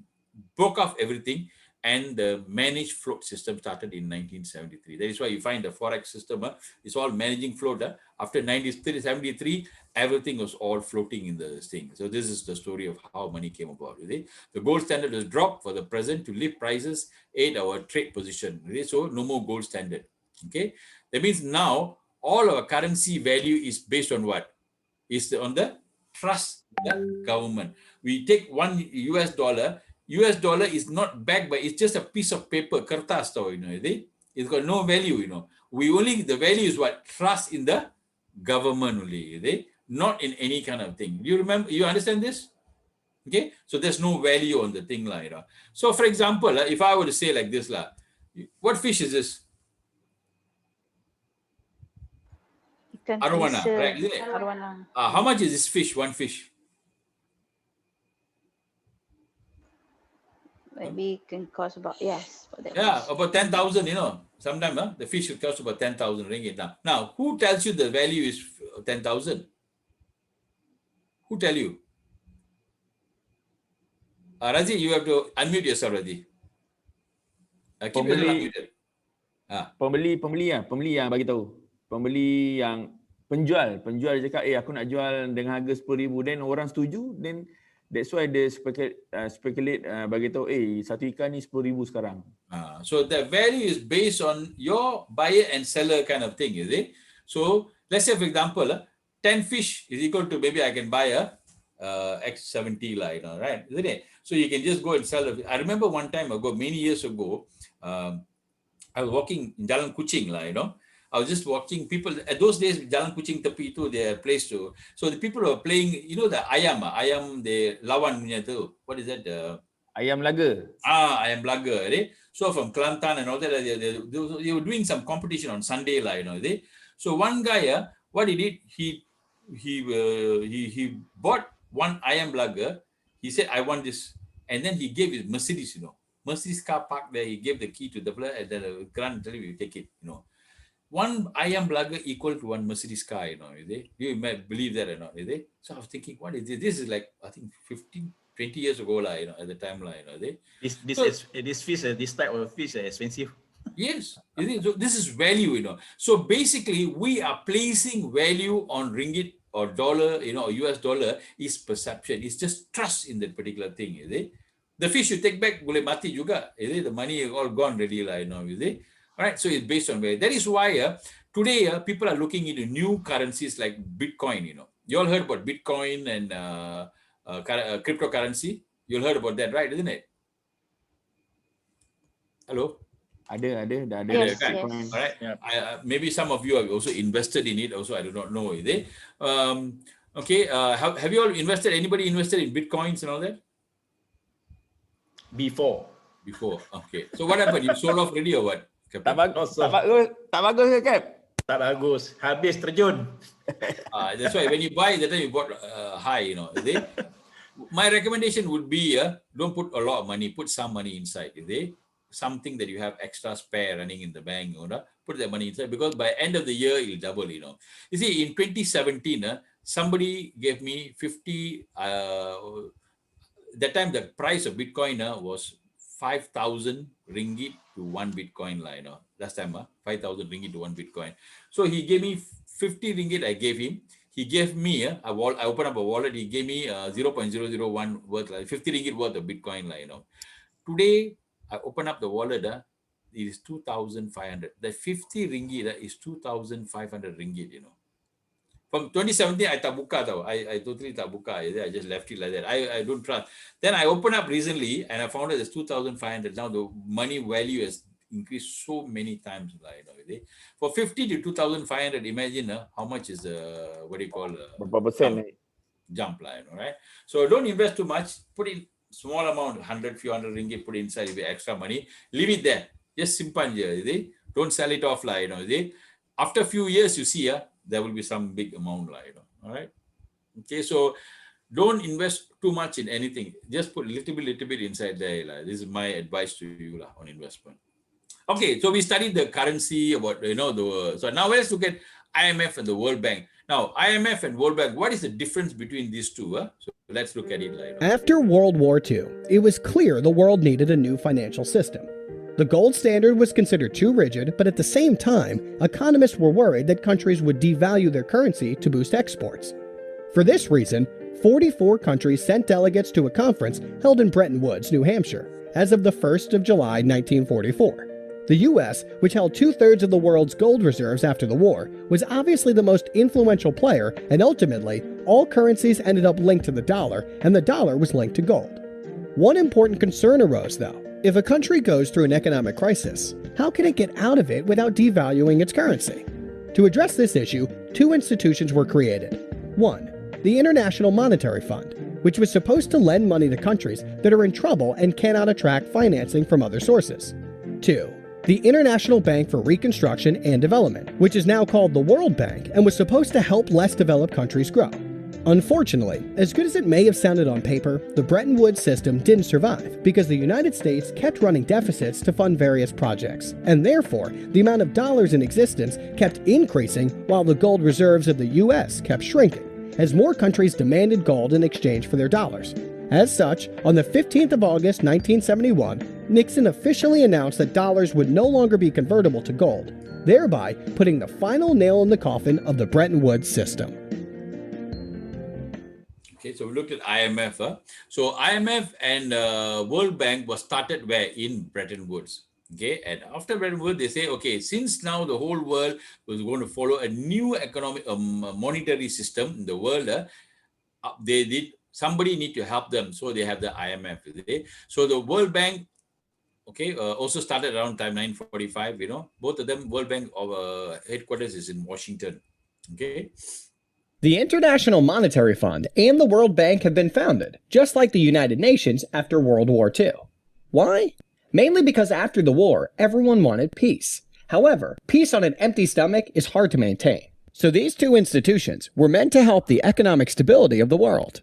broke off everything, and the managed float system started in 1973. That is why you find the Forex system is all managing float. After 1973, everything was all floating in the thing. So this is the story of how money came about. The gold standard was dropped for the present to lift prices, aid our trade position. So no more gold standard. Okay, that means now all our currency value is based on what? Is on the trust in the government. We take $1 US dollar is not backed by, it's just a piece of paper, kertas, it's got no value, We only, the value is what? Trust in the government only, not in any kind of thing. Do you remember, you understand this? Okay, so there's no value on the thing. So for example, if I were to say like this, what fish is this? Arowana, right? Isn't it? Arowana. How much is this fish, one fish? Maybe it can cost about, yes. About 10,000, Sometimes the fish will cost about 10,000 ringgit. Now, who tells you the value is 10,000? Who tell you? Razi, you have to unmute yourself, Razi. Keep yourself unmuted. Pembeli yang bagi tahu. Pembeli yang penjual cakap, aku nak jual dengan harga 10,000, then orang setuju, then that's why they speculate bagi tahu, satu ikan ni 10,000 sekarang. So the value is based on your buyer and seller kind of thing, is it? So let's say, for example, 10 fish is equal to, maybe I can buy a X70, right? Isn't it? So you can just go and sell it. I remember one time ago, many years ago, I was walking in Jalan Kuching, I was just watching people, at those days, Jalan Kuching tepi itu, their place to, so the people were playing, the ayam, the lawan punya tu, what is that? Ayam laga. Ayam laga, so from Kelantan and all that, they were doing some competition on Sunday, so one guy, what he did, he bought one ayam laga, he said, I want this, and then he gave his Mercedes, Mercedes car park there, he gave the key to the player, and then the grand tell you take it, One ayam laga equal to one Mercedes car, Do you believe that or not, So I was thinking, what is this? This is like, I think 15, 20 years ago, at the time, This fish, this type of fish is expensive. Yes, so this is value, So basically, we are placing value on ringgit or dollar, or US dollar is perception. It's just trust in that particular thing, The fish you take back, boleh mati juga, The money is all gone already, All right, so it's based on value. That is why today people are looking into new currencies like Bitcoin. You all heard about Bitcoin and cryptocurrency. You all heard about that, right? Isn't it? Hello. Ada. Yes, yes. All right. Maybe some of you have also invested in it. Also, I do not know. Is it? Okay. Have you all invested? Anybody invested in Bitcoins and all that? Before. Okay. So what happened? You sold off already or what? Tak bagus ke, Cap? Tak bagus. Habis terjun. That's why when you buy, that time you bought high, you know. My recommendation would be, don't put a lot of money, put some money inside. Something that you have extra spare running in the bank, you know, put that money inside, because by end of the year, it'll double, you know. You see, in 2017, somebody gave me 50, that time the price of Bitcoin was 5,000 ringgit to 1 Bitcoin, you know. Last time, 5,000 ringgit to 1 Bitcoin. So he gave me 50 ringgit, I gave him. He gave me I opened up a wallet. He gave me 0.001 worth, like 50 ringgit worth of Bitcoin, you know. Today, I open up the wallet, it is 2,500. The 50 ringgit is 2,500 ringgit, you know. From 2017, I tak buka tau. I totally tak buka. I just left it like that. I don't trust. Then I opened up recently and I found out it's 2,500. Now the money value has increased so many times. You know, for 50 to 2,500, imagine how much is what do you call jump, you know, right? So don't invest too much. Put in small amount, 100, few hundred ringgit, put inside, it'll be extra money. Leave it there. Just simpan je. Don't sell it off, you know. After a few years, you see, there will be some big amount, you know. All right. Okay, so don't invest too much in anything. Just put a little bit inside there. This is my advice to you on investment. Okay, so we studied the currency about, you know, so now let's look at IMF and the World Bank. Now, IMF and World Bank, what is the difference between these two? So let's look at it later. After World War II, it was clear the world needed a new financial system. The gold standard was considered too rigid, but at the same time, economists were worried that countries would devalue their currency to boost exports. For this reason, 44 countries sent delegates to a conference held in Bretton Woods, New Hampshire, as of the 1st of July 1944. The US, which held 2/3 of the world's gold reserves after the war, was obviously the most influential player, and ultimately, all currencies ended up linked to the dollar, and the dollar was linked to gold. One important concern arose, though. If a country goes through an economic crisis, how can it get out of it without devaluing its currency? To address this issue, two institutions were created. One, the International Monetary Fund, which was supposed to lend money to countries that are in trouble and cannot attract financing from other sources. Two, the International Bank for Reconstruction and Development, which is now called the World Bank and was supposed to help less developed countries grow. Unfortunately, as good as it may have sounded on paper, the Bretton Woods system didn't survive because the United States kept running deficits to fund various projects, and therefore, the amount of dollars in existence kept increasing while the gold reserves of the US kept shrinking, as more countries demanded gold in exchange for their dollars. As such, on the 15th of August 1971, Nixon officially announced that dollars would no longer be convertible to gold, thereby putting the final nail in the coffin of the Bretton Woods system. Okay, so we looked at IMF. So IMF and World Bank was started where? In Bretton Woods. Okay, and after Bretton Woods, they say, okay, since now the whole world was going to follow a new economic monetary system in the world, somebody need to help them, so they have the IMF. Okay? So the World Bank, okay, also started around time 945. You know, both of them. World Bank headquarters is in Washington. Okay. The International Monetary Fund and the World Bank have been founded, just like the United Nations after World War II. Why? Mainly because after the war, everyone wanted peace. However, peace on an empty stomach is hard to maintain. So these two institutions were meant to help the economic stability of the world.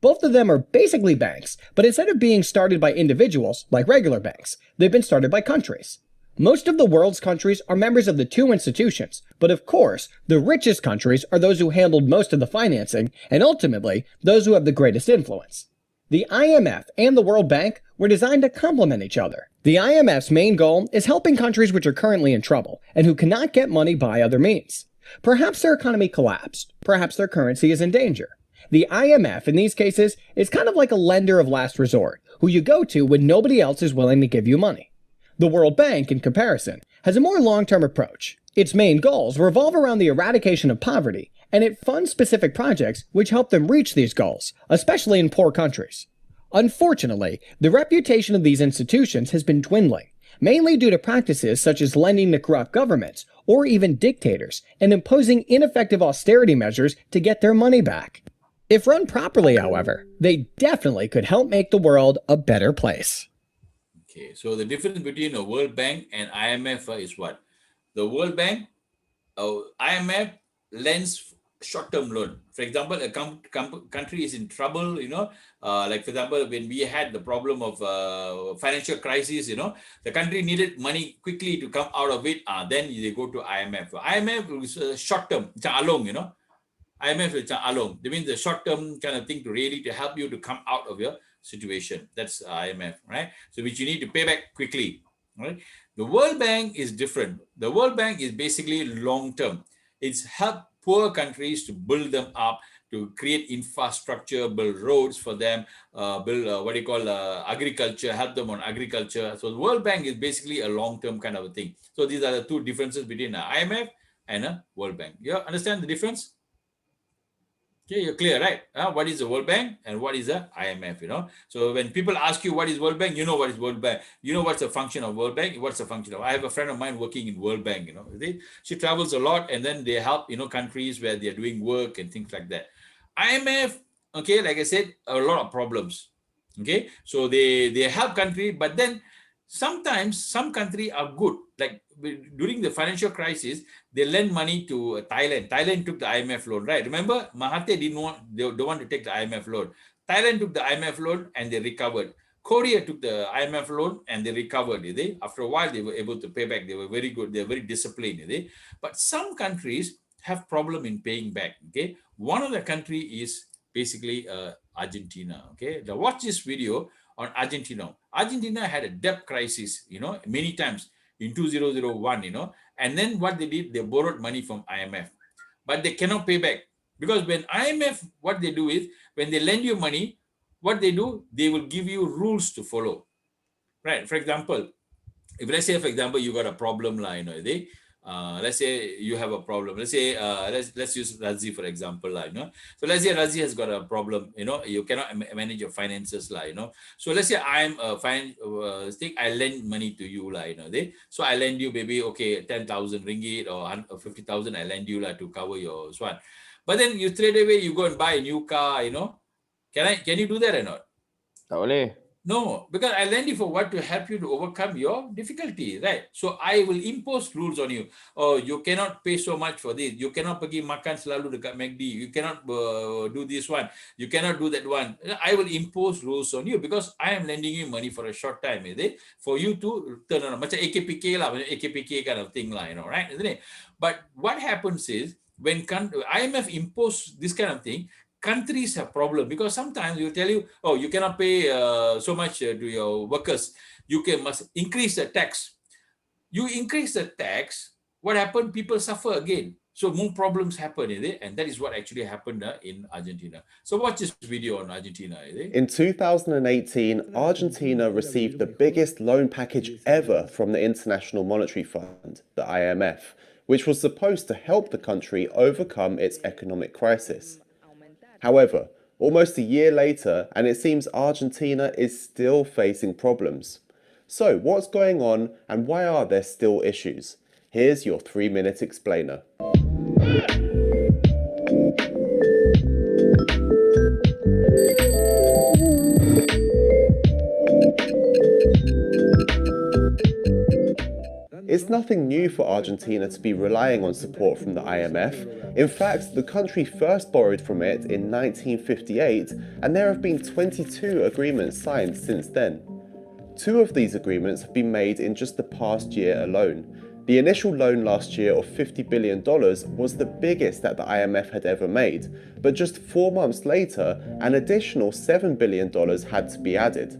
Both of them are basically banks, but instead of being started by individuals, like regular banks, they've been started by countries. Most of the world's countries are members of the two institutions, but of course, the richest countries are those who handled most of the financing, and ultimately, those who have the greatest influence. The IMF and the World Bank were designed to complement each other. The IMF's main goal is helping countries which are currently in trouble, and who cannot get money by other means. Perhaps their economy collapsed, perhaps their currency is in danger. The IMF, in these cases, is kind of like a lender of last resort, who you go to when nobody else is willing to give you money. The World Bank, in comparison, has a more long-term approach. Its main goals revolve around the eradication of poverty, and it funds specific projects which help them reach these goals, especially in poor countries. Unfortunately, the reputation of these institutions has been dwindling, mainly due to practices such as lending to corrupt governments, or even dictators, and imposing ineffective austerity measures to get their money back. If run properly, however, they definitely could help make the world a better place. Okay, so the difference between a World Bank and IMF is what? The World Bank, IMF lends short-term loan. For example, a country is in trouble, like for example, when we had the problem of financial crisis, the country needed money quickly to come out of it. Then they go to IMF. IMF is short-term, it's along, IMF is along. That means the short-term kind of thing to really to help you to come out of your situation. That's IMF, right? So which you need to pay back quickly, right? The World Bank is different. The World Bank is basically long-term. It's help poor countries to build them up, to create infrastructure, build roads for them, build agriculture, help them on agriculture. So the World Bank is basically a long-term kind of a thing. So these are the two differences between an IMF and a World Bank. You understand the difference? Okay, you're clear, right? What is the World Bank and what is the IMF, So when people ask you what is World Bank, you know what is World Bank. You know what's the function of World Bank, what's the function of... I have a friend of mine working in World Bank, She travels a lot and then they help, countries where they're doing work and things like that. IMF, okay, like I said, a lot of problems, okay? So they help country, but then sometimes some countries are good. Like during the financial crisis, they lend money to Thailand. Thailand took the IMF loan, right? Remember, Mahathir don't want to take the IMF loan. Thailand took the IMF loan and they recovered. Korea took the IMF loan and they recovered. After a while, they were able to pay back. They were very good. They're very disciplined. But some countries have problem in paying back. Okay, one of the country is basically Argentina. Okay, now watch this video on Argentina. Argentina had a debt crisis, many times in 2001, and then what they did, they borrowed money from IMF, but they cannot pay back because when IMF, what they do is when they lend you money, what they do, they will give you rules to follow, right? For example, if let's say, for example, you got a problem, let's say you have a problem. Let's say let's use Razi for example, So let's say Razi has got a problem, you cannot manage your finances, So let's say I'm a I lend money to you, So I lend you maybe 10,000 ringgit or 50,000. I lend you to cover your swan. But then you straight away you go and buy a new car, Can you do that or not? Tak boleh. No, because I lend you for what to help you to overcome your difficulty, right? So I will impose rules on you. Oh, you cannot pay so much for this. You cannot pergi makan selalu dekat McD. You cannot do this one. You cannot do that one. I will impose rules on you because I am lending you money for a short time, for you to turn around. Macam AKPK AKPK kind of thing right? Isn't it? But what happens is when IMF impose this kind of thing, countries have problem because sometimes you tell you, oh, you cannot pay so much to your workers. You must increase the tax. You increase the tax, what happened? People suffer again. So more problems happen, and that is what actually happened in Argentina. So watch this video on Argentina. In 2018, Argentina received the biggest loan package ever from the International Monetary Fund, the IMF, which was supposed to help the country overcome its economic crisis. However, almost a year later, and it seems Argentina is still facing problems. So what's going on and why are there still issues? Here's your 3-minute explainer. It's nothing new for Argentina to be relying on support from the IMF. In fact, the country first borrowed from it in 1958, and there have been 22 agreements signed since then. 2 of these agreements have been made in just the past year alone. The initial loan last year of $50 billion was the biggest that the IMF had ever made, but just 4 months later, an additional $7 billion had to be added.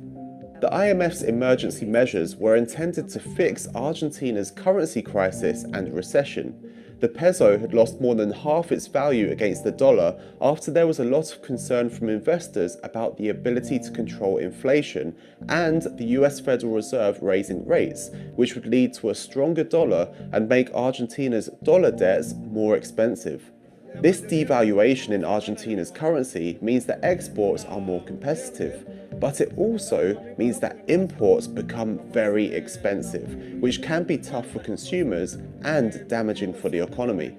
The IMF's emergency measures were intended to fix Argentina's currency crisis and recession. The peso had lost more than half its value against the dollar after there was a lot of concern from investors about the ability to control inflation and the US Federal Reserve raising rates, which would lead to a stronger dollar and make Argentina's dollar debts more expensive. This devaluation in Argentina's currency means that exports are more competitive, but it also means that imports become very expensive, which can be tough for consumers and damaging for the economy.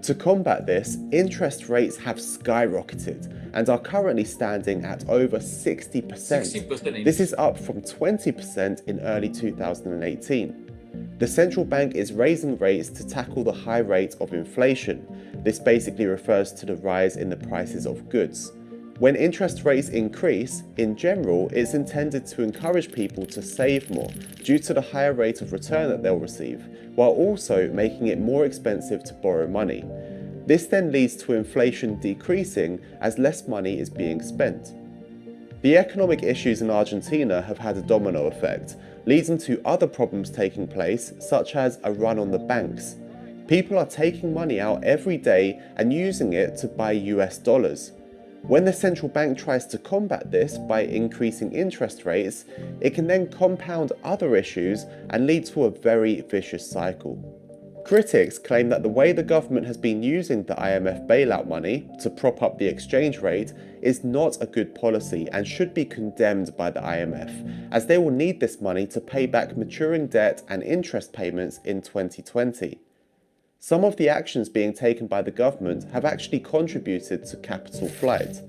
To combat this, interest rates have skyrocketed and are currently standing at over 60%. 60%. This is up from 20% in early 2018. The central bank is raising rates to tackle the high rate of inflation. This basically refers to the rise in the prices of goods. When interest rates increase, in general, it's intended to encourage people to save more due to the higher rate of return that they'll receive, while also making it more expensive to borrow money. This then leads to inflation decreasing as less money is being spent. The economic issues in Argentina have had a domino effect, leading to other problems taking place, such as a run on the banks. People are taking money out every day and using it to buy US dollars. When the central bank tries to combat this by increasing interest rates, it can then compound other issues and lead to a very vicious cycle. Critics claim that the way the government has been using the IMF bailout money to prop up the exchange rate is not a good policy and should be condemned by the IMF, as they will need this money to pay back maturing debt and interest payments in 2020. Some of the actions being taken by the government have actually contributed to capital flight.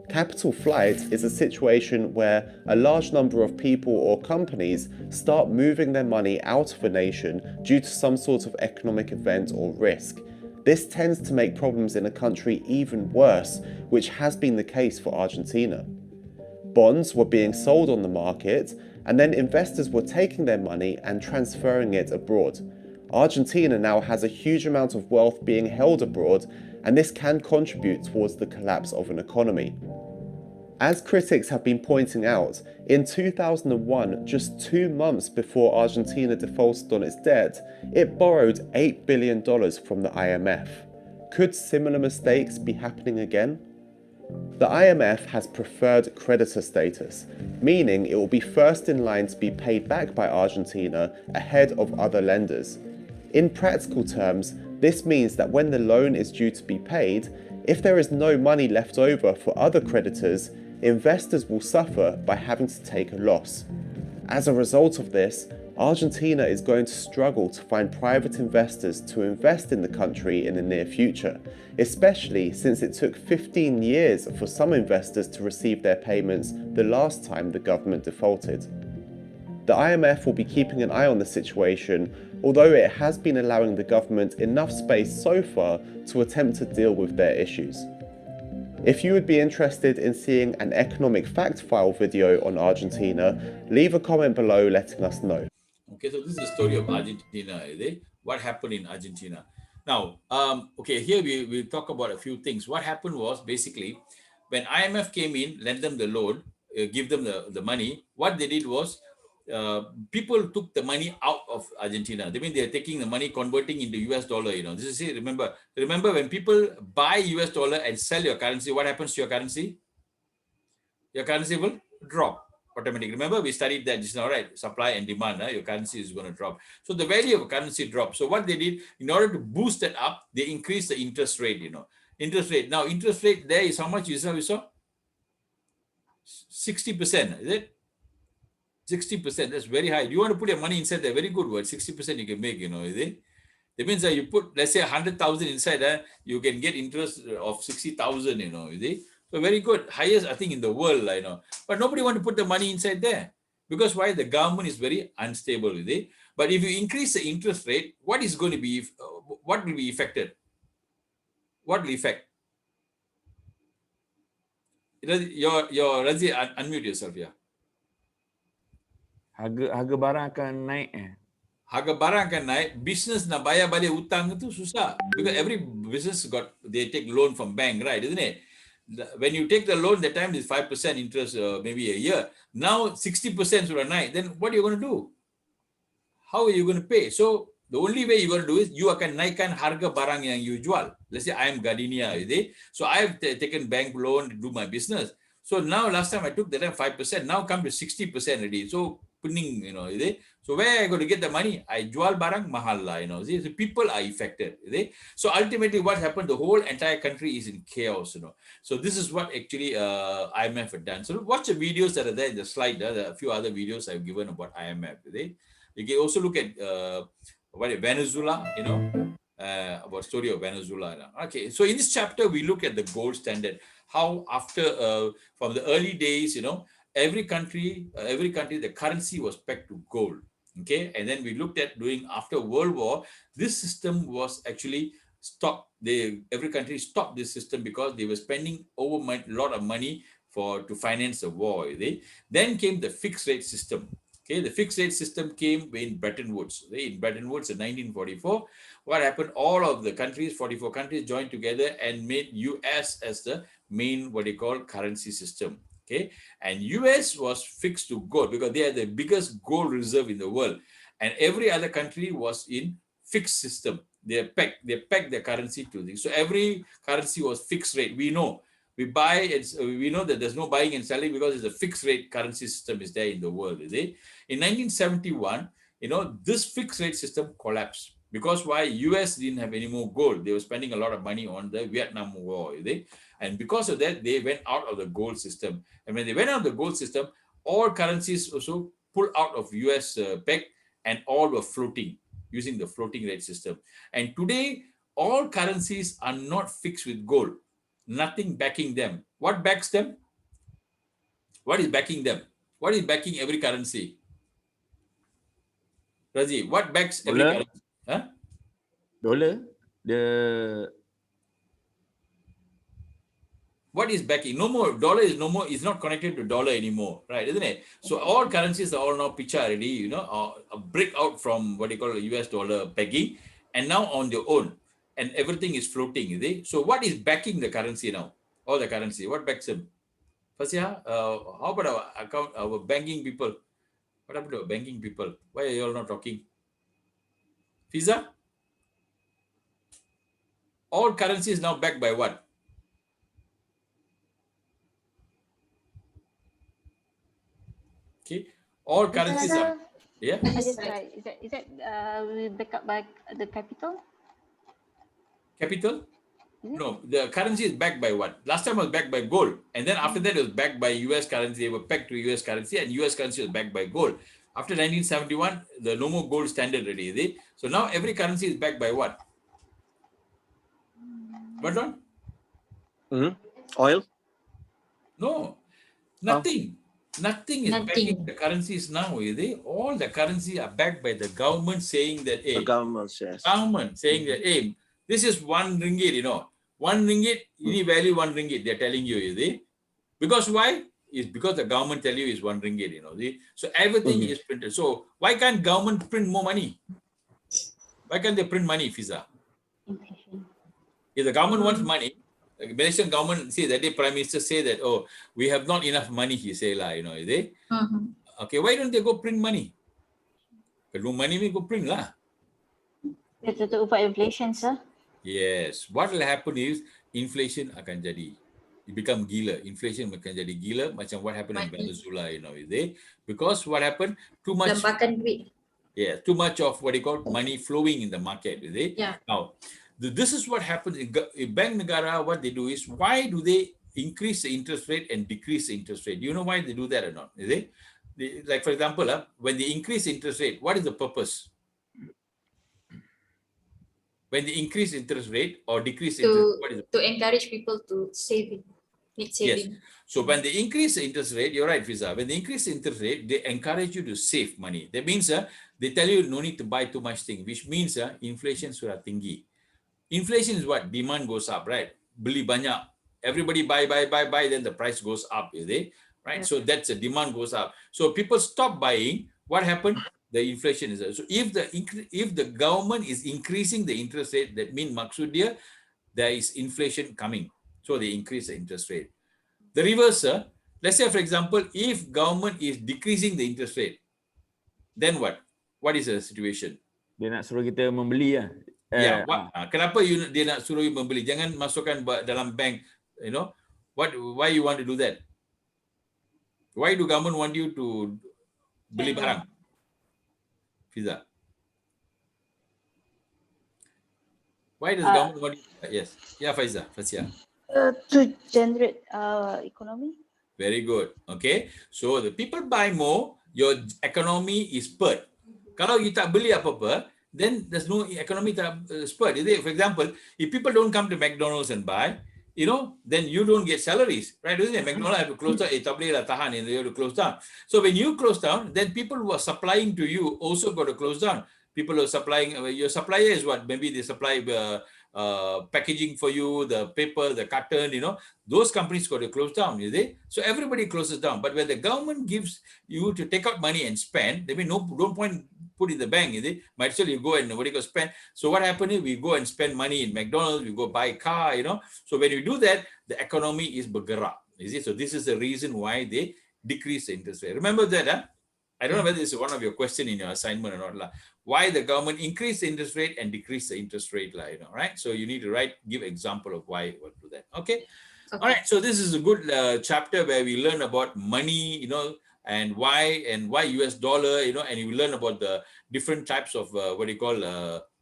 Capital flight is a situation where a large number of people or companies start moving their money out of a nation due to some sort of economic event or risk. This tends to make problems in a country even worse, which has been the case for Argentina. Bonds were being sold on the market, and then investors were taking their money and transferring it abroad. Argentina now has a huge amount of wealth being held abroad, and this can contribute towards the collapse of an economy. As critics have been pointing out, in 2001, just 2 months before Argentina defaulted on its debt, it borrowed $8 billion from the IMF. Could similar mistakes be happening again? The IMF has preferred creditor status, meaning it will be first in line to be paid back by Argentina ahead of other lenders. In practical terms, this means that when the loan is due to be paid, if there is no money left over for other creditors, investors will suffer by having to take a loss. As a result of this, Argentina is going to struggle to find private investors to invest in the country in the near future, especially since it took 15 years for some investors to receive their payments the last time the government defaulted. The IMF will be keeping an eye on the situation, although it has been allowing the government enough space so far to attempt to deal with their issues. If you would be interested in seeing an economic fact file video on Argentina, leave a comment below letting us know. Okay, so this is the story of Argentina. What happened in Argentina? Now, okay, here we talk about a few things. What happened was basically when IMF came in, lend them the loan, give them the money. What they did was people took the money out of Argentina. They mean they're taking the money, converting into US dollar. This is it. Remember when people buy US dollar and sell your currency, what happens to your currency? Your currency will drop automatically. Remember, we studied that just now, right? Supply and demand, your currency is going to drop. So the value of a currency drops. So what they did, in order to boost that up, they increased the interest rate, Interest rate. Now, interest rate there is how much you saw? 60%, is it? 60%, that's very high. Do you want to put your money inside there? Very good word. 60% you can make, is it? That means that you put, let's say 100,000 inside, you can get interest of 60,000, is it? So very good. Highest, I think, in the world, But nobody want to put the money inside there. Because why? The government is very unstable, is it? But if you increase the interest rate, what is going to be, what will be affected? What will affect? Your Razi, unmute yourself, yeah. Harga barang akan naik Harga barang akan naik, business nak bayar balik hutang itu susah. Because every business they take loan from bank, right, isn't it? When you take the loan, the time is 5% interest maybe a year. Now 60% sudah naik, then what are you going to do? How are you going to pay? So the only way you're going to do is you akan naikkan harga barang yang you jual. Let's say I am Gardenia, is it? So I have taken bank loan to do my business. So now last time I took the time 5%, now come to 60% already. So pening, is it? So where I going to get the money? I jual barang mahal lah, see? So people are affected, is it? So ultimately what happened, the whole entire country is in chaos, So this is what actually IMF had done. So watch the videos that are there in the slide. There are a few other videos I've given about IMF, is it? You can also look at Venezuela, about story of Venezuela. Okay, so in this chapter, we look at the gold standard, how after, from the early days, every country, the currency was pegged to gold. Okay, and then we looked at after World War, this system was actually every country stopped this system because they were spending a lot of money to finance the war. Then came the fixed rate system. Okay, the fixed rate system came in Bretton Woods. In Bretton Woods in 1944, what happened? All of the countries, 44 countries, joined together and made US as the main currency system. Okay, and US was fixed to gold because they are the biggest gold reserve in the world, and every other country was in fixed system. They pegged their currency to this. So every currency was fixed rate. We know. We buy, we know that there's no buying and selling because it's a fixed rate currency system is there in the world. In 1971, this fixed rate system collapsed. Because why? US didn't have any more gold. They were spending a lot of money on the Vietnam War. And because of that, they went out of the gold system. And when they went out of the gold system, all currencies also pulled out of US peg and all were floating using the floating rate system. And today, all currencies are not fixed with gold. Nothing backing them. What backs them? What is backing them? What is backing every currency? Razi, what backs every currency? Huh? Dollar. What is backing? No more. Dollar is no more. It's not connected to dollar anymore, right? Isn't it? So all currencies are all now pitch already, a break out from what you call a US dollar pegging, and now on their own. And everything is floating. So what is backing the currency now? All the currency. What backs them? Fasya, how about our banking people? What happened to our banking people? Why are you all not talking? Fiza? All currency is now backed by what? Okay. All currencies are. Yeah. Is that backed up by the capital? Capital? No, the currency is backed by what? Last time it was backed by gold. And then after that, it was backed by US currency. They were pegged to US currency and US currency was backed by gold. After 1971, the no more gold standard already. So now every currency is backed by what? What on? Oil? No, nothing. Nothing is backing the currencies now. All the currency are backed by the government saying that, hey, the government says. Government saying that, hey, this is 1 ringgit, 1 ringgit, you need value 1 ringgit, they're telling you, because why? It's because the government tell you is 1 ringgit, So everything is printed. So why can't government print more money? Why can't they print money, Fiza? If the government wants money, the Malaysian government, see that day Prime Minister say that, oh, we have not enough money, he say, okay, why don't they go print money? Kalau money, we go print lah. To fight inflation, sir. Yes. What will happen is inflation akan jadi. It become gila. Inflation akan jadi gila macam what happened in Venezuela, because what happened? Too much. Yeah, too much of what you call money flowing in the market, Yeah. Now, this is what happens in Bank Negara. What they do is, why do they increase the interest rate and decrease the interest rate? Do you know why they do that or not? Like for example, when they increase interest rate, what is the purpose? When they increase interest rate or decrease interest rate, what is to encourage people to save, need saving. Yes. So when they increase the interest rate, you're right, Fiza. When they increase the interest rate, they encourage you to save money. That means they tell you no need to buy too much thing, which means inflation sudah tinggi. Inflation is what? Demand goes up, right? Beli banyak. Everybody buy, then the price goes up, right? So that's the demand goes up. So people stop buying. What happened? The inflation is so if the government is increasing the interest rate, that means maksud dia there is inflation coming, so they increase the interest rate. The reverse, let's say for example, if government is decreasing the interest rate, then what is the situation? Dia nak suruh kita membeli lah. Kenapa dia nak suruh you membeli? Jangan masukkan dalam bank, why you want to do that? Why do government want you to beli barang? Fiza. Why does government want you? Yes. Yeah, Faiza. Fazia. To generate economy. Very good. Okay. So the people buy more, your economy is spurred. Kalau you tak beli apa-apa, then there's no economy spurred. For example, if people don't come to McDonald's and buy, then you don't get salaries, right? Isn't it? McDonald's have to close down, tak boleh lah tahan, and they have to close down. So when you close down, then people who are supplying to you also got to close down. People who are supplying, your supplier is what? Maybe they supply packaging for you, the paper, the carton, those companies got to close down, So everybody closes down. But when the government gives you to take out money and spend, they mean don't point put in the bank, Might as well you go and nobody go spend. So what happened is we go and spend money in McDonald's, we go buy a car, So when you do that, the economy is bergerak, So this is the reason why they decrease the interest rate. Remember that, huh? I don't know whether this is one of your questions in your assignment or not. Why the government increase the interest rate and decrease the interest rate, right? So you need to give example of why we'll do that. Okay. All right. So this is a good chapter where we learn about money, and why US dollar, and you learn about the different types of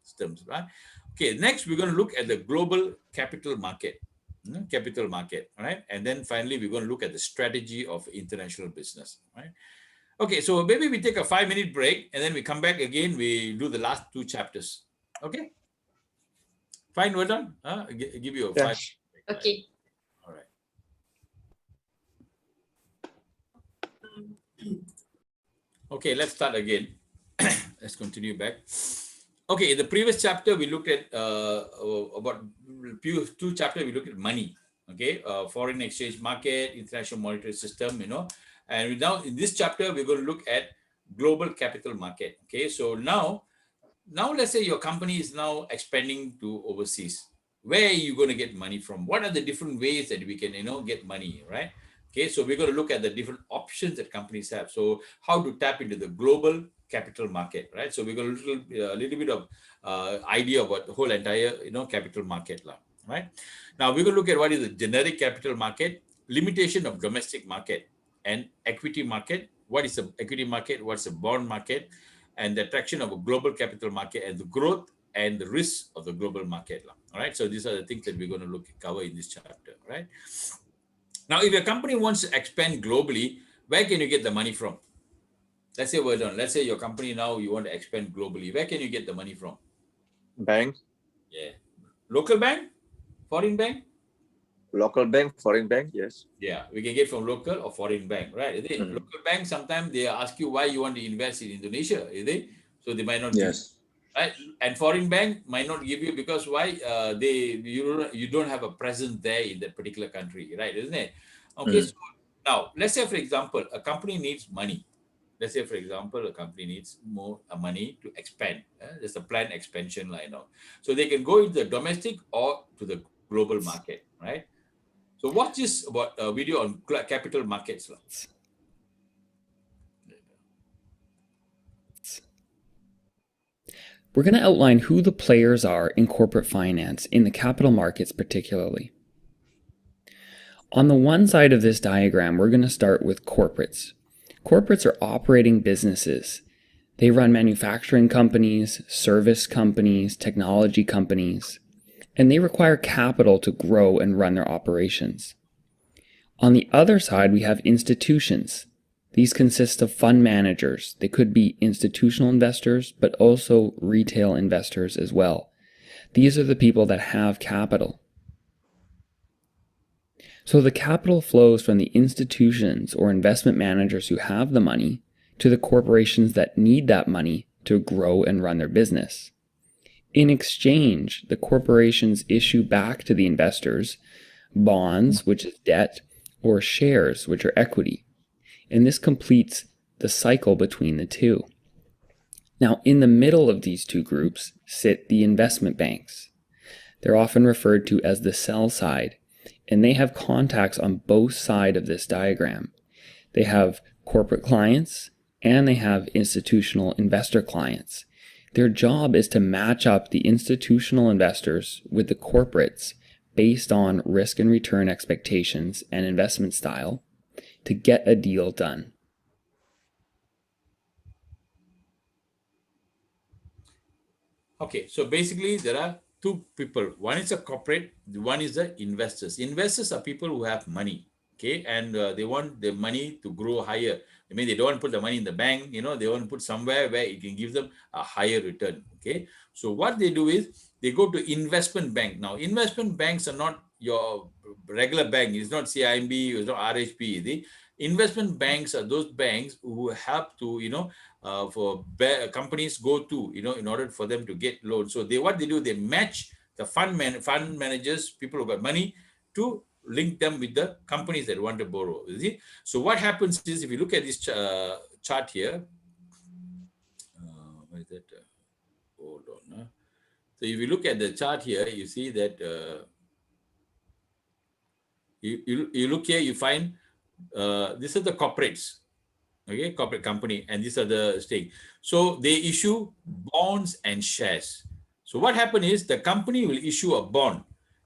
systems, right? Okay. Next, we're going to look at the global capital market. All right. And then finally, we're going to look at the strategy of international business, right? Okay, so maybe we take a 5-minute break and then we come back again. We do the last 2 chapters. Okay? Fine, well done. Give you a 5. Okay. All right. Okay, let's start again. Let's continue back. Okay, in the previous chapter, we looked at about 2 chapters, we looked at money. Okay, foreign exchange market, international monetary system, And now in this chapter, we're going to look at global capital market. Okay, so now let's say your company is now expanding to overseas. Where are you going to get money from? What are the different ways that we can, get money, right? Okay, so we're going to look at the different options that companies have. So how to tap into the global capital market, right? So we got a little bit of idea about the whole entire, capital market, right? Now we're going to look at what is the generic capital market, limitation of domestic market, and equity market. What is the equity market? What's the bond market? And the attraction of a global capital market and the growth and the risk of the global market. All right. So these are the things that we're going to cover in this chapter, right? Now, if your company wants to expand globally, where can you get the money from? Let's say we're done. Let's say your company now, you want to expand globally. Where can you get the money from? Bank. Yeah. Local bank? Foreign bank? Local bank, foreign bank, yes. Yeah, we can get from local or foreign bank, right? Local bank, sometimes they ask you why you want to invest in Indonesia, so they might not give you, right? And foreign bank might not give you because why? You don't have a presence there in that particular country, right? Isn't it? Okay, so now let's say, for example, a company needs money. Let's say, for example, a company needs more money to expand. There's a planned expansion line now. So they can go into the domestic or to the global market, right? So watch this about a video on capital markets. We're going to outline who the players are in corporate finance, in the capital markets particularly. On the one side of this diagram, we're going to start with corporates. Corporates are operating businesses. They run manufacturing companies, service companies, technology companies, and they require capital to grow and run their operations. On the other side, we have institutions. These consist of fund managers. They could be institutional investors, but also retail investors as well. These are the people that have capital. So the capital flows from the institutions or investment managers who have the money to the corporations that need that money to grow and run their business. In exchange, the corporations issue back to the investors bonds, which is debt, or shares, which are equity. And this completes the cycle between the two. Now, in the middle of these two groups sit the investment banks. They're often referred to as the sell side, and they have contacts on both sides of this diagram. They have corporate clients and they have institutional investor clients. Their job is to match up the institutional investors with the corporates based on risk and return expectations and investment style to get a deal done. Okay, so basically there are two people. One is a corporate, one is the investors. Investors are people who have money, okay, and they want the money to grow higher. I mean, they don't want to put the money in the bank, they want to put somewhere where it can give them a higher return, okay. So what they do is they go to investment bank. Now, investment banks are not your regular bank. It's not CIMB, it's not RHB. The investment banks are those banks who help to, for companies go to, in order for them to get loans. So what they do, they match the fund managers, people who got money, to link them with the companies that want to borrow. You see? So what happens is, if you look at this chart here, what is that? Hold on. So if you look at the chart here, you see that you look here, you find this is the corporates, okay, corporate company, and these are the stake. So they issue bonds and shares. So what happens is the company will issue a bond,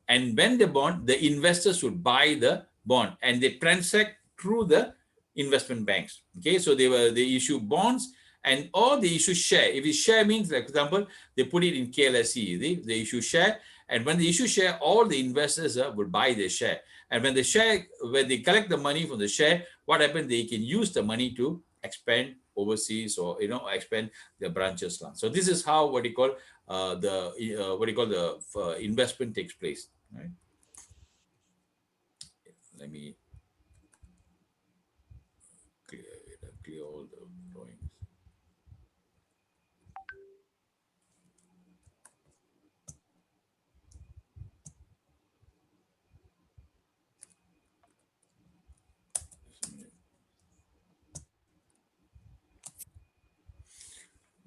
and when the bond, the investors would buy the bond, and they transact through the investment banks. Okay, so they issue bonds, and or they issue share. If it's share means, like, for example, they put it in KLSE, they issue share, and when they issue share, all the investors will buy their share. And when they collect the money from the share, what happens? They can use the money to expand overseas, or expand their branches. So this is how what you call the investment takes place. Right? Let me clear all the drawings.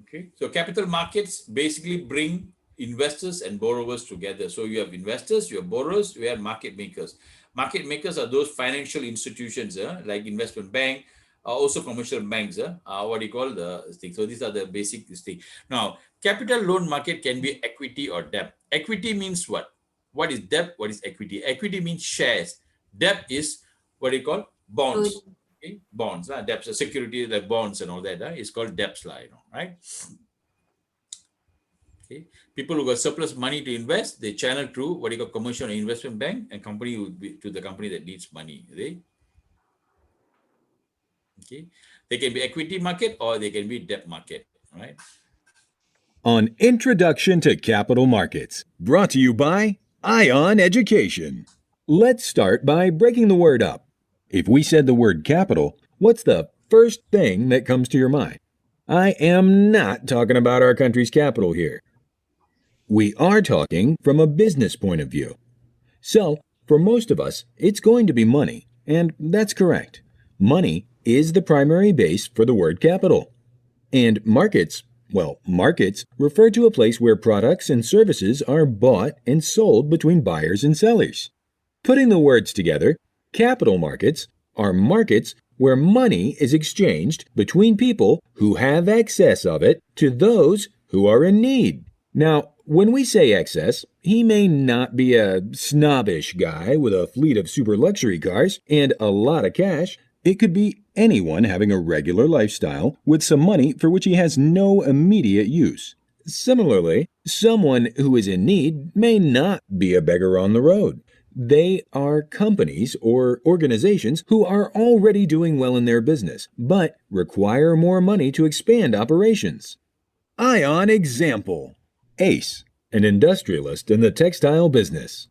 Okay, so capital markets basically bring investors and borrowers together. So you have investors, you have borrowers, you have market makers. Market makers are those financial institutions like investment bank, also commercial banks, what do you call the thing. So these are the basic things. Now, capital loan market can be equity or debt. Equity means what? What is debt? What is equity? Equity means shares. Debt is what do you call? Bonds. Okay? Bonds, debts, security, like bonds and all that. It's called debts, right? Okay. People who got surplus money to invest, they channel through what you call commercial and investment bank, and company would be to the company that needs money. Okay. They can be equity market or they can be debt market, right? On Introduction to Capital Markets, brought to you by ION Education. Let's start by breaking the word up. If we said the word capital, what's the first thing that comes to your mind? I am not talking about our country's capital here. We are talking from a business point of view. So, for most of us, it's going to be money, and that's correct. Money is the primary base for the word capital. And markets, well, markets refer to a place where products and services are bought and sold between buyers and sellers. Putting the words together, capital markets are markets where money is exchanged between people who have excess of it to those who are in need. Now, when we say excess, he may not be a snobbish guy with a fleet of super luxury cars and a lot of cash. It could be anyone having a regular lifestyle with some money for which he has no immediate use. Similarly, someone who is in need may not be a beggar on the road. They are companies or organizations who are already doing well in their business, but require more money to expand operations. ION example. Ace, an industrialist in the textile business.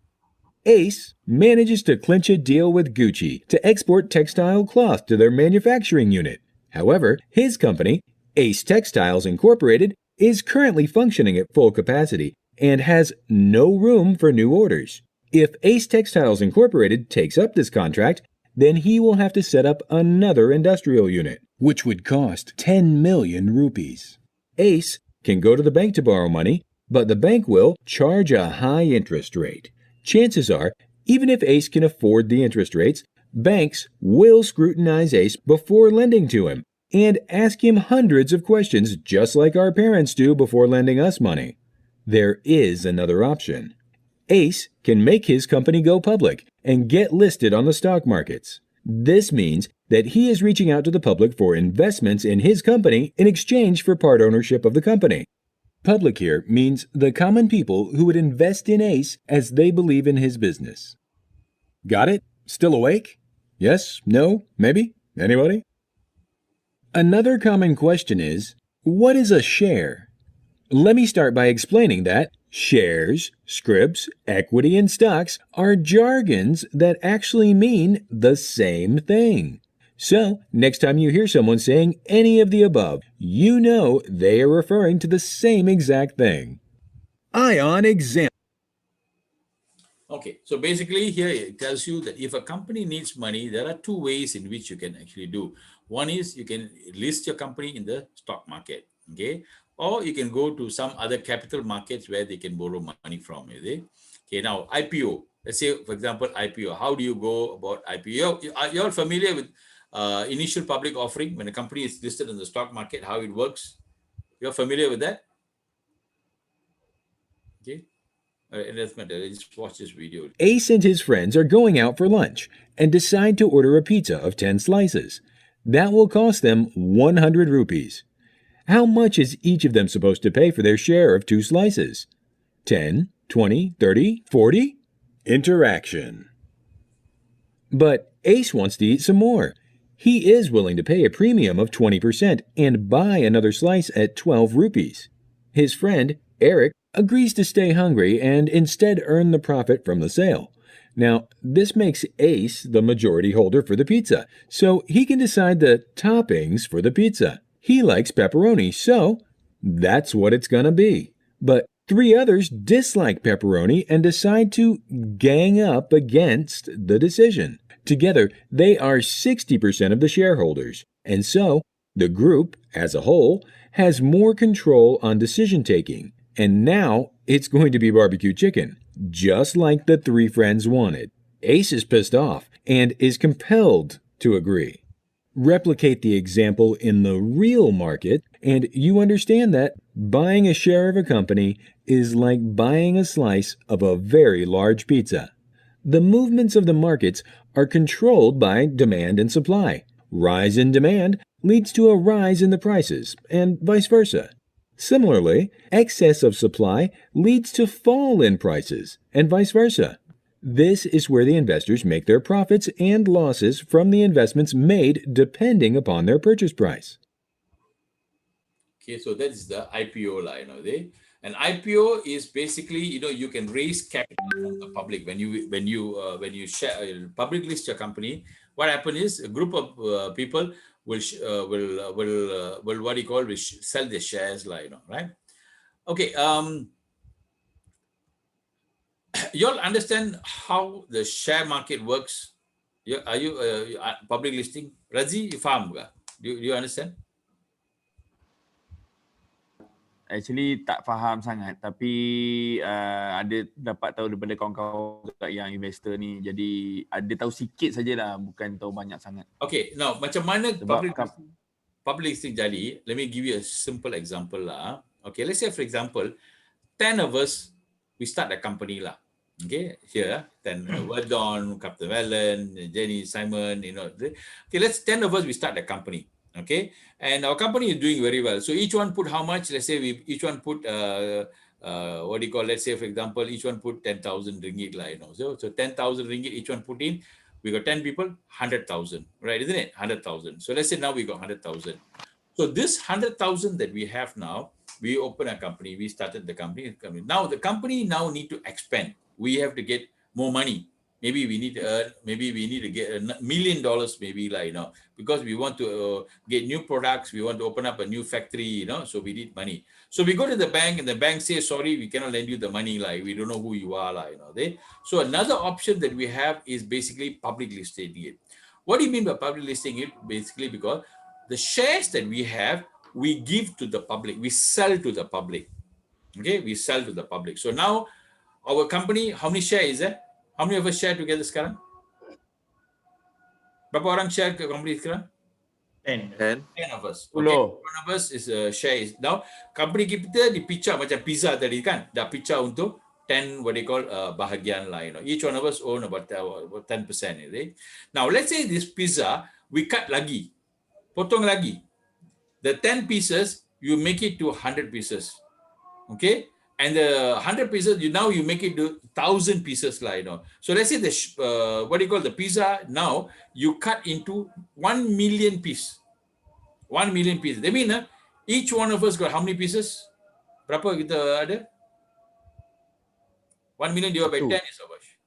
Ace manages to clinch a deal with Gucci to export textile cloth to their manufacturing unit. However, his company, Ace Textiles Incorporated, is currently functioning at full capacity and has no room for new orders. If Ace Textiles Incorporated takes up this contract, then he will have to set up another industrial unit, which would cost 10 million rupees. Ace can go to the bank to borrow money, but the bank will charge a high interest rate. Chances are, even if Ace can afford the interest rates, banks will scrutinize Ace before lending to him and ask him hundreds of questions just like our parents do before lending us money. There is another option. Ace can make his company go public and get listed on the stock markets. This means that he is reaching out to the public for investments in his company in exchange for part ownership of the company. Public here means the common people who would invest in Ace as they believe in his business. Got it? Still awake? Yes? No? Maybe? Anybody? Another common question is, what is a share? Let me start by explaining that shares, scrips, equity, and stocks are jargons that actually mean the same thing. So, next time you hear someone saying any of the above, you know they are referring to the same exact thing. ION example. Okay, so basically here it tells you that if a company needs money, there are two ways in which you can actually do. One is you can list your company in the stock market, okay? Or you can go to some other capital markets where they can borrow money from, you see? Okay, now IPO. Let's say, for example, IPO. How do you go about IPO? You're familiar with initial public offering when a company is listed in the stock market, how it works? You're familiar with that? Okay. It doesn't matter. Just watch this video. Ace and his friends are going out for lunch and decide to order a pizza of 10 slices. That will cost them 100 rupees. How much is each of them supposed to pay for their share of 2 slices? 10, 20, 30, 40? Interaction. But Ace wants to eat some more. He is willing to pay a premium of 20% and buy another slice at 12 rupees. His friend, Eric, agrees to stay hungry and instead earn the profit from the sale. Now, this makes Ace the majority holder for the pizza, so he can decide the toppings for the pizza. He likes pepperoni, so that's what it's gonna be. But 3 others dislike pepperoni and decide to gang up against the decision. Together, they are 60% of the shareholders, and so the group, as a whole, has more control on decision-taking. And now it's going to be barbecue chicken, just like the 3 friends wanted. Ace is pissed off and is compelled to agree. Replicate the example in the real market, and you understand that buying a share of a company is like buying a slice of a very large pizza. The movements of the markets are controlled by demand and supply. Rise in demand leads to a rise in the prices, and vice versa. Similarly, excess of supply leads to fall in prices, and vice versa. This is where the investors make their profits and losses from the investments made depending upon their purchase price. Okay, so that is the IPO line, and IPO is basically, you can raise capital from the public when you share public list your company. What happens is a group of people will what do you call, will sell their shares, right? Okay, you all understand how the share market works? Are you public listing? Razi, you faham ke? Do you understand? Actually tak faham sangat, tapi ada dapat tahu daripada kawan-kawan yang investor ni, jadi ada tahu sikit sajalah, bukan tahu banyak sangat. Okay, now macam mana public listing jadi? Let me give you a simple example lah. Okay, let's say for example, 10 of us, we start a company lah. Okay, here 10 Wardon, Captain Valen, Jenny, Simon, Okay, let's 10 of us, we start a company. Okay, and our company is doing very well. So each one put how much? Let's say each one put what do you call? Let's say for example, each one put 10,000 ringgit lah. So 10,000 ringgit each one put in. We got 10 people, 100,000, right? Isn't it? 100,000. So let's say now we got 100,000. So this 100,000 that we have now, we open a company. We started the company. Now the company now need to expand. We have to get more money. Maybe we need to earn, maybe we need to get $1 million, maybe because we want to get new products. We want to open up a new factory, so we need money. So we go to the bank and the bank says, sorry, we cannot lend you the money. We don't know who you are. So another option that we have is basically public listing it. What do you mean by public listing it? Basically because the shares that we have, we give to the public. We sell to the public. Okay, we sell to the public. So now our company, how many shares is there? How many of us share together sekarang? Berapa orang share ke company sekarang? 10 of us. Okay. 1 of us is share. Now, company kita dipicah macam pizza tadi kan? Dah picah untuk 10 what they call bahagian lah. Each one of us own about 10%. Now, let's say this pizza, we cut lagi. Potong lagi. The 10 pieces, you make it to 100 pieces. Okay? And the 100 pieces, now you make it to 1,000 pieces lah, So let's say the what do you call the pizza? Now you cut into 1 million piece. 1 million pieces. That means each one of us got how many pieces? Berapa kita ada? 1 million divided by 10 is how much?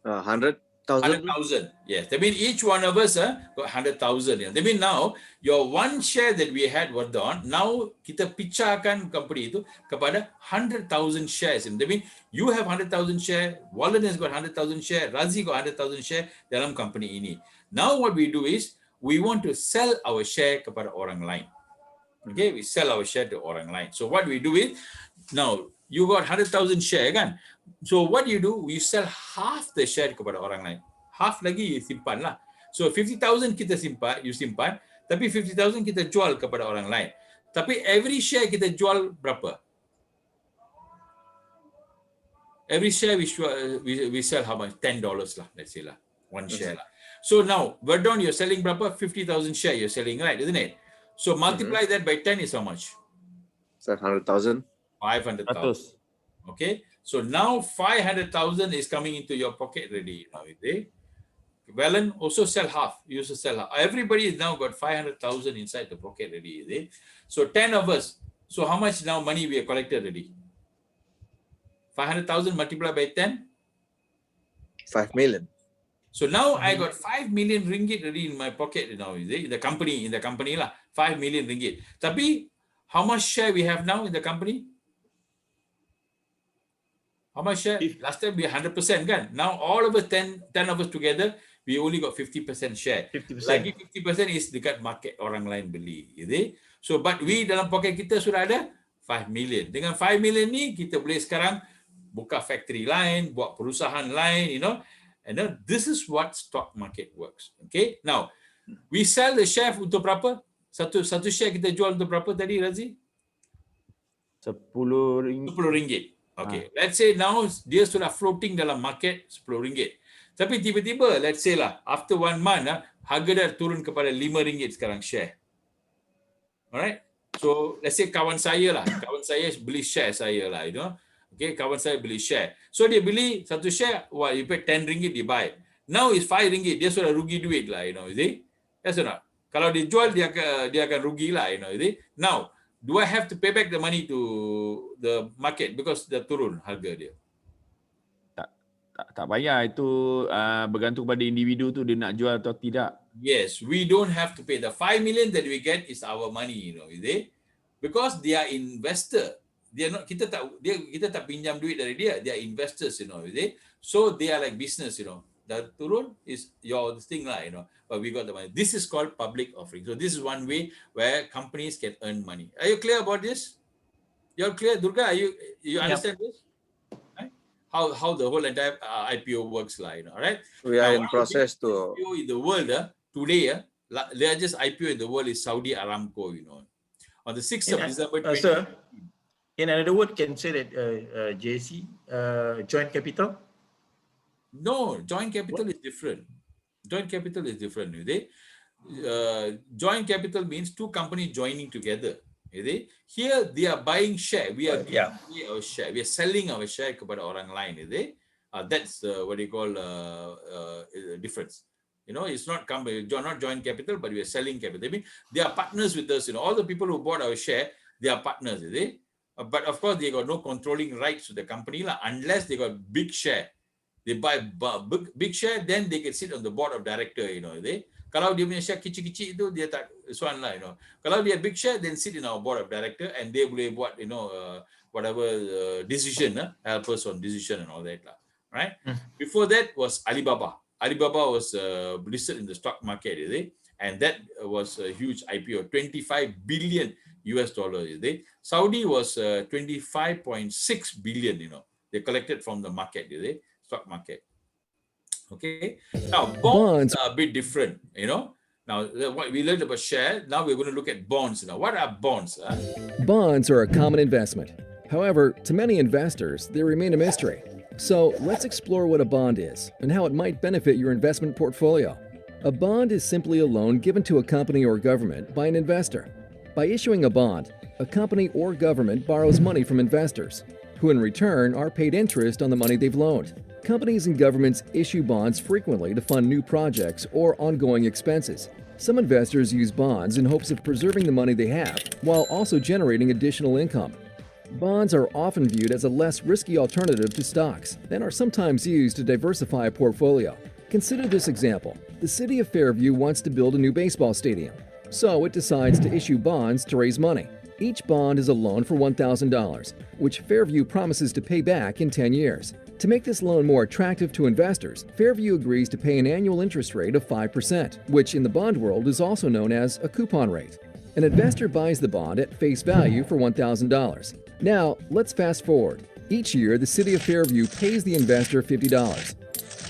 100. 100,000. Yes. That means each one of us got 100,000. That means now your one share that we had Wardon, now kita pecahkan company itu kepada 100,000 shares. That means you have 100,000 share, Wallen has got 100,000 share, Razi got 100,000 share dalam company ini. Now what we do is we want to sell our share kepada orang lain. Okay, we sell our share to orang lain. So what we do is now you got 100,000 share kan? So what you do, you sell half the share kepada orang lain. Half lagi you simpan lah. So 50,000 kita simpan, you simpan, tapi 50,000 kita jual kepada orang lain. Tapi every share kita jual berapa? Every share we sell how much? $10 lah, let's say lah. One share lah. So now, Verdon, you're selling berapa? 50,000 share you're selling, right? Isn't it? So multiply that by 10 is how much? 700,000. 500,000. Okay. So now 500,000 is coming into your pocket already. Now, Valen also sell half. You also sell half. Everybody is now got 500,000 inside the pocket already. So 10 of us. So how much now money we have collected already? 500,000 multiplied by 10? 5 million. So now I got 5 million ringgit already in my pocket now. In the company lah, 5 million ringgit. Tapi how much share we have now in the company? How much share? Last time we 100% kan? Now all of us 10 of us together, we only got 50% share. 50%. Lagi 50% is dekat market orang lain beli. So but we dalam pocket kita sudah ada 5 million. Dengan 5 million ni kita boleh sekarang buka factory lain, buat perusahaan lain, And then this is what stock market works. Okay. Now we sell the share untuk berapa? Satu share kita jual untuk berapa tadi, Razi? 10 ringgit. Okay, let's say now dia sudah floating dalam market 10 ringgit. Tapi tiba-tiba, let's say lah, after 1 month, harga dah turun kepada 5 ringgit sekarang share. Alright? So, let's say kawan saya beli share saya lah, Okay, kawan saya beli share. So, dia beli satu share, you pay 10 ringgit, dia buy. Now is 5 ringgit, dia sudah rugi duit lah, Yes or not? Kalau dia jual, dia akan rugi lah, Now, do I have to pay back the money to the market because dah turun harga dia? Tak payah, itu bergantung pada individu tu dia nak jual atau tidak. Yes, we don't have to pay. The 5 million that we get is our money, because they are investor. They are not, kita tak pinjam duit dari dia. They are investors, So they are like business, Dah turun is your thing lah, But we got the money. This is called public offering. So this is one way where companies can earn money. Are you clear about this? You're clear, Durga? You understand this? Right? How the whole entire IPO works, right? We are in process to. IPO in the world today, largest IPO in the world is Saudi Aramco. On the 6th of December. Sir, in another word, can say that JC joint capital. No, joint capital is different. Joint capital is different. Joint capital means two companies joining together. Here they are buying share. We are giving our share. We are selling our share kepada orang lain. That's what they call difference. It's not joint capital, but we are selling capital. I mean, they are partners with us. All the people who bought our share, they are partners. But of course, they got no controlling rights to the company unless they got big share. They buy big share, then they can sit on the board of director, Kalau dia punya share kecil-kecil itu, dia tak suan lah, Kalau dia big share, then sit in our board of director and they boleh buat, whatever decision, help us on decision and all that lah, right? Before that was Alibaba. Alibaba was listed in the stock market, and that was a huge IPO, $25 billion. Saudi was 25.6 billion, they collected from the market, stock market. Okay. Now bonds are a bit different, Now what we learned about share. Now we're going to look at bonds. What are bonds? Bonds are a common investment. However, to many investors, they remain a mystery. So let's explore what a bond is and how it might benefit your investment portfolio. A bond is simply a loan given to a company or government by an investor. By issuing a bond, a company or government borrows money from investors, who in return are paid interest on the money they've loaned. Companies and governments issue bonds frequently to fund new projects or ongoing expenses. Some investors use bonds in hopes of preserving the money they have, while also generating additional income. Bonds are often viewed as a less risky alternative to stocks and are sometimes used to diversify a portfolio. Consider this example. The city of Fairview wants to build a new baseball stadium, so it decides to issue bonds to raise money. Each bond is a loan for $1,000, which Fairview promises to pay back in 10 years. To make this loan more attractive to investors, Fairview agrees to pay an annual interest rate of 5%, which in the bond world is also known as a coupon rate. An investor buys the bond at face value for $1,000. Now, let's fast forward. Each year, the city of Fairview pays the investor $50.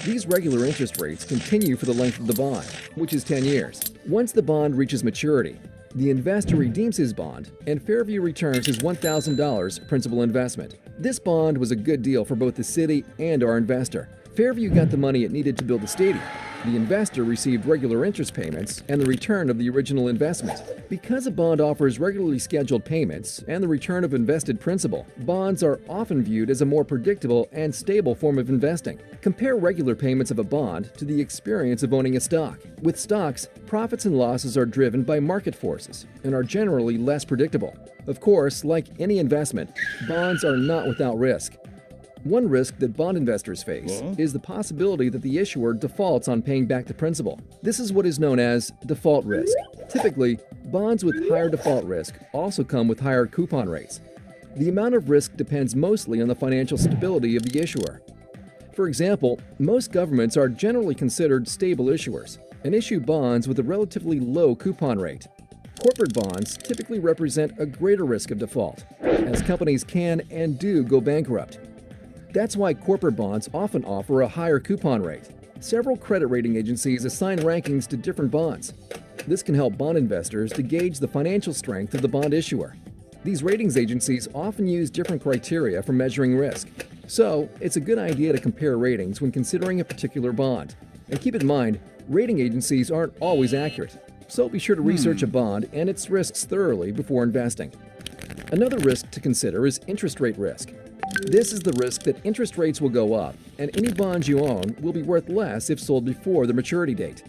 These regular interest rates continue for the length of the bond, which is 10 years. Once the bond reaches maturity, the investor redeems his bond, and Fairview returns his $1,000 principal investment. This bond was a good deal for both the city and our investor. Fairview got the money it needed to build the stadium. The investor received regular interest payments and the return of the original investment. Because a bond offers regularly scheduled payments and the return of invested principal, bonds are often viewed as a more predictable and stable form of investing. Compare regular payments of a bond to the experience of owning a stock. With stocks, profits and losses are driven by market forces and are generally less predictable. Of course, like any investment, bonds are not without risk. One risk that bond investors face is the possibility that the issuer defaults on paying back the principal. This is what is known as default risk. Typically, bonds with higher default risk also come with higher coupon rates. The amount of risk depends mostly on the financial stability of the issuer. For example, most governments are generally considered stable issuers and issue bonds with a relatively low coupon rate. Corporate bonds typically represent a greater risk of default, as companies can and do go bankrupt. That's why corporate bonds often offer a higher coupon rate. Several credit rating agencies assign rankings to different bonds. This can help bond investors to gauge the financial strength of the bond issuer. These ratings agencies often use different criteria for measuring risk. So, it's a good idea to compare ratings when considering a particular bond. And keep in mind, rating agencies aren't always accurate. So be sure to research a bond and its risks thoroughly before investing. Another risk to consider is interest rate risk. This is the risk that interest rates will go up, and any bonds you own will be worth less if sold before the maturity date.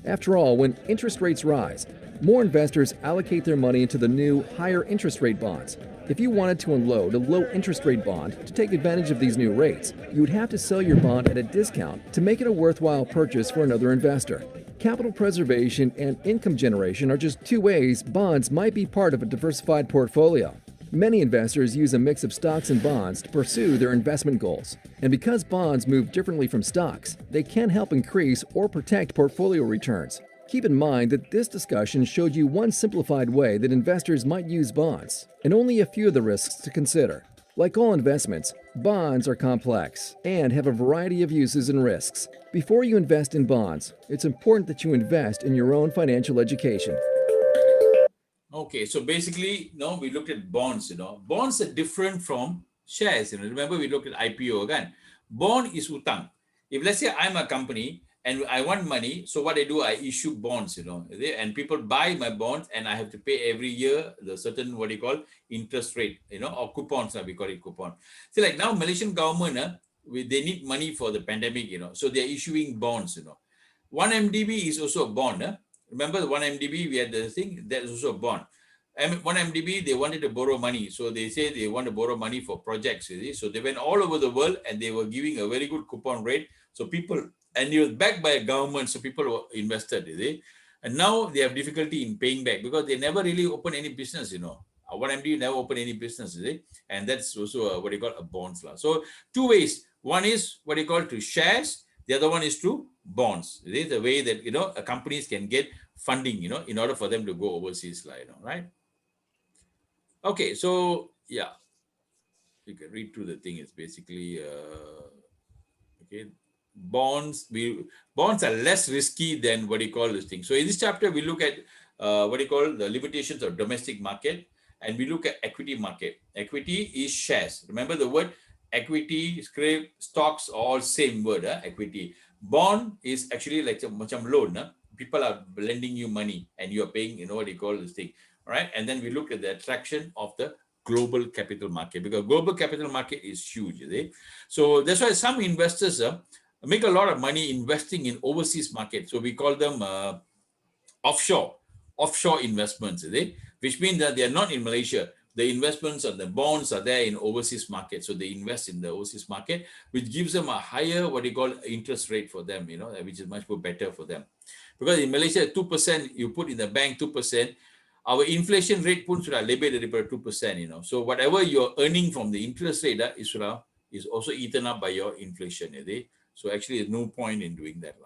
After all, when interest rates rise, more investors allocate their money into the new, higher interest rate bonds. If you wanted to unload a low interest rate bond to take advantage of these new rates, you would have to sell your bond at a discount to make it a worthwhile purchase for another investor. Capital preservation and income generation are just two ways bonds might be part of a diversified portfolio. Many investors use a mix of stocks and bonds to pursue their investment goals. And because bonds move differently from stocks, they can help increase or protect portfolio returns. Keep in mind that this discussion showed you one simplified way that investors might use bonds, and only a few of the risks to consider. Like all investments, bonds are complex and have a variety of uses and risks. Before you invest in bonds, it's important that you invest in your own financial education. Okay, so basically, we looked at bonds, Bonds are different from shares, Remember, we looked at IPO again. Bond is utang. If let's say I'm a company and I want money, so what I do, I issue bonds, and people buy my bonds and I have to pay every year the certain, interest rate, or coupons, we call it coupon. So like now Malaysian government, they need money for the pandemic, so they're issuing bonds, 1MDB is also a bond, Remember the 1MDB, we had the thing, that is also a bond. 1MDB, they wanted to borrow money. So they say they want to borrow money for projects. So they went all over the world and they were giving a very good coupon rate. So people, and it was backed by a government, so people were invested. And now they have difficulty in paying back because they never really open any business, 1MDB never open any business. And that's also what you call a bonds. So two ways. One is what you call to shares. The other one is to bonds. This is the way that, companies can get funding, in order for them to go overseas, right? Okay, so yeah, you can read through the thing. It's basically, okay, bonds are less risky than what you call this thing. So in this chapter, we look at what you call the limitations of domestic market, and we look at equity market. Equity is shares. Remember the word equity, stocks, all same word, equity. Bond is actually like a loan. People are lending you money and you're paying, what you call this thing, all right? And then we look at the attraction of the global capital market, because global capital market is huge. So that's why some investors make a lot of money investing in overseas markets. So we call them offshore investments, which means that they are not in Malaysia. the investments and the bonds are there in overseas market. So they invest in the overseas market, which gives them a higher, what you call, interest rate for them, you know, which is much more better for them. Because in Malaysia, 2%, you put in the bank 2%, our inflation rate pun sudah lebih daripada 2%, you know. So whatever you're earning from the interest rate is also eaten up by your inflation. So actually there's no point in doing that.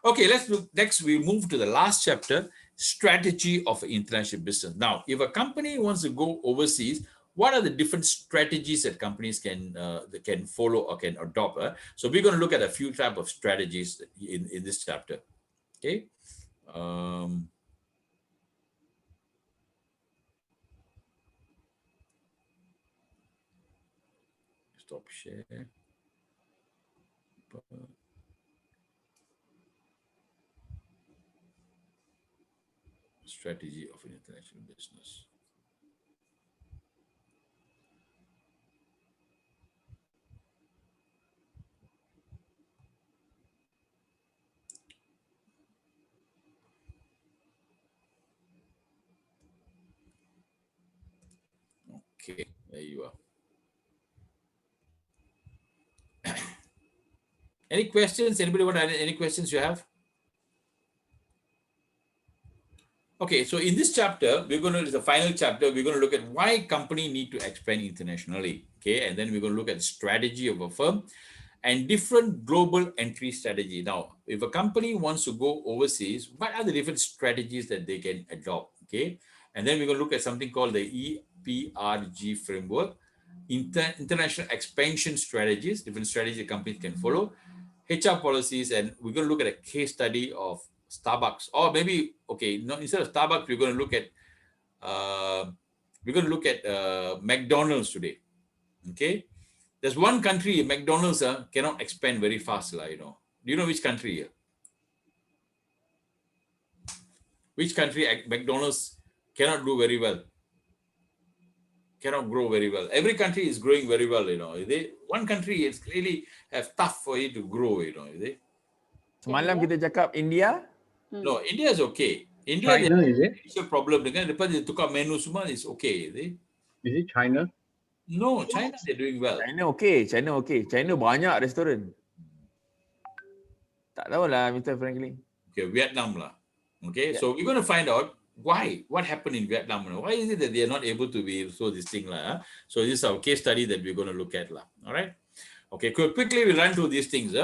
Okay, let's look next. We move to the last chapter, strategy of international business. Now, if a company wants to go overseas, what are the different strategies that companies can follow or can adopt? So we're going to look at a few type of strategies in this chapter. Okay. Stop share. Strategy of an international business. Okay, there you are. Any questions? Anybody want to add any questions you have? Okay, so in this chapter, it's the final chapter, we're going to look at why company need to expand internationally. Okay, and then we're going to look at the strategy of a firm and different global entry strategy. Now, if a company wants to go overseas, what are the different strategies that they can adopt? Okay, and then we're going to look at something called the EPRG framework, international expansion strategies, different strategies companies can follow, HR policies, and we're going to look at a case study of Starbucks, or maybe, okay, no, instead of Starbucks, we're going to look at McDonald's today. Okay, there's one country, McDonald's cannot expand very fast, you know. Do you know which country here? Which country McDonald's cannot do very well? Cannot grow very well. Every country is growing very well, you know. One country is really have tough for it to grow, you know. Semalam kita cakap India. No, India is okay. India China, is it? It's a problem. Lepas dia tukar menu semua, is okay. Is it China? No, China they're doing well. China okay. China banyak restoran. Tak tahulah, Mr. Franklin. Okay, Vietnam lah. Okay, so we're going to find out why, what happened in Vietnam. Why is it that they are not able to be so this thing lah? So this is our case study that we're going to look at lah. All right. Okay, quickly we'll run through these things.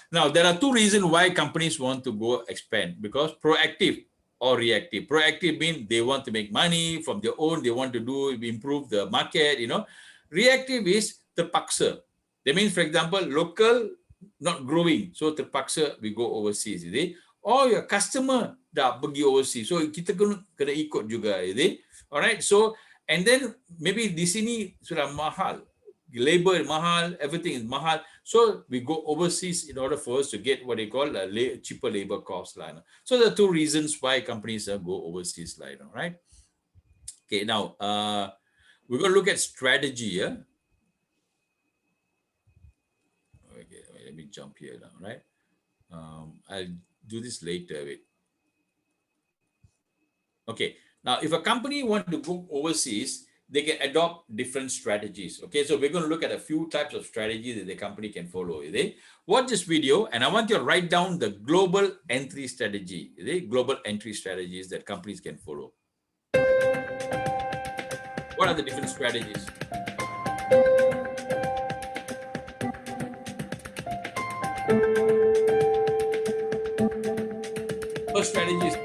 Now, there are two reasons why companies want to go expand, because proactive or reactive. Proactive means they want to make money from their own, they want to improve the market, you know. Reactive is terpaksa. That means, for example, local not growing, so terpaksa we go overseas, or your customer dah pergi overseas, so kita kena ikut juga, alright. So, and then maybe di sini sudah mahal, labor is mahal, everything is mahal. So we go overseas in order for us to get what they call a cheaper labor cost line. So there are two reasons why companies go overseas line, right? Okay, now we're going to look at strategy. Okay, let me jump here now, right? I'll do this later. Wait. Okay, now if a company wants to go overseas, they can adopt different strategies. Okay, so we're going to look at a few types of strategies that the company can follow. Watch this video, and I want you to write down the global entry strategy. Global entry strategies that companies can follow. What are the different strategies? First strategy is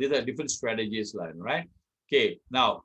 these are different strategies, right? Okay, now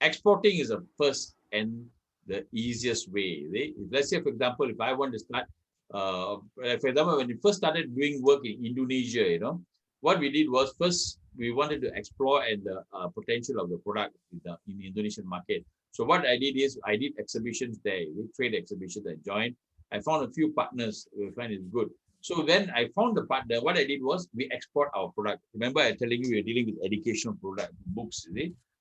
exporting is the first and the easiest way. Let's say, for example, if I want to start, for example, when we first started doing work in Indonesia, what we did was first we wanted to explore the potential of the product in the Indonesian market. So what I did is I did exhibitions there, trade exhibitions. I joined. I found a few partners we find it good. So then I found the partner. What I did was we export our product. Remember, I telling you we are dealing with educational product, books.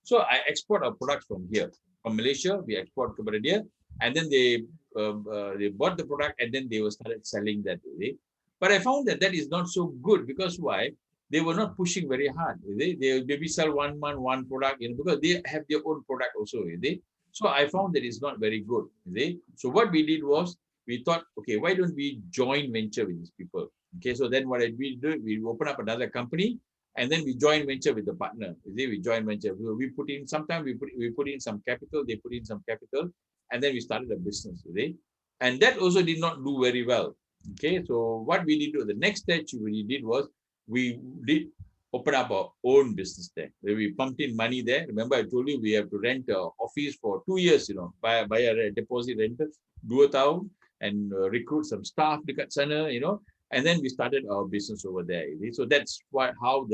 So I export our products from here, from Malaysia. We export to India, and then they bought the product, and then they started selling that. But I found that is not so good because why? They were not pushing very hard. They maybe sell 1 month one product, because they have their own product also. So I found that it's not very good. So what we did was we thought, okay, why don't we join venture with these people? Okay, so then what we do, we open up another company, and then we join venture with the partner. We join venture. We put in sometimes we put in some capital. They put in some capital, and then we started a business. And that also did not do very well. Okay, so what we did, the next step we did was we did open up our own business there. Where we pumped in money there. Remember, I told you we have to rent an office for 2 years. Buy a deposit rental, do a town, and recruit some staff dekat sana, and then we started our business over there. So that's how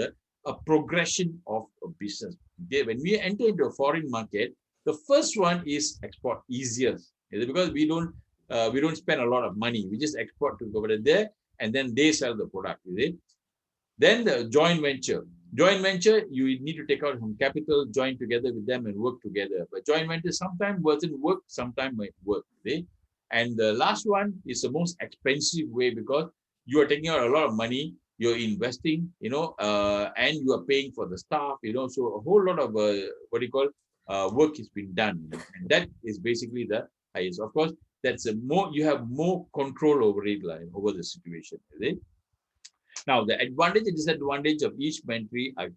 a progression of a business. Okay, when we enter into a foreign market, the first one is export easiest, because we don't spend a lot of money. We just export to over there, and then they sell the product. Then the joint venture. Joint venture, you need to take out some capital, join together with them and work together. But joint venture sometimes doesn't work, sometimes might work. And the last one is the most expensive way because you are taking out a lot of money, you're investing, and you are paying for the staff, so a whole lot of work has been done. And that is basically the highest. Of course, you have more control over it, over the situation. Now, the advantage and disadvantage of each country are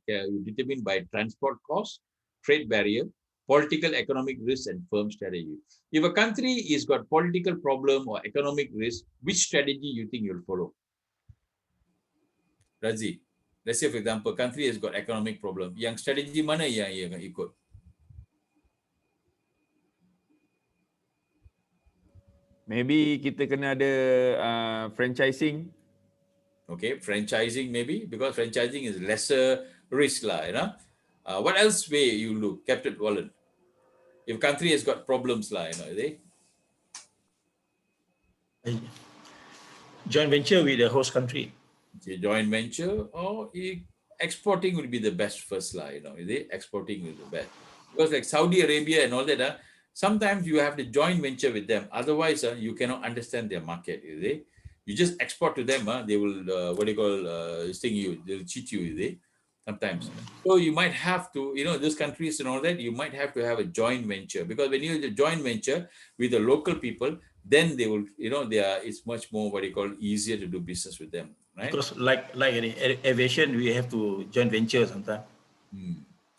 determined by transport costs, trade barrier, political economic risk, and firm strategy. If a country is got political problem or economic risk, which strategy you think you'll follow? Razi, let's say for example, country has got economic problem. Yang strategy mana yang akan ikut? Maybe kita kena ada franchising. Okay, franchising maybe, because franchising is lesser risk lah, what else way you look, Captain Wallen? If country has got problems lah, Joint venture with the host country. Okay, joint venture or exporting would be the best first lah, exporting is the best. Because like Saudi Arabia and all that, sometimes you have to joint venture with them. Otherwise, you cannot understand their market, You just export to them, they will, sting you, they'll cheat you, sometimes. So you might have to, those countries and all that, you might have to have a joint venture, because when you have a joint venture with the local people, then they will, it's much more, easier to do business with them, right? Because like in aviation, we have to joint venture sometimes.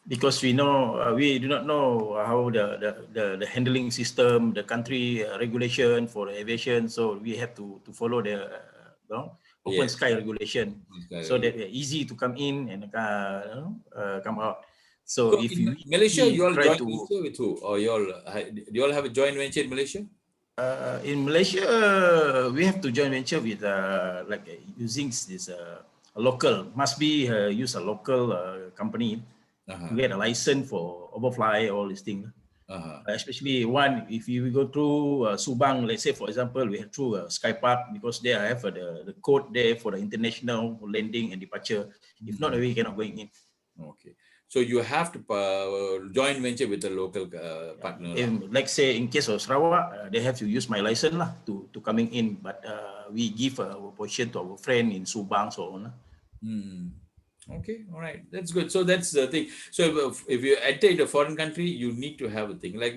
Because we do not know how the handling system, the country regulation for aviation, so we have to follow the open sky regulation, so that we're easy to come in and come out. So if you Malaysia, you all joint venture with who, or do you all have a joint venture in Malaysia? In Malaysia, we have to joint venture with using this local, must be use a local company. To get a license for overfly, all these things. Especially if you go through Subang, let's say for example, we have through Sky Park, because they have the code there for the international landing and departure. If not, we cannot go in. Okay, so you have to joint venture with the local partner. Like say in case of Sarawak, they have to use my license to coming in, but we give a portion to our friend in Subang, so on. Okay, all right, that's good. So that's the thing. So if you enter a foreign country, you need to have a thing like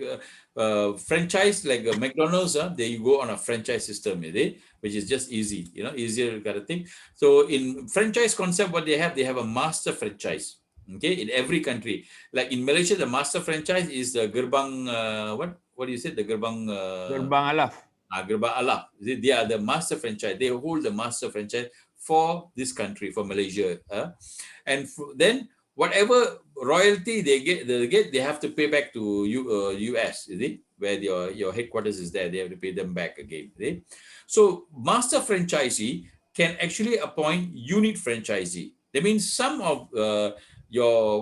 franchise, like McDonald's. There you go on a franchise system, which is just easy, easier kind of thing. So in franchise concept, what they have a master franchise. Okay, in every country. Like in Malaysia, the master franchise is the Gerbang. What do you say? The Gerbang. Gerbang Alaf. Gerbang Alaf. They are the master franchise. They hold the master franchise for this country, for Malaysia. And then whatever royalty they get, they have to pay back to US, is it? Where your headquarters is there, they have to pay them back again. Is it? So master franchisee can actually appoint unit franchisee. That means some of your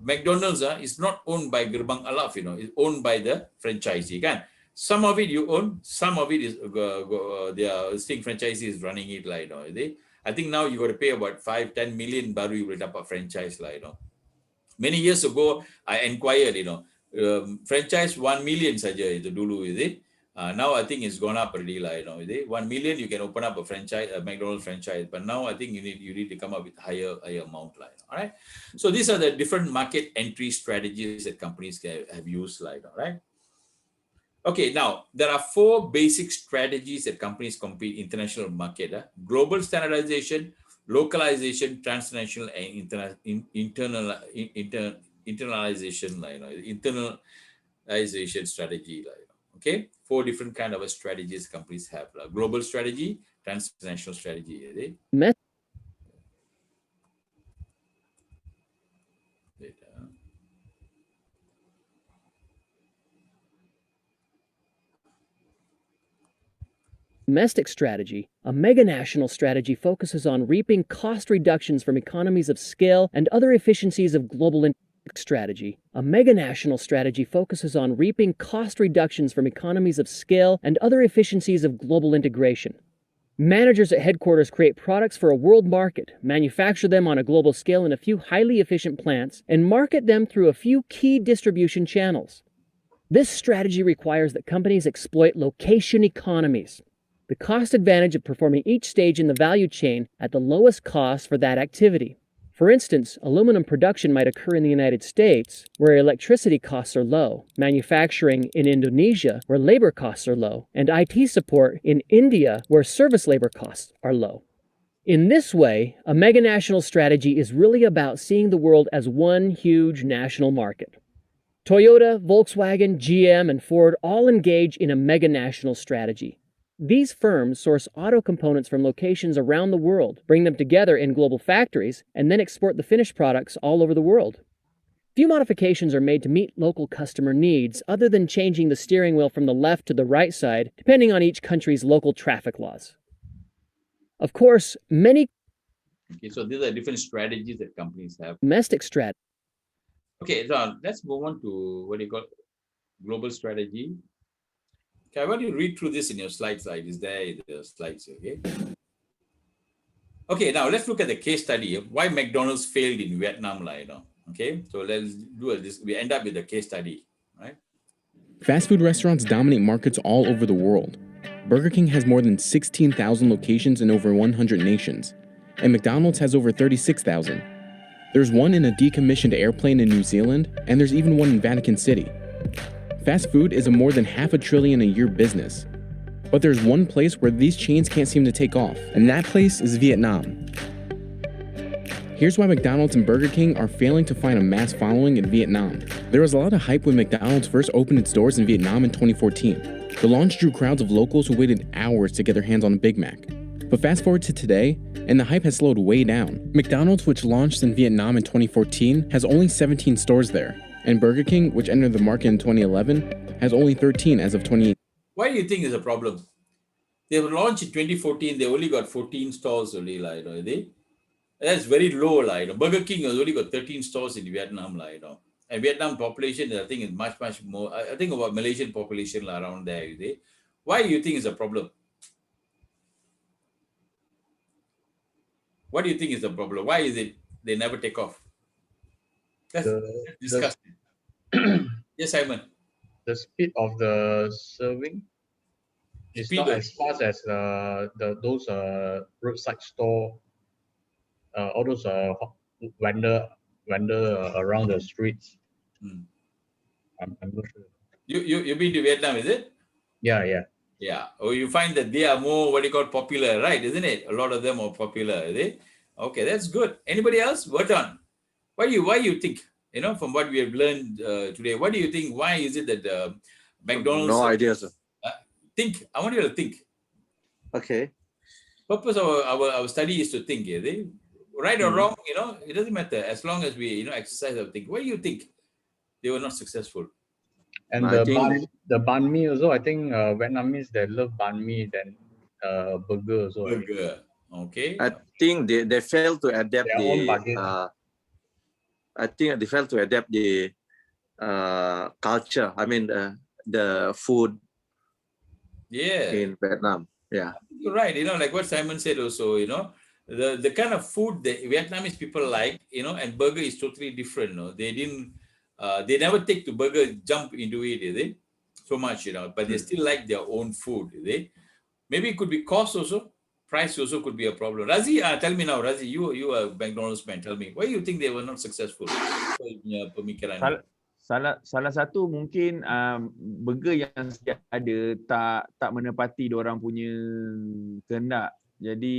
McDonald's is not owned by Gerbang Alaf, it's owned by the franchisee. Kan? Some of it you own, some of it is their sting franchisee is running it like, I think now you got to pay about 5-10 million baru you will dapat franchise like, Many years ago, I inquired, franchise 1 million saja itu dulu, is it? Now I think it's gone up already, like, 1 million you can open up a franchise, a McDonald's franchise, but now I think you need to come up with higher amount, like, all right. So these are the different market entry strategies that companies have used, like, all right. Okay, now there are 4 basic strategies that companies compete in international market: global standardization, localization, transnational, and internalization, internalization strategy. Okay, 4 different kind of strategies companies have: global strategy, transnational strategy. Domestic strategy, a mega-national strategy, focuses on reaping cost reductions from economies of scale and other efficiencies of global strategy. A mega-national strategy focuses on reaping cost reductions from economies of scale and other efficiencies of global integration. Managers at headquarters create products for a world market, manufacture them on a global scale in a few highly efficient plants, and market them through a few key distribution channels. This strategy requires that companies exploit location economies, the cost advantage of performing each stage in the value chain at the lowest cost for that activity. For instance, aluminum production might occur in the United States, where electricity costs are low, manufacturing in Indonesia, where labor costs are low, and IT support in India, where service labor costs are low. In this way, a mega-national strategy is really about seeing the world as one huge national market. Toyota, Volkswagen, GM, and Ford all engage in a mega-national strategy. These firms source auto components from locations around the world, bring them together in global factories, and then export the finished products all over the world. Few modifications are made to meet local customer needs, other than changing the steering wheel from the left to the right side, depending on each country's local traffic laws. Of course, many Okay, so these are different strategies that companies have. domestic strategies. Okay, so let's move on to global strategy. Okay, I want you to read through this in your slides. Is there in the slides? Okay. Okay, now let's look at the case study of why McDonald's failed in Vietnam. Okay, so let's do this. We end up with a case study, right? Fast food restaurants dominate markets all over the world. Burger King has more than 16,000 locations in over 100 nations, and McDonald's has over 36,000. There's one in a decommissioned airplane in New Zealand, and there's even one in Vatican City. Fast food is a more than $500 billion a year business. But there's one place where these chains can't seem to take off, and that place is Vietnam. Here's why McDonald's and Burger King are failing to find a mass following in Vietnam. There was a lot of hype when McDonald's first opened its doors in Vietnam in 2014. The launch drew crowds of locals who waited hours to get their hands on a Big Mac. But fast forward to today, and the hype has slowed way down. McDonald's, which launched in Vietnam in 2014, has only 17 stores there. And Burger King, which entered the market in 2011, has only 13 as of 2018. Why do you think is a problem? They were launched in 2014, they only got 14 stores only, That's very low, Burger King has only got 13 stores in Vietnam, And Vietnam population, I think, is much, much more. I think about Malaysian population around there, Why do you think is a problem? What do you think is the problem? Why is it they never take off? Let's discuss it. Yes, Simon. The speed of the serving is not as fast as those roadside store, all those vendor around the streets. I'm not sure. You been to Vietnam, is it? Yeah. Yeah. Oh, you find that they are more popular, right? Isn't it? A lot of them are popular, is it? Okay, that's good. Anybody else? Verton, why you think? From what we have learned today, what do you think? Why is it that McDonald's? No idea, sir. Think. I want you to think. Okay. purpose of our study is to think. Right or wrong, it doesn't matter as long as we exercise our thinking. Why do you think they were not successful? And the banh mi also, I think Vietnamese, they love banh mi than burger also. Burger, okay. I think they failed to adapt Their own baguette. I think they failed to adapt the culture. I mean the food. In Vietnam. Yeah. You're right. Like what Simon said also. The kind of food that Vietnamese people like. And burger is totally different. They didn't. They never take to burger, jump into it, so much, but they still like their own food, Maybe it could be cost also, price also could be a problem. Razi, tell me now, Razi, you are a McDonald's man, tell me, why do you think they were not successful? Salah satu mungkin burger yang ada tak menepati diorang punya kehendak. Jadi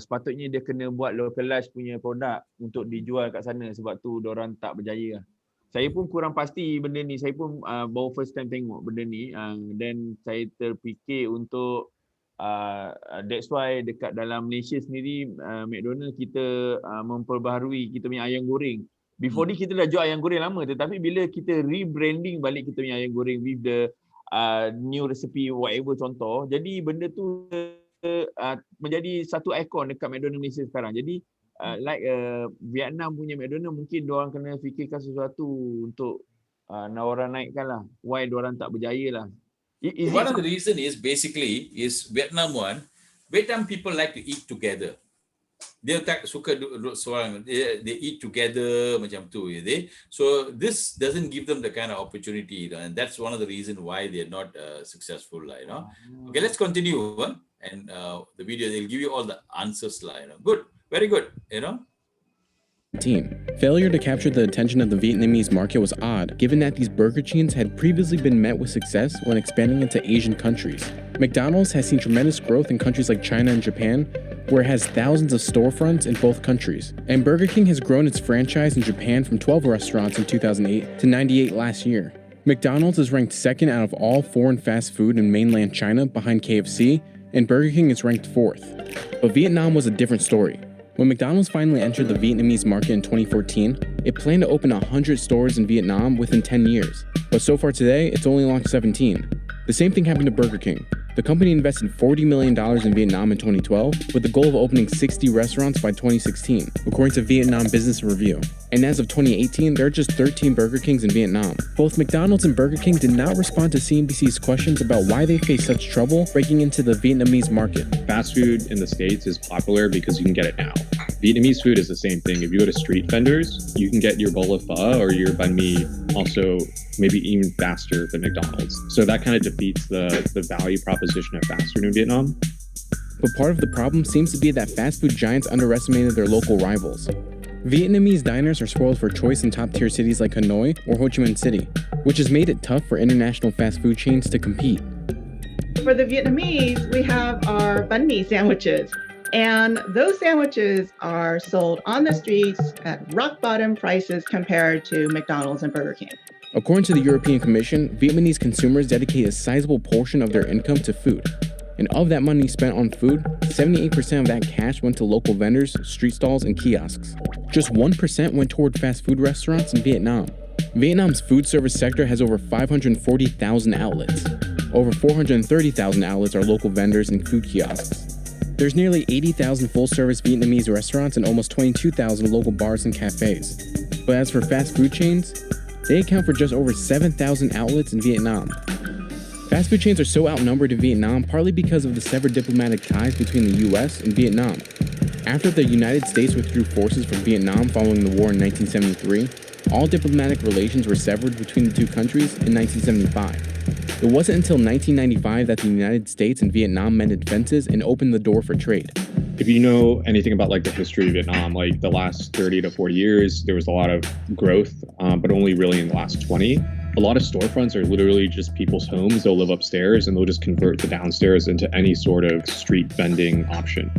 sepatutnya dia kena buat localize punya produk untuk dijual kat sana, sebab tu diorang tak berjaya. Saya pun kurang pasti benda ni. Saya pun baru first time tengok benda ni. Then saya terfikir untuk that's why dekat dalam Malaysia sendiri McDonald's kita memperbaharui kita punya ayam goreng. Before ni kita dah jual ayam goreng lama, tetapi bila kita rebranding balik kita punya ayam goreng with the new recipe whatever contoh, jadi benda tu menjadi satu ikon dekat McDonald's Malaysia sekarang. Jadi like Vietnam punya McDonald's, mungkin diorang kena fikirkan sesuatu untuk orang naikkan lah. Why diorang tak berjaya lah. One of the reason is basically Vietnam people like to eat together. Dia tak suka seorang, they eat together macam tu. So this doesn't give them the kind of opportunity, and that's one of the reasons why they're not successful. Okay, let's continue. And the video, they'll give you all the answers. Good. Very good, Failure to capture the attention of the Vietnamese market was odd, given that these burger chains had previously been met with success when expanding into Asian countries. McDonald's has seen tremendous growth in countries like China and Japan, where it has thousands of storefronts in both countries. And Burger King has grown its franchise in Japan from 12 restaurants in 2008 to 98 last year. McDonald's is ranked second out of all foreign fast food in mainland China behind KFC, and Burger King is ranked fourth. But Vietnam was a different story. When McDonald's finally entered the Vietnamese market in 2014, it planned to open 100 stores in Vietnam within 10 years. But so far today, it's only launched 17. The same thing happened to Burger King. The company invested $40 million in Vietnam in 2012 with the goal of opening 60 restaurants by 2016, according to Vietnam Business Review. And as of 2018, there are just 13 Burger Kings in Vietnam. Both McDonald's and Burger King did not respond to CNBC's questions about why they face such trouble breaking into the Vietnamese market. Fast food in the States is popular because you can get it now. Vietnamese food is the same thing. If you go to street vendors, you can get your bowl of pho or your banh mi also maybe even faster than McDonald's. So that kind of defeats the value proposition of fast food in Vietnam. But part of the problem seems to be that fast food giants underestimated their local rivals. Vietnamese diners are spoiled for choice in top-tier cities like Hanoi or Ho Chi Minh City, which has made it tough for international fast food chains to compete. For the Vietnamese, we have our banh mi sandwiches. And those sandwiches are sold on the streets at rock-bottom prices compared to McDonald's and Burger King. According to the European Commission, Vietnamese consumers dedicate a sizable portion of their income to food. And of that money spent on food, 78% of that cash went to local vendors, street stalls, and kiosks. Just 1% went toward fast food restaurants in Vietnam. Vietnam's food service sector has over 540,000 outlets. Over 430,000 outlets are local vendors and food kiosks. There's nearly 80,000 full-service Vietnamese restaurants and almost 22,000 local bars and cafes. But as for fast food chains, they account for just over 7,000 outlets in Vietnam. Fast food chains are so outnumbered in Vietnam partly because of the severed diplomatic ties between the US and Vietnam. After the United States withdrew forces from Vietnam following the war in 1973, all diplomatic relations were severed between the two countries in 1975. It wasn't until 1995 that the United States and Vietnam mended fences and opened the door for trade. If you know anything about like the history of Vietnam, like the last 30 to 40 years, there was a lot of growth, but only really in the last 20. A lot of storefronts are literally just people's homes. They'll live upstairs and they'll just convert the downstairs into any sort of street vending option.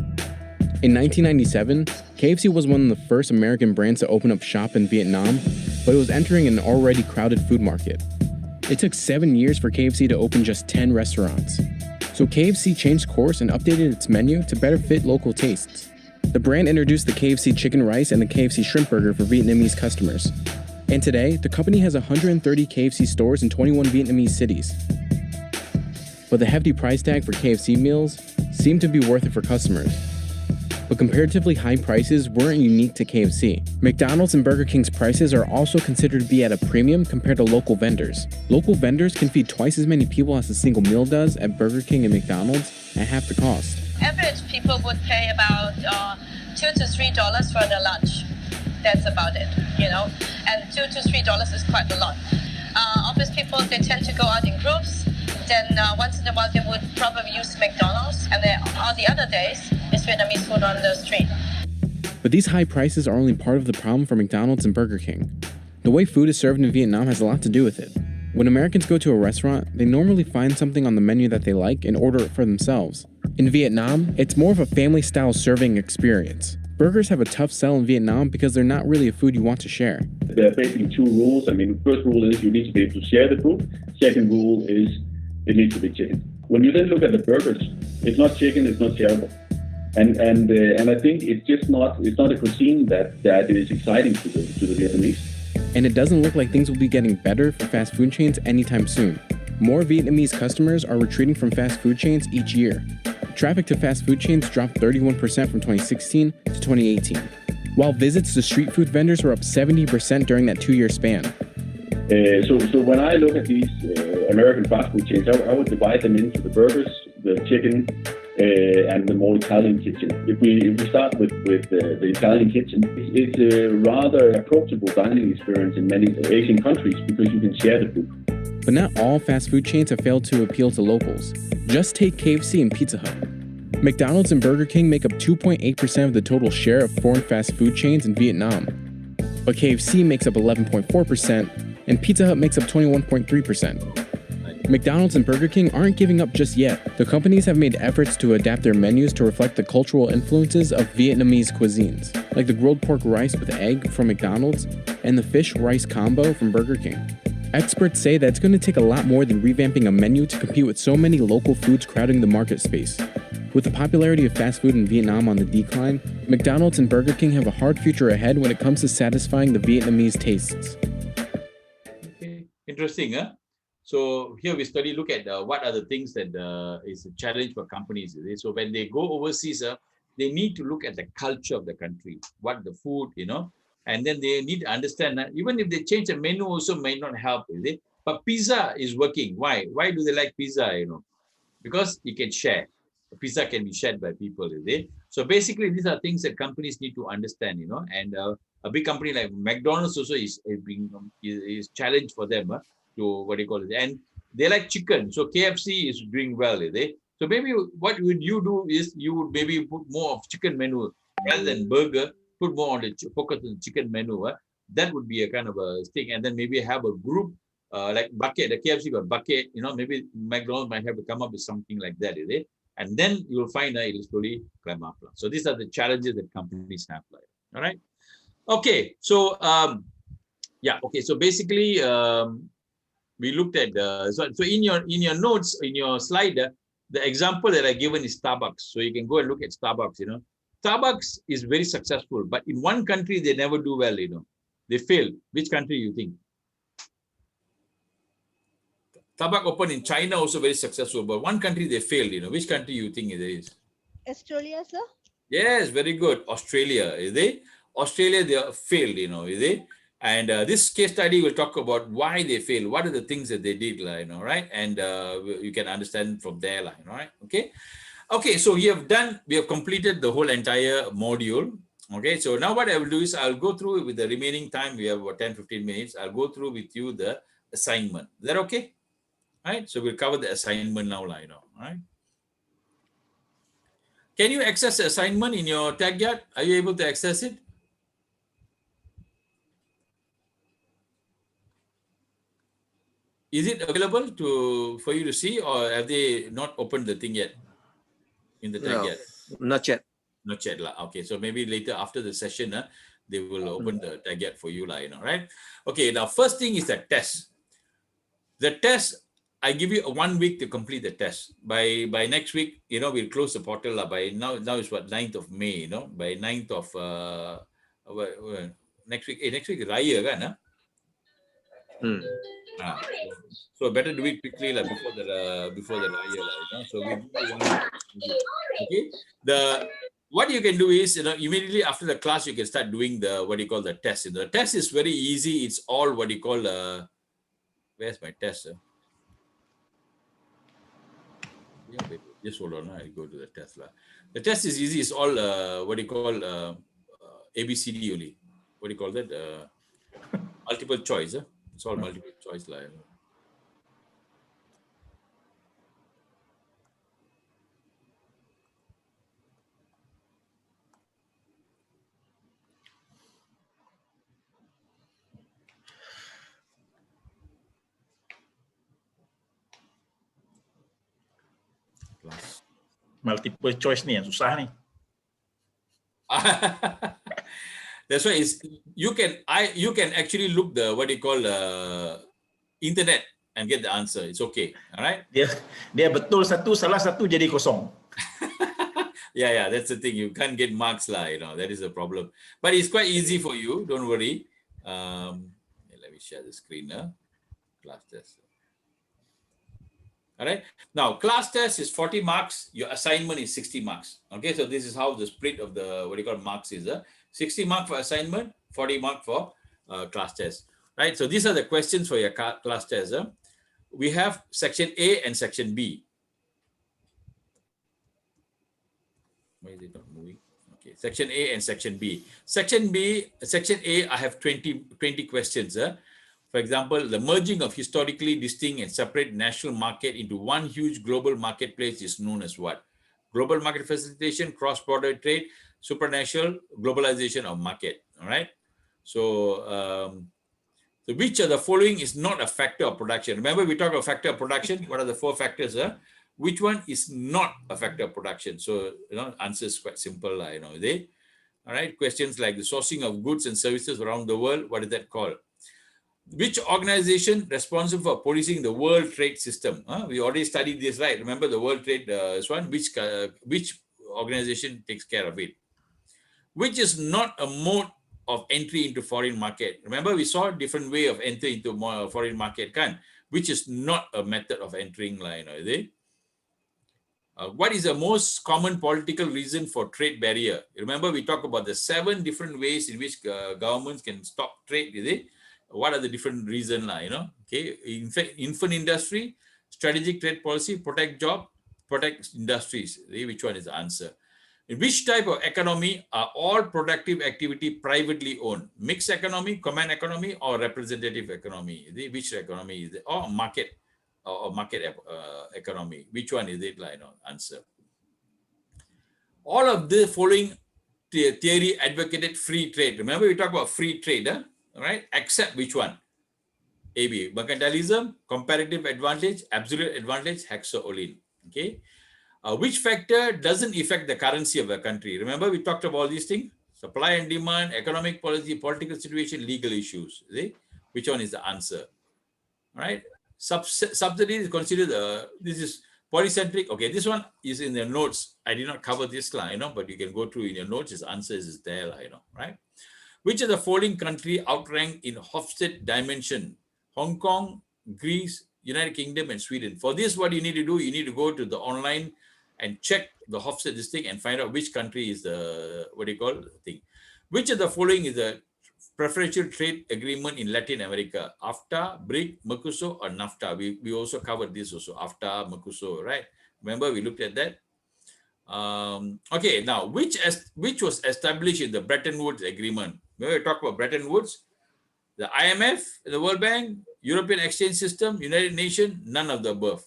In 1997, KFC was one of the first American brands to open up shop in Vietnam, but it was entering an already crowded food market. It took 7 years for KFC to open just 10 restaurants. So KFC changed course and updated its menu to better fit local tastes. The brand introduced the KFC chicken rice and the KFC shrimp burger for Vietnamese customers. And today, the company has 130 KFC stores in 21 Vietnamese cities. But the hefty price tag for KFC meals seemed to be worth it for customers. But comparatively high prices weren't unique to KFC. McDonald's and Burger King's prices are also considered to be at a premium compared to local vendors. Local vendors can feed twice as many people as a single meal does at Burger King and McDonald's at half the cost. Average people would pay about $2 to $3 for their lunch. That's about it, and $2 to $3 is quite a lot. Office people, they tend to go out in groups. Then once in a while, they would probably use McDonald's, and then all the other days, it's Vietnamese food on the street. But these high prices are only part of the problem for McDonald's and Burger King. The way food is served in Vietnam has a lot to do with it. When Americans go to a restaurant, they normally find something on the menu that they like and order it for themselves. In Vietnam, it's more of a family-style serving experience. Burgers have a tough sell in Vietnam because they're not really a food you want to share. There are basically two rules. First rule is you need to be able to share the food. Second rule is it needs to be chicken. When you then look at the burgers, it's not chicken, it's not shareable. And I think it's not a cuisine that is exciting to the Vietnamese. And it doesn't look like things will be getting better for fast food chains anytime soon. More Vietnamese customers are retreating from fast food chains each year. Traffic to fast food chains dropped 31% from 2016 to 2018, while visits to street food vendors were up 70% during that 2-year span. So when I look at these American fast food chains, I would divide them into the burgers, the chicken, and the more Italian kitchen. If we start with the Italian kitchen, it's a rather approachable dining experience in many Asian countries because you can share the food. But not all fast food chains have failed to appeal to locals. Just take KFC and Pizza Hut. McDonald's and Burger King make up 2.8% of the total share of foreign fast food chains in Vietnam. But KFC makes up 11.4%, and Pizza Hut makes up 21.3%. McDonald's and Burger King aren't giving up just yet. The companies have made efforts to adapt their menus to reflect the cultural influences of Vietnamese cuisines, like the grilled pork rice with egg from McDonald's and the fish rice combo from Burger King. Experts say that it's going to take a lot more than revamping a menu to compete with so many local foods crowding the market space. With the popularity of fast food in Vietnam on the decline, McDonald's and Burger King have a hard future ahead when it comes to satisfying the Vietnamese tastes. Okay. Interesting, huh? So here we look at what are the things that is a challenge for companies. So when they go overseas, they need to look at the culture of the country, what the food, and then they need to understand that even if they change the menu also may not help, but pizza is working. Why? Why do they like pizza, Because you can share. Pizza can be shared by people, So basically, these are things that companies need to understand, and a big company like McDonald's also is challenged for them to and they like chicken. So KFC is doing well, So maybe what would you do is you would maybe put more of chicken menu rather than burger, put more on the focus on the chicken menu. That would be a kind of a thing, and then maybe have a group like bucket. The KFC got bucket, maybe McDonald's might have to come up with something like that, and then you will find it will slowly climb up. So these are the challenges that companies have. All right. Okay. So So basically, we looked at so in your notes in your slide, the example that I given is Starbucks. So you can go and look at Starbucks. Starbucks is very successful, but in one country they never do well. They fail. Which country you think? Starbucks opened in China, also very successful, but one country they failed. Which country you think it is? Australia, sir. Yes, very good. Australia, Australia, they failed. And this case study will talk about why they failed. What are the things that they did, right? And you can understand from there, right? Okay. Okay. So we have completed the whole entire module. Okay. So now what I will do is I'll go through with the remaining time. We have about 10-15 minutes. I'll go through with you the assignment. Is that okay? All right. So we'll cover the assignment now, all right? Can you access the assignment in your tag yard? Are you able to access it? Is it available for you to see, or have they not opened the thing yet in the tag yet? Not yet. Not yet. Okay, so maybe later after the session, they will open the tag yet for you, right? Okay, now first thing is the test. The test I give you 1 week to complete the test. By next week, we'll close the portal. By now it's what, 9th of May, by 9th of next week. Next week is Raya, kan? So better do it quickly before the Raya. So we do 1 week. Okay. What you can do is, immediately after the class, you can start doing the test. The test is very easy. It's all what you call where's my test? Yeah, baby. Just hold on. I'll go to the test. The test is easy. It's all what do you call ABCD only. What do you call that? Multiple choice. It's all multiple choice. Multiple choice ni yang susah ni. That's why you can actually look the what do you call internet and get the answer. It's okay. All right. Dia betul satu, salah satu jadi kosong. Yeah, that's the thing. You can't get marks lah. That is the problem. But it's quite easy for you. Don't worry. Let me share the screen. Class test. All right. Now, class test is 40 marks. Your assignment is 60 marks. Okay. So this is how the split of the marks is. 60 mark for assignment, 40 mark for class test. Right. So these are the questions for your class test. We have section A and section B. Why is it not moving? Okay. Section A and section B. Section A, I have 20 questions. For example, the merging of historically distinct and separate national market into one huge global marketplace is known as what? Global market facilitation, cross-border trade, supranational globalization of market. All right. So, which of the following is not a factor of production? Remember, we talk about factor of production. What are the 4 factors? Which one is not a factor of production? So, answer is quite simple. All right. Questions like the sourcing of goods and services around the world. What is that called? Which organization responsible for policing the World Trade System? We already studied this, right? Remember the World Trade is one. Which organization takes care of it? Which is not a mode of entry into foreign market? Remember, we saw a different way of entering into foreign market, which is not a method of entering. What is the most common political reason for trade barrier? Remember, we talked about the 7 different ways in which governments can stop trade. What are the different reasons? Okay. In fact, infant industry, strategic trade policy, protect job, protect industries. Which one is the answer? In which type of economy are all productive activity privately owned? Mixed economy, command economy, or representative economy? Which economy is it? Or market economy? Which one is it? Answer. All of the following theory advocated free trade. Remember, we talked about free trade. All right, except which one? AB, mercantilism, comparative advantage, absolute advantage, Hexaolin. Okay. Which factor doesn't affect the currency of a country? Remember, we talked about all these things: supply and demand, economic policy, political situation, legal issues. Which one is the answer? All right. Subsidy is considered this is polycentric. Okay, this one is in the notes. I did not cover this line, but you can go through in your notes. His answer is there, right? Which of the following country outranked in Hofstede dimension? Hong Kong, Greece, United Kingdom, and Sweden. For this, what you need to do, you need to go to the online and check the Hofstede this thing and find out which country is the, thing. Which of the following is the preferential trade agreement in Latin America? AFTA, BRIC, Mercosur, or NAFTA? We also covered this also, AFTA, Mercosur, right? Remember, we looked at that. Okay, now, which was established in the Bretton Woods Agreement? When we talk about Bretton Woods, the IMF, the World Bank, European Exchange System, United Nations, none of the above.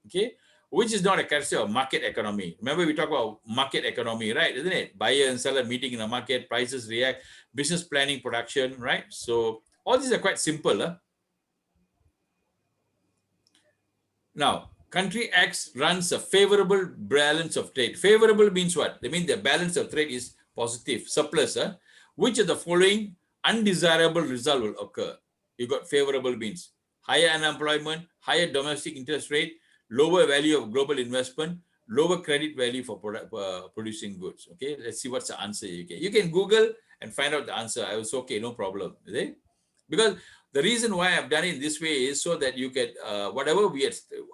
Okay, which is not a characteristic of market economy. Remember, we talk about market economy, right? Isn't it? Buyer and seller meeting in the market, prices react, business planning, production, right? So all these are quite simple. Now, country X runs a favorable balance of trade. Favorable means what? They mean the balance of trade is positive, surplus. Which of the following undesirable result will occur? You got favorable means higher unemployment, higher domestic interest rate, lower value of global investment, lower credit value for producing goods. Okay, let's see what's the answer you get. You can Google and find out the answer. I was okay, no problem. Is it? Because the reason why I've done it this way is so that you can, whatever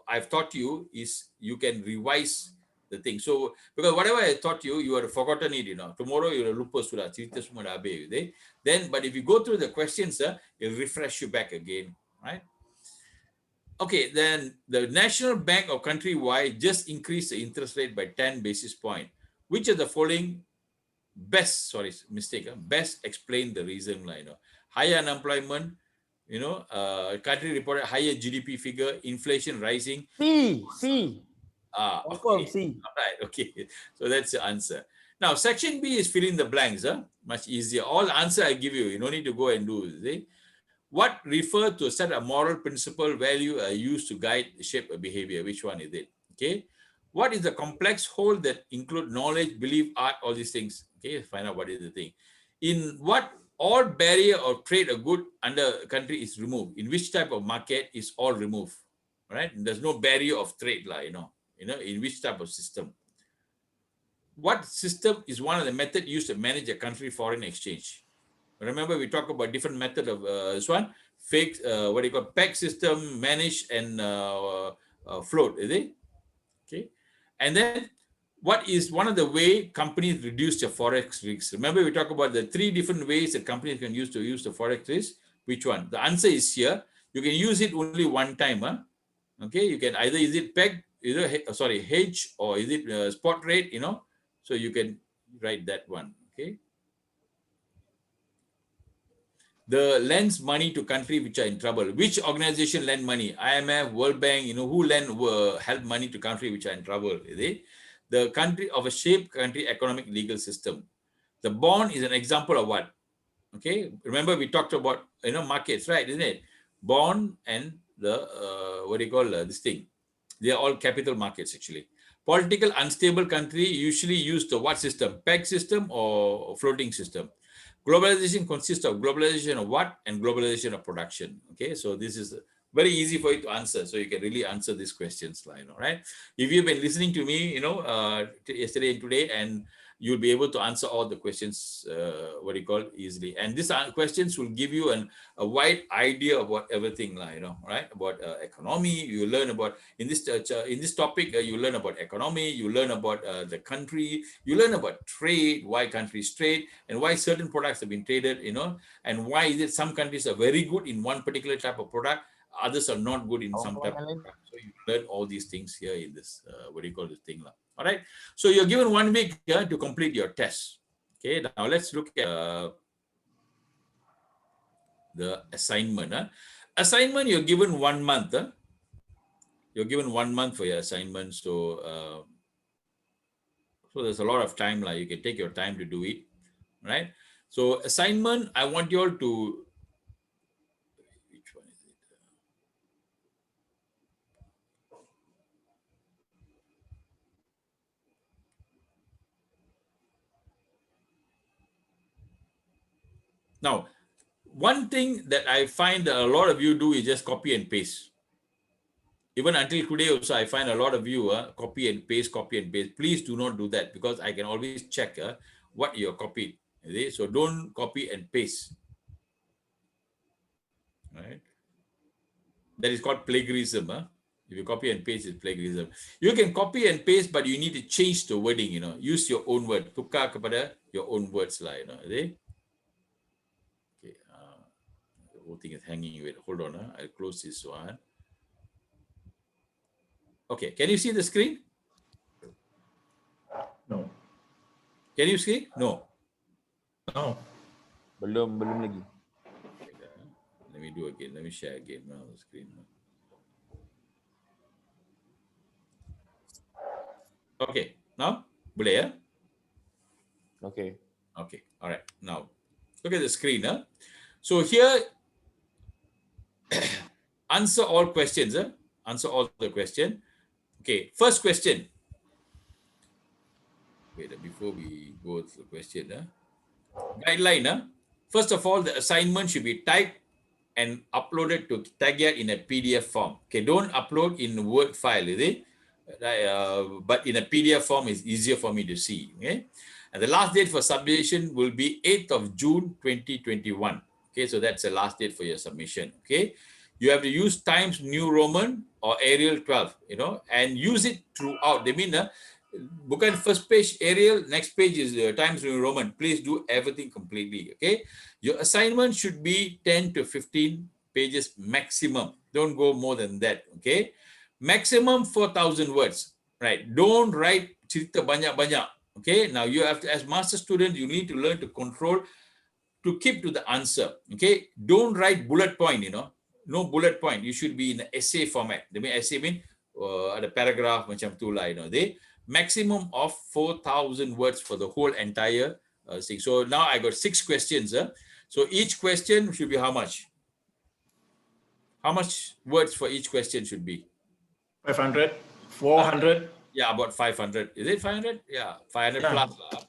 I've taught you is you can revise the thing. So, because whatever I taught you, you have forgotten it, Tomorrow you'll lupa sudah, cerita semua dah habis. Then, but if you go through the questions, it'll refresh you back again, right? Okay, then the National Bank of country Y just increased the interest rate by 10 basis points. Which of the following best explain the reason, higher unemployment, country reported higher GDP figure, inflation rising. C. Okay. C. All right, okay. So that's the answer. Now, section B is fill in the blanks, much easier. All answer I give you, you don't need to go and do, see? What refer to a set of moral principle value are used to guide, shape a behavior? Which one is it? Okay. What is the complex whole that include knowledge, belief, art, all these things? Okay, find out what is the thing. In what all barrier or trade or good under country is removed? In which type of market is all removed? Right? There's no barrier of trade, in which type of system? What system is one of the methods used to manage a country foreign exchange? Remember, we talk about different method of this one, fake, peg system, manage, and float, is it? Okay. And then, what is one of the way companies reduce their forex risks? Remember, we talk about the 3 different ways that companies can use to use the forex risk. Which one? The answer is here. You can use it only one time. Okay, you can either use it peg, hedge, or is it spot rate, So you can write that one. Okay. The lends money to country which are in trouble. Which organization lend money? IMF, World Bank, who help money to country which are in trouble? Is it? The country of a shaped country economic legal system. The bond is an example of what? Okay, remember we talked about markets, right? Isn't it? Bond and the this thing. They are all capital markets actually. Political unstable country usually use the what system? Peg system or floating system? Globalization consists of globalization of what and globalization of production. Okay, so this is very easy for you to answer. So you can really answer these questions, right? If you've been listening to me, yesterday and today, and you'll be able to answer all the questions, easily. And these questions will give you a wide idea about everything, right? About economy. You learn about in this topic. You learn about economy. You learn about the country. You learn about trade. Why countries trade and why certain products have been traded. And why is it some countries are very good in one particular type of product, others are not good in some type of product. So you learn all these things here in this this thing. All right. So you're given 1 week to complete your test. Okay. Now let's look at the assignment. Assignment, you're given 1 month. You're given 1 month for your assignment. So, so there's a lot of time. You can take your time to do it. Right. So assignment, I want you all to, which one is it? Now, one thing that I find that a lot of you do is just copy and paste. Even until today also, I find a lot of you copy and paste. Please do not do that because I can always check what you're copied. So don't copy and paste. Right? That is called plagiarism. If you copy and paste, it's plagiarism. You can copy and paste, but you need to change the wording. Use your own word. Tukar kepada your own words lah. Okay. The whole thing is hanging. Wait, hold on. I'll close this one. Okay. Can you see the screen? No. Can you see? No. No. Belum lagi. Let me do again. Let me share again now the screen. Okay. Now, boleh ya? Okay. Okay. All right. Now, look at the screen. So here, answer all questions. Answer all the question. Okay. First question. Wait, before we go to the question. Guideline. First of all, the assignment should be typed and upload it to Tagia in a PDF form. Okay, don't upload in Word file, is it? But in a PDF form is easier for me to see. Okay, and the last date for submission will be 8th of June 2021. Okay, so that's the last date for your submission. Okay, you have to use Times New Roman or Arial 12, and use it throughout. They mean bukan first page Arial, next page is Times New Roman. Please do everything completely. Okay, your assignment should be 10 to 15 pages maximum. Don't go more than that. Okay, maximum 4,000 words. Right? Don't write cerita banyak-banyak. Okay, now you have to, as master student, you need to learn to control, to keep to the answer. Okay, don't write bullet point. No bullet point. You should be in the essay format. The essay mean ada paragraph macam tu lah. They maximum of 4,000 words for the whole entire thing. So now I got 6 questions. So each question should be how much? How much words for each question should be? 500, 400. Yeah, about 500. Is it 500? Yeah, 500 Yeah. plus.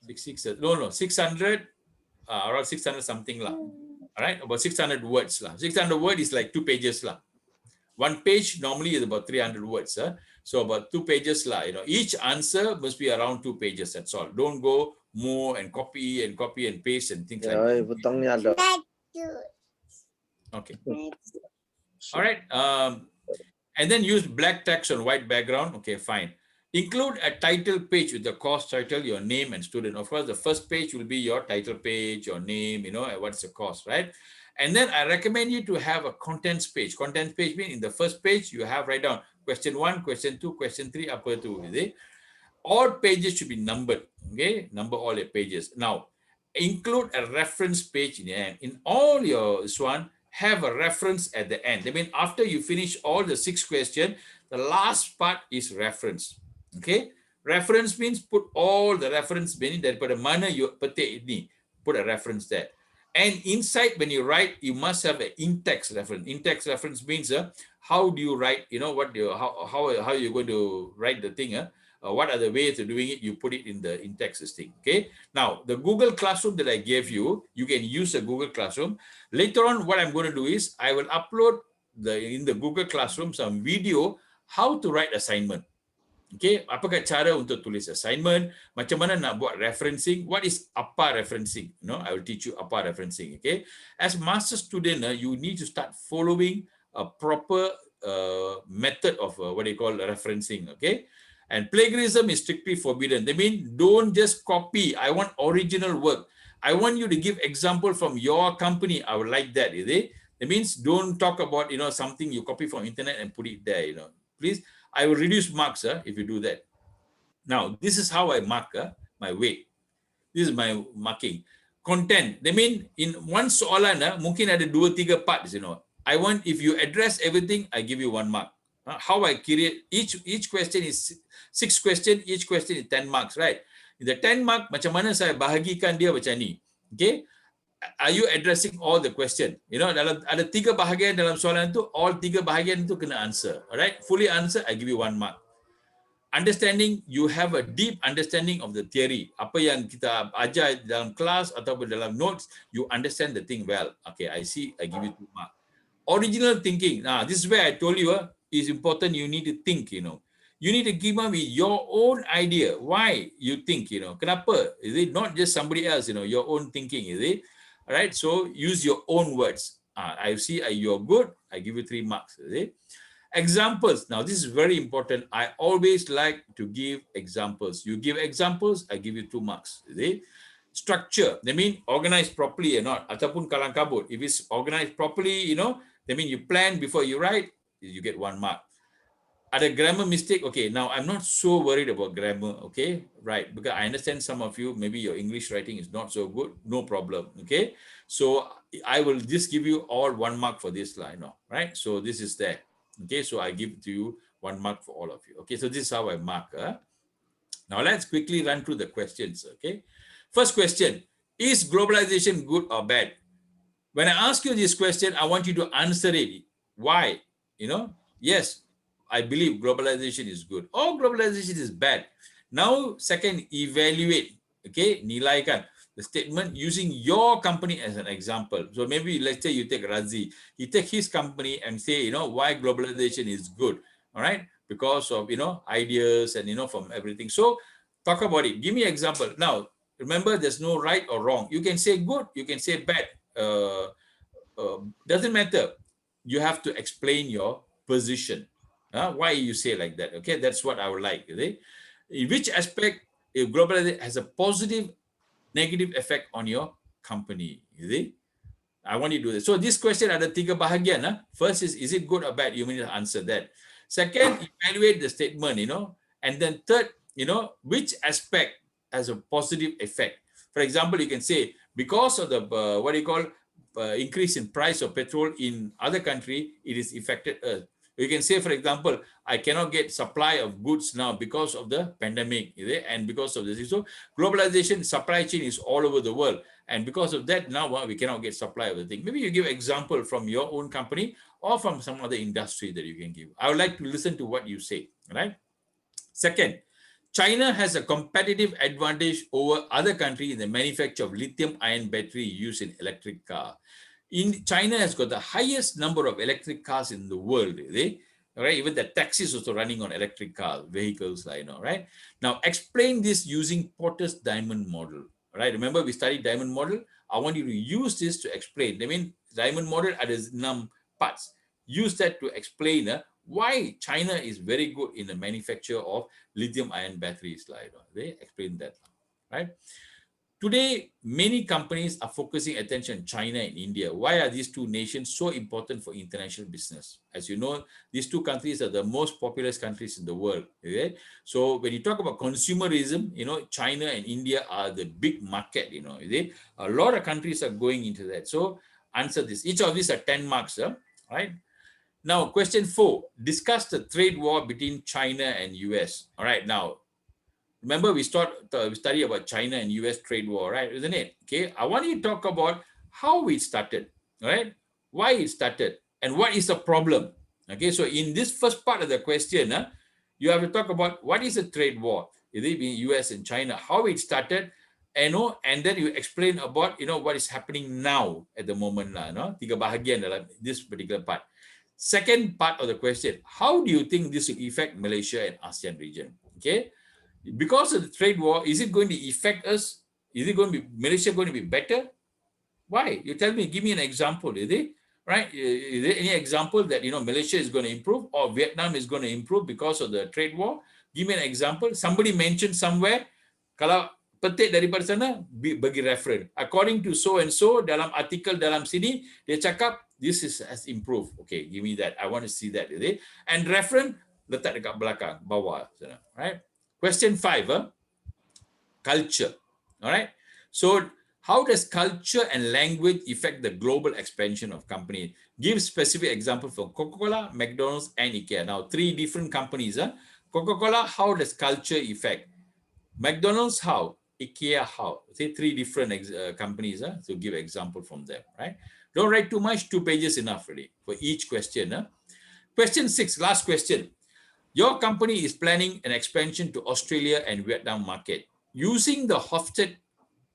600. Around 600 something lah. All right, about 600 words lah. 600 words is like 2 pages lah. 1 page normally is about 300 words. So about 2 pages lah. Each answer must be around 2 pages. That's all. Don't go more and copy and paste and things like that. Okay. All right. And then use black text on white background. Okay, fine. Include a title page with the course title, your name and student. Of course, the first page will be your title page, your name, what's the course, right? And then I recommend you to have a contents page. Contents page means in the first page, you have write down question 1, question 2, question 3, apa tu, is it? All pages should be numbered, okay? Number all your pages. Now, include a reference page in the end. In all your one, have a reference at the end. I mean, after you finish all the 6 questions, the last part is reference. Okay, reference means put all the reference meaning daripada mana you petik ini, put a reference there. And inside when you write, you must have an in-text reference. In-text reference means how do you write? What do you, how you're going to write the thing? What are the ways of doing it? You put it in the in-text thing. Okay. Now the Google Classroom that I gave you, you can use a Google Classroom. Later on, what I'm going to do is I will upload in the Google Classroom some video how to write assignment. Okay, apakah cara untuk tulis assignment, macam mana nak buat referencing, what is APA referencing, I will teach you APA referencing. Okay, as master student, you need to start following a proper method of what they call referencing. Okay, and plagiarism is strictly forbidden. They mean don't just copy. I want original work. I want you to give example from your company. I would like that. Is it? That means don't talk about something you copy from internet and put it there. Please. I will reduce marks if you do that. Now, this is how I mark my weight. This is my marking. Content. They mean in one soalan, mungkin ada 2-3 parts. I want, if you address everything, I give you 1 mark. How I create, each question is 6 questions, each question is 10 marks, right? In the 10 mark, macam mana saya bahagikan dia macam ni. Okay? Are you addressing all the question? Dalam ada 3 bahagian dalam soalan tu, all 3 bahagian tu kena answer. Alright, fully answer, I give you 1 mark. Understanding, you have a deep understanding of the theory. Apa yang kita ajar dalam kelas atau dalam notes, you understand the thing well. Okay, I see, I give you 2 mark. Original thinking. Now, this is where I told you is important. You need to think. You need to give up with your own idea. Why you think? Kenapa? Is it not just somebody else? Your own thinking. Is it? All right, so use your own words. I see you're good, I give you 3 marks. Examples. Now, this is very important. I always like to give examples. You give examples, I give you 2 marks. Structure. They mean organized properly or not. Ataupun kalang kabut. If it's organized properly, they mean you plan before you write, you get 1 mark. Ada grammar mistake. Okay, now I'm not so worried about grammar. Okay, right? Because I understand some of you, maybe your English writing is not so good. No problem. Okay, so I will just give you all 1 mark for this line. Right? So this is there. Okay, so I give to you 1 mark for all of you. Okay, so this is how I mark. Now let's quickly run through the questions. Okay, first question: is globalization good or bad? When I ask you this question, I want you to answer it. Why? Yes. I believe globalization is good. Or globalization is bad. Now, second, evaluate. Okay, nilaikan. the statement using your company as an example. So maybe let's say you take Razi, he take his company and say, why globalization is good, all right? Because of, ideas and, from everything. So talk about it. Give me an example. Now, remember, there's no right or wrong. You can say good, you can say bad. Doesn't matter. You have to explain your position. Why you say like that? Okay, that's what I would like. In which aspect if globalization has a positive, negative effect on your company? I want you to do this. So this question ada 3 bahagian. First is it good or bad? You need to answer that. Second, evaluate the statement, and then third, which aspect has a positive effect. For example, you can say because of the increase in price of petrol in other country, it is affected us. You can say, for example, I cannot get supply of goods now because of the pandemic, and because of this. So globalization, supply chain is all over the world. And because of that, now we cannot get supply of the thing. Maybe you give example from your own company or from some other industry that you can give. I would like to listen to what you say, right? Second, China has a competitive advantage over other countries in the manufacture of lithium-ion battery used in electric car. China has got the highest number of electric cars in the world, right? Even the taxis also running on electric car vehicles, right? Now, explain this using Porter's diamond model, right? Remember, we studied diamond model. I want you to use this to explain. I mean, diamond model are the parts. Use that to explain why China is very good in the manufacture of lithium-ion batteries. They explain that, right? Today, many companies are focusing attention on China and India. Why are these two nations so important for international business? As you know, these two countries are the most populous countries in the world. Okay? So when you talk about consumerism, China and India are the big market. A lot of countries are going into that. So answer this. Each of these are 10 marks, right? Now, question 4, discuss the trade war between China and US. All right, now, remember we study about China and US trade war, right? Isn't it? Okay, I want you to talk about how it started, right? Why it started and what is the problem. Okay, so in this first part of the question, you have to talk about what is a trade war, is it between US and China, how it started, and then you explain about what is happening now at the moment. 3 bahagian dalam this particular part. Second part of the question, how do you think this will affect Malaysia and ASEAN region? Okay, because of the trade war, is it going to affect us? Is it going to be Malaysia going to be better? Why? You tell me, give me an example, is it? Right? Is there any example that Malaysia is going to improve or Vietnam is going to improve because of the trade war? Give me an example. Somebody mentioned somewhere, kalau petik daripada sana, bagi reference. According to so and so, dalam artikel dalam sini, dia cakap, this has improved. Okay, give me that. I want to see that. Is it? And reference, letak dekat belakang, bawah. Right? Question 5, culture. All right. So how does culture and language affect the global expansion of companies? Give specific example for Coca-Cola, McDonald's, and IKEA. Now, 3 different companies. Coca-Cola, how does culture affect? McDonald's, how? IKEA, how? Say 3 different companies. So give example from them, right? Don't write too much, 2 pages enough really for each question. Question 6, last question. Your company is planning an expansion to Australia and Vietnam market using the Hofstede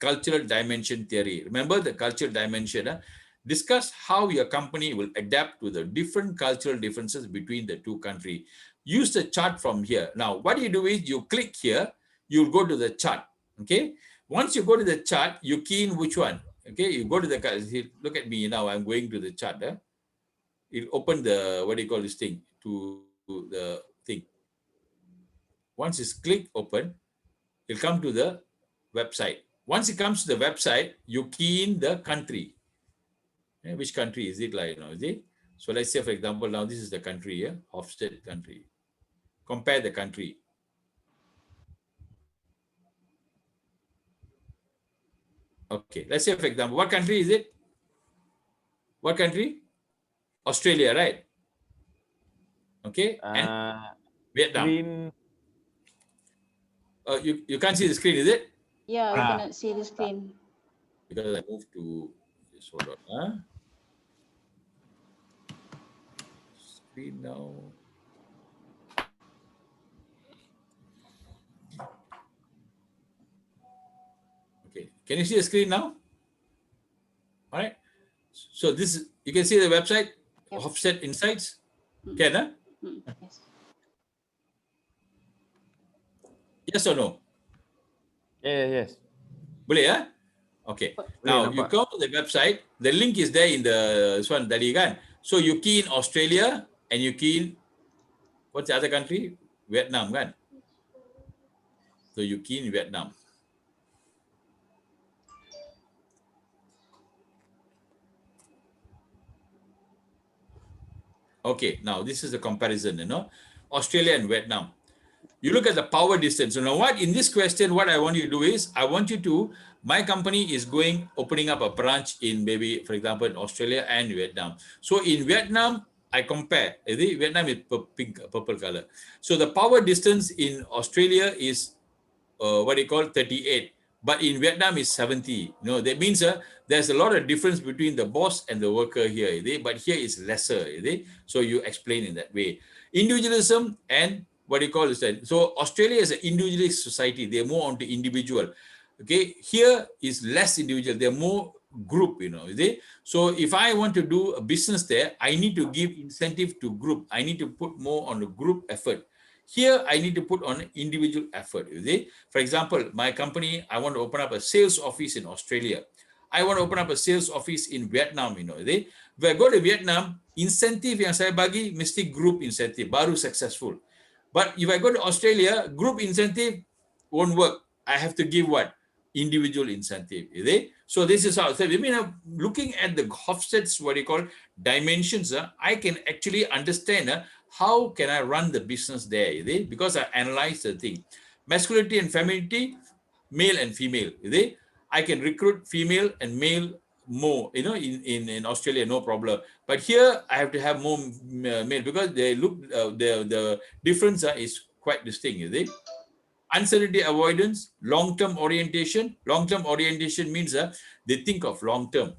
cultural dimension theory. Remember the cultural dimension. Discuss how your company will adapt to the different cultural differences between the 2 countries. Use the chart from here. Now, what you do is you click here, you'll go to the chart. Okay. Once you go to the chart, you key in which one. Okay, you go to the, look at me now, I'm going to the chart. It open the, what do you call this thing, to the thing. Once it's click open, it'll come to the website. Once it comes to the website, you key in the country. Which country is it like, is it? So let's say, for example, now this is the country here, Hofstede country. Compare the country. Okay, let's say, for example, what country is it? What country? Australia, right? Okay, and Vietnam. You can't see the screen, is it? Yeah, we cannot see the screen. Because I moved to, just hold on. Screen now. Okay, Can you see the screen now? All right. So this is, you can see the website, Offset Insights. Can, huh? Yes. Yes or no? Yes. Boleh, ya? Okay. Now you go to the website. The link is there in the this one tadi kan. So you key in Australia and you key in what's the other country? Vietnam kan. So you key in Vietnam. Okay, now this is the comparison, Australia and Vietnam. You look at the power distance. So now what in this question, what I want you to do is, I want you to, my company is opening up a branch in maybe, for example, in Australia and Vietnam. So in Vietnam, I compare. Vietnam is purple color. So the power distance in Australia is what they call 38. But in Vietnam is 70. That means there's a lot of difference between the boss and the worker here. But here is lesser. So you explain in that way. Individualism and what you call is that. So Australia is an individualist society. They're more onto individual. Okay, here is less individual. They're more group, So if I want to do a business there, I need to give incentive to group. I need to put more on the group effort. Here, I need to put on individual effort. For example, my company, I want to open up a sales office in Australia. I want to open up a sales office in Vietnam. If I go to Vietnam, incentive yang saya bagi mesti group incentive, baru successful. But if I go to Australia, group incentive won't work. I have to give what? Individual incentive. So this is how. So looking at the Hofstede's what you call dimensions, I can actually understand how can I run the business there? Because I analyze the thing. Masculinity and femininity, male and female. I can recruit female and male more, in Australia, no problem. But here I have to have more male because they look, the difference is quite distinct. Uncertainty avoidance, long-term orientation. Long-term orientation means they think of long-term.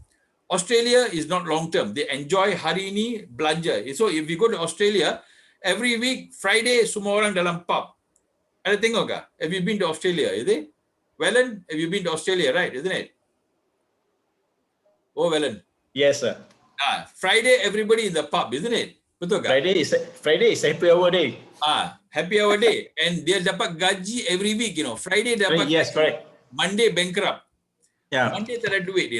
Australia is not long-term. They enjoy hari ini belanja. So if you go to Australia, every week, Friday, semua orang dalam pub. Ada tengok kah? Have you been to Australia? Wellen, have you been to Australia, right? Isn't it? Oh, Wellen. Yes, sir. Friday, everybody in the pub, isn't it? Betul kah? Friday is happy hour day. Happy hour day. And dia dapat gaji every week, Friday dapat yes, correct. Monday bankrupt. Yeah. Monday tak ada duit,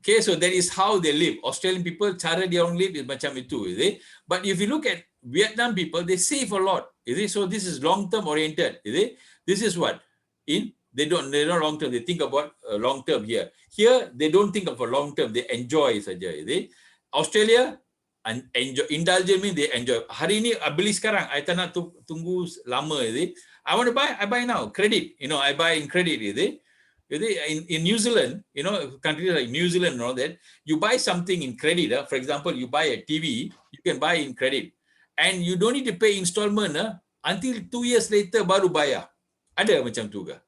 Okay, so that is how they live. Australian people, cara dia orang live is macam itu, But if you look at Vietnam people, they save a lot, So this is long-term oriented, This is what? They're not long-term, they think about long-term here. Here, they don't think of a long-term, they enjoy saja, Australia, enjoy, indulgent means they enjoy. Hari ni, beli sekarang, I tak nak tunggu lama, I want to buy, I buy now, credit, I buy in credit, In New Zealand, countries like New Zealand and all that, you buy something in credit. For example, you buy a TV, you can buy in credit. And you don't need to pay installment until 2 years later baru bayar. Ada macam tu ke?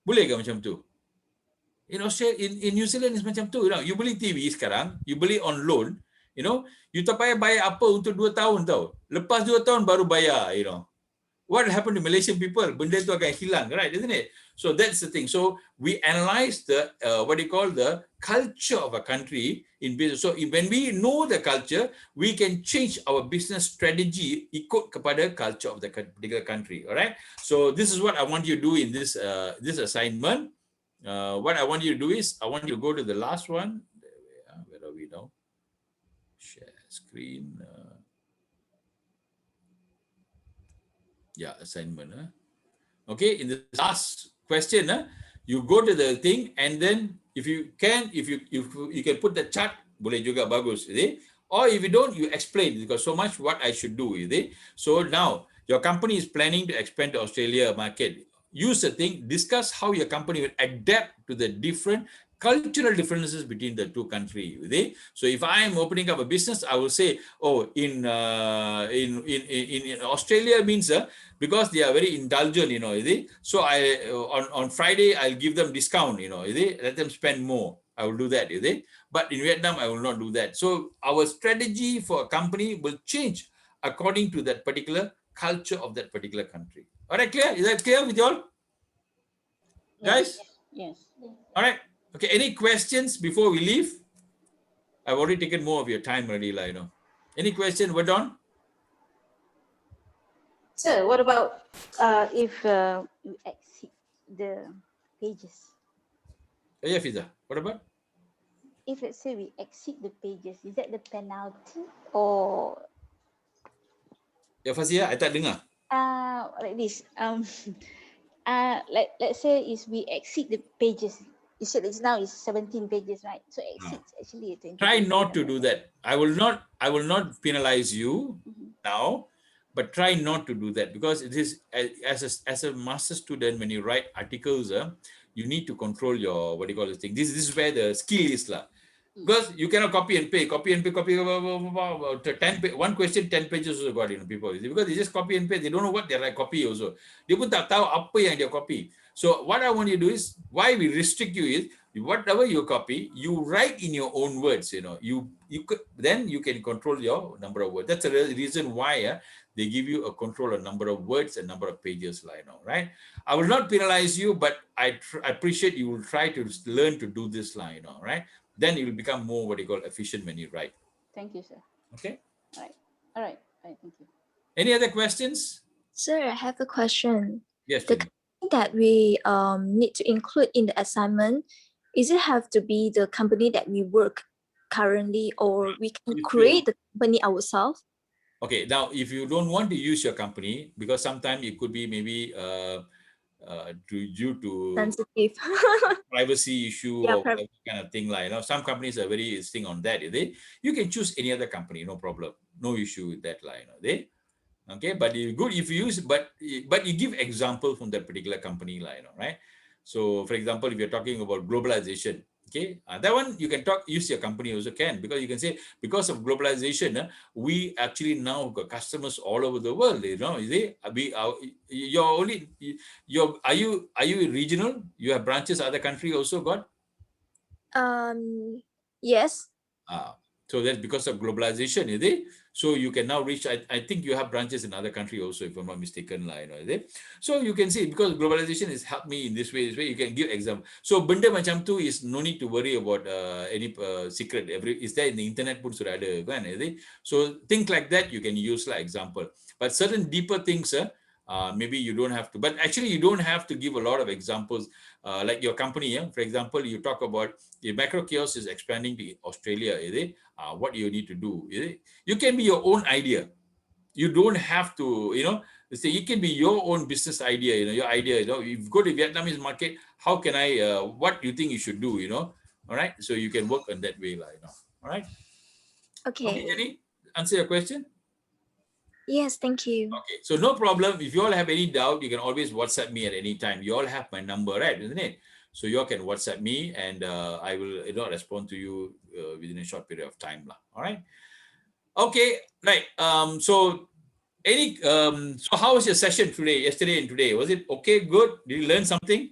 Boleh ke macam tu? In Australia, in New Zealand is macam tu. You beli TV sekarang, you beli on loan, you tak payah bayar apa untuk 2 tahun tau. Lepas 2 tahun baru bayar, What happened to Malaysian people? Benda tu akan hilang, right? Isn't it? So that's the thing. So we analyze the what you call the culture of a country in business. So when we know the culture, we can change our business strategy ikut kepada culture of the particular country. All right. So this is what I want you to do in this this assignment. What I want you to do is I want you to go to the last one. Where are we now? Share screen. Assignment. Okay, in the last question, you go to the thing and then if you can put the chart, boleh juga bagus, or if you don't, you explain because so much what I should do, So now your company is planning to expand to Australia market. Use the thing, discuss how your company will adapt to the different cultural differences between the two countries. So if I am opening up a business, I will say, in Australia means because they are very indulgent, So on Friday I'll give them discount, let them spend more. I will do that, But in Vietnam I will not do that. So our strategy for a company will change according to that particular culture of that particular country. All right, clear? Is that clear with you all? Guys? Yes. All right. Okay. Any questions before we leave? I've already taken more of your time already, you know. Any question, Verdon? So what about if we exceed the pages? Yeah, Fiza. What about? If let's say we exceed the pages, is that the penalty or Ya, Fazia, I tak dengar. like this? Let's say is we exceed the pages. You said it's now is 17 pages, right? So exceeds actually 20. Try not to do that. I will not penalize you now, but try not to do that, because it is as a master student, when you write articles, you need to control your what do you call this thing. This is where the skill is lah. Because you cannot copy and paste, one question 10 pages also got, you know, people, because they just copy and paste. They don't know what they like copy also. Dia pun tak tahu apa yang dia copy. So what I want you to do is, why we restrict you is, whatever you copy, you write in your own words, you know. Then you can control your number of words. That's the reason why they give you a control a number of words and number of pages, you know, right? I will not penalize you, but I appreciate you will try to learn to do this, you know, right? Then you will become more what you call efficient when you write. Thank you, sir. Okay. All right. Thank you. Any other questions? Sir, I have a question. Yes. The company that we need to include in the assignment, is it have to be the company that we work currently, or we can create the company ourselves? Okay. Now, if you don't want to use your company, because sometimes it could be maybe due to sensitive privacy issue or whatever kind of thing, like, you know, some companies are very insisting on that. You can choose any other company, no problem, no issue with that line. Okay, but good if you use, but you give example from that particular company line, right? So, for example, if you're talking about globalization, okay, that one you can use your company also can, because you can say, because of globalization, we actually now got customers all over the world. You know, are you regional? You have branches other country also got? Yes. So that's because of globalization, is it? So you can now reach, I think you have branches in other country also, if I'm not mistaken, you know, is it? So you can see, because globalization has helped me in this way, you can give example. So benda macam tu is no need to worry about any secret. Is there in the internet pun sudah ada, kan, is it? So things like that you can use like example. But certain deeper things, maybe you don't have to, but actually you don't have to give a lot of examples. Like your company, for example, you talk about the macro kiosk is expanding to Australia, is it? What you need to do, is it? You can be your own idea. You don't have to, you know, say it can be your own business idea, you know, your idea, you know, if you go to Vietnamese market, how can I, what do you think you should do, you know? All right. So you can work on that way, you know. All right. Okay. Jenny, answer your question? Yes, thank you. Okay, so no problem. If you all have any doubt, you can always WhatsApp me at any time. You all have my number, right? Isn't it? So you all can WhatsApp me, and I will, you know, respond to you within a short period of time, lah. All right. Okay, right. So so how was your session yesterday and today? Was it okay? Good? Did you learn something?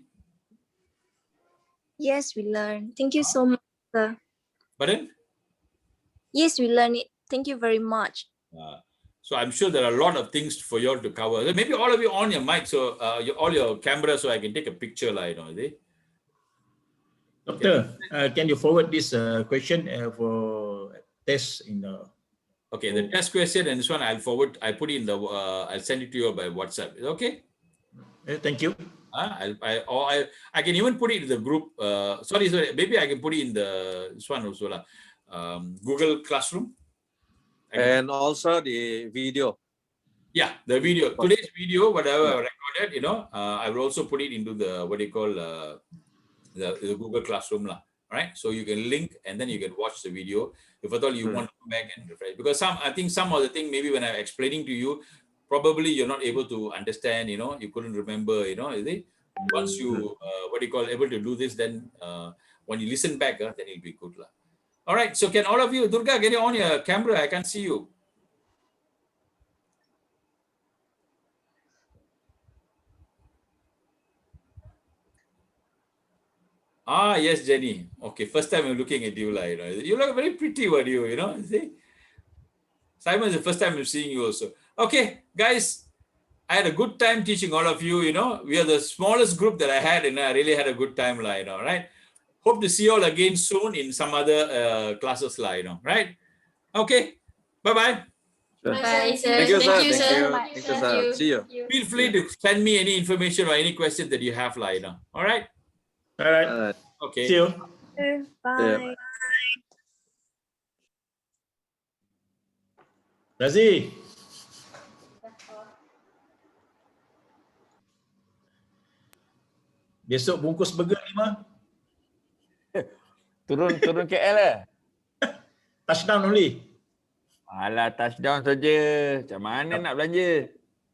Yes, we learned. Thank you so much, sir. Pardon? Yes, we learned it. Thank you very much. So I'm sure there are a lot of things for you all to cover. Maybe all of you on your mic, so all your cameras, so I can take a picture, like, you know, is it? Doctor, can you forward this question for test in the? Okay, the test question and this one I'll forward. I put it in the. I'll send it to you by WhatsApp. Is it okay? Thank you. I can even put it in the group. Sorry. Maybe I can put it in this one also lah. Google Classroom. And also the video. Yeah, the video. Today's video, whatever I recorded, you know, I will also put it into the what do you call the Google Classroom lah. Right? So you can link and then you can watch the video if at all you want to go back and refresh. Because I think some of the thing, maybe when I'm explaining to you, probably you're not able to understand, you know, you couldn't remember, you know, is it? Once you able to do this, then when you listen back, then it'll be good lah. All right. So can all of you, Durga, get on your camera? I can't see you. Yes, Jenny. Okay, first time I'm looking at you, like, you know, you look very pretty, what you know, see? Simon is the first time I'm seeing you also. Okay, guys, I had a good time teaching all of you. We are the smallest group that I had, and I really had a good time, right? Hope to see you all again soon in some other classes, right? Okay, bye-bye. Bye, sir. Thank you, sir. Thank you, sir. Thank you, sir. See you. Feel free to send me any information or any question that you have, all right? All right. Okay. See you. Bye. Razi. Besok bungkus burger 5. Turun KL lah. Touchdown only. Alah, touchdown saja. Macam mana nak belanja?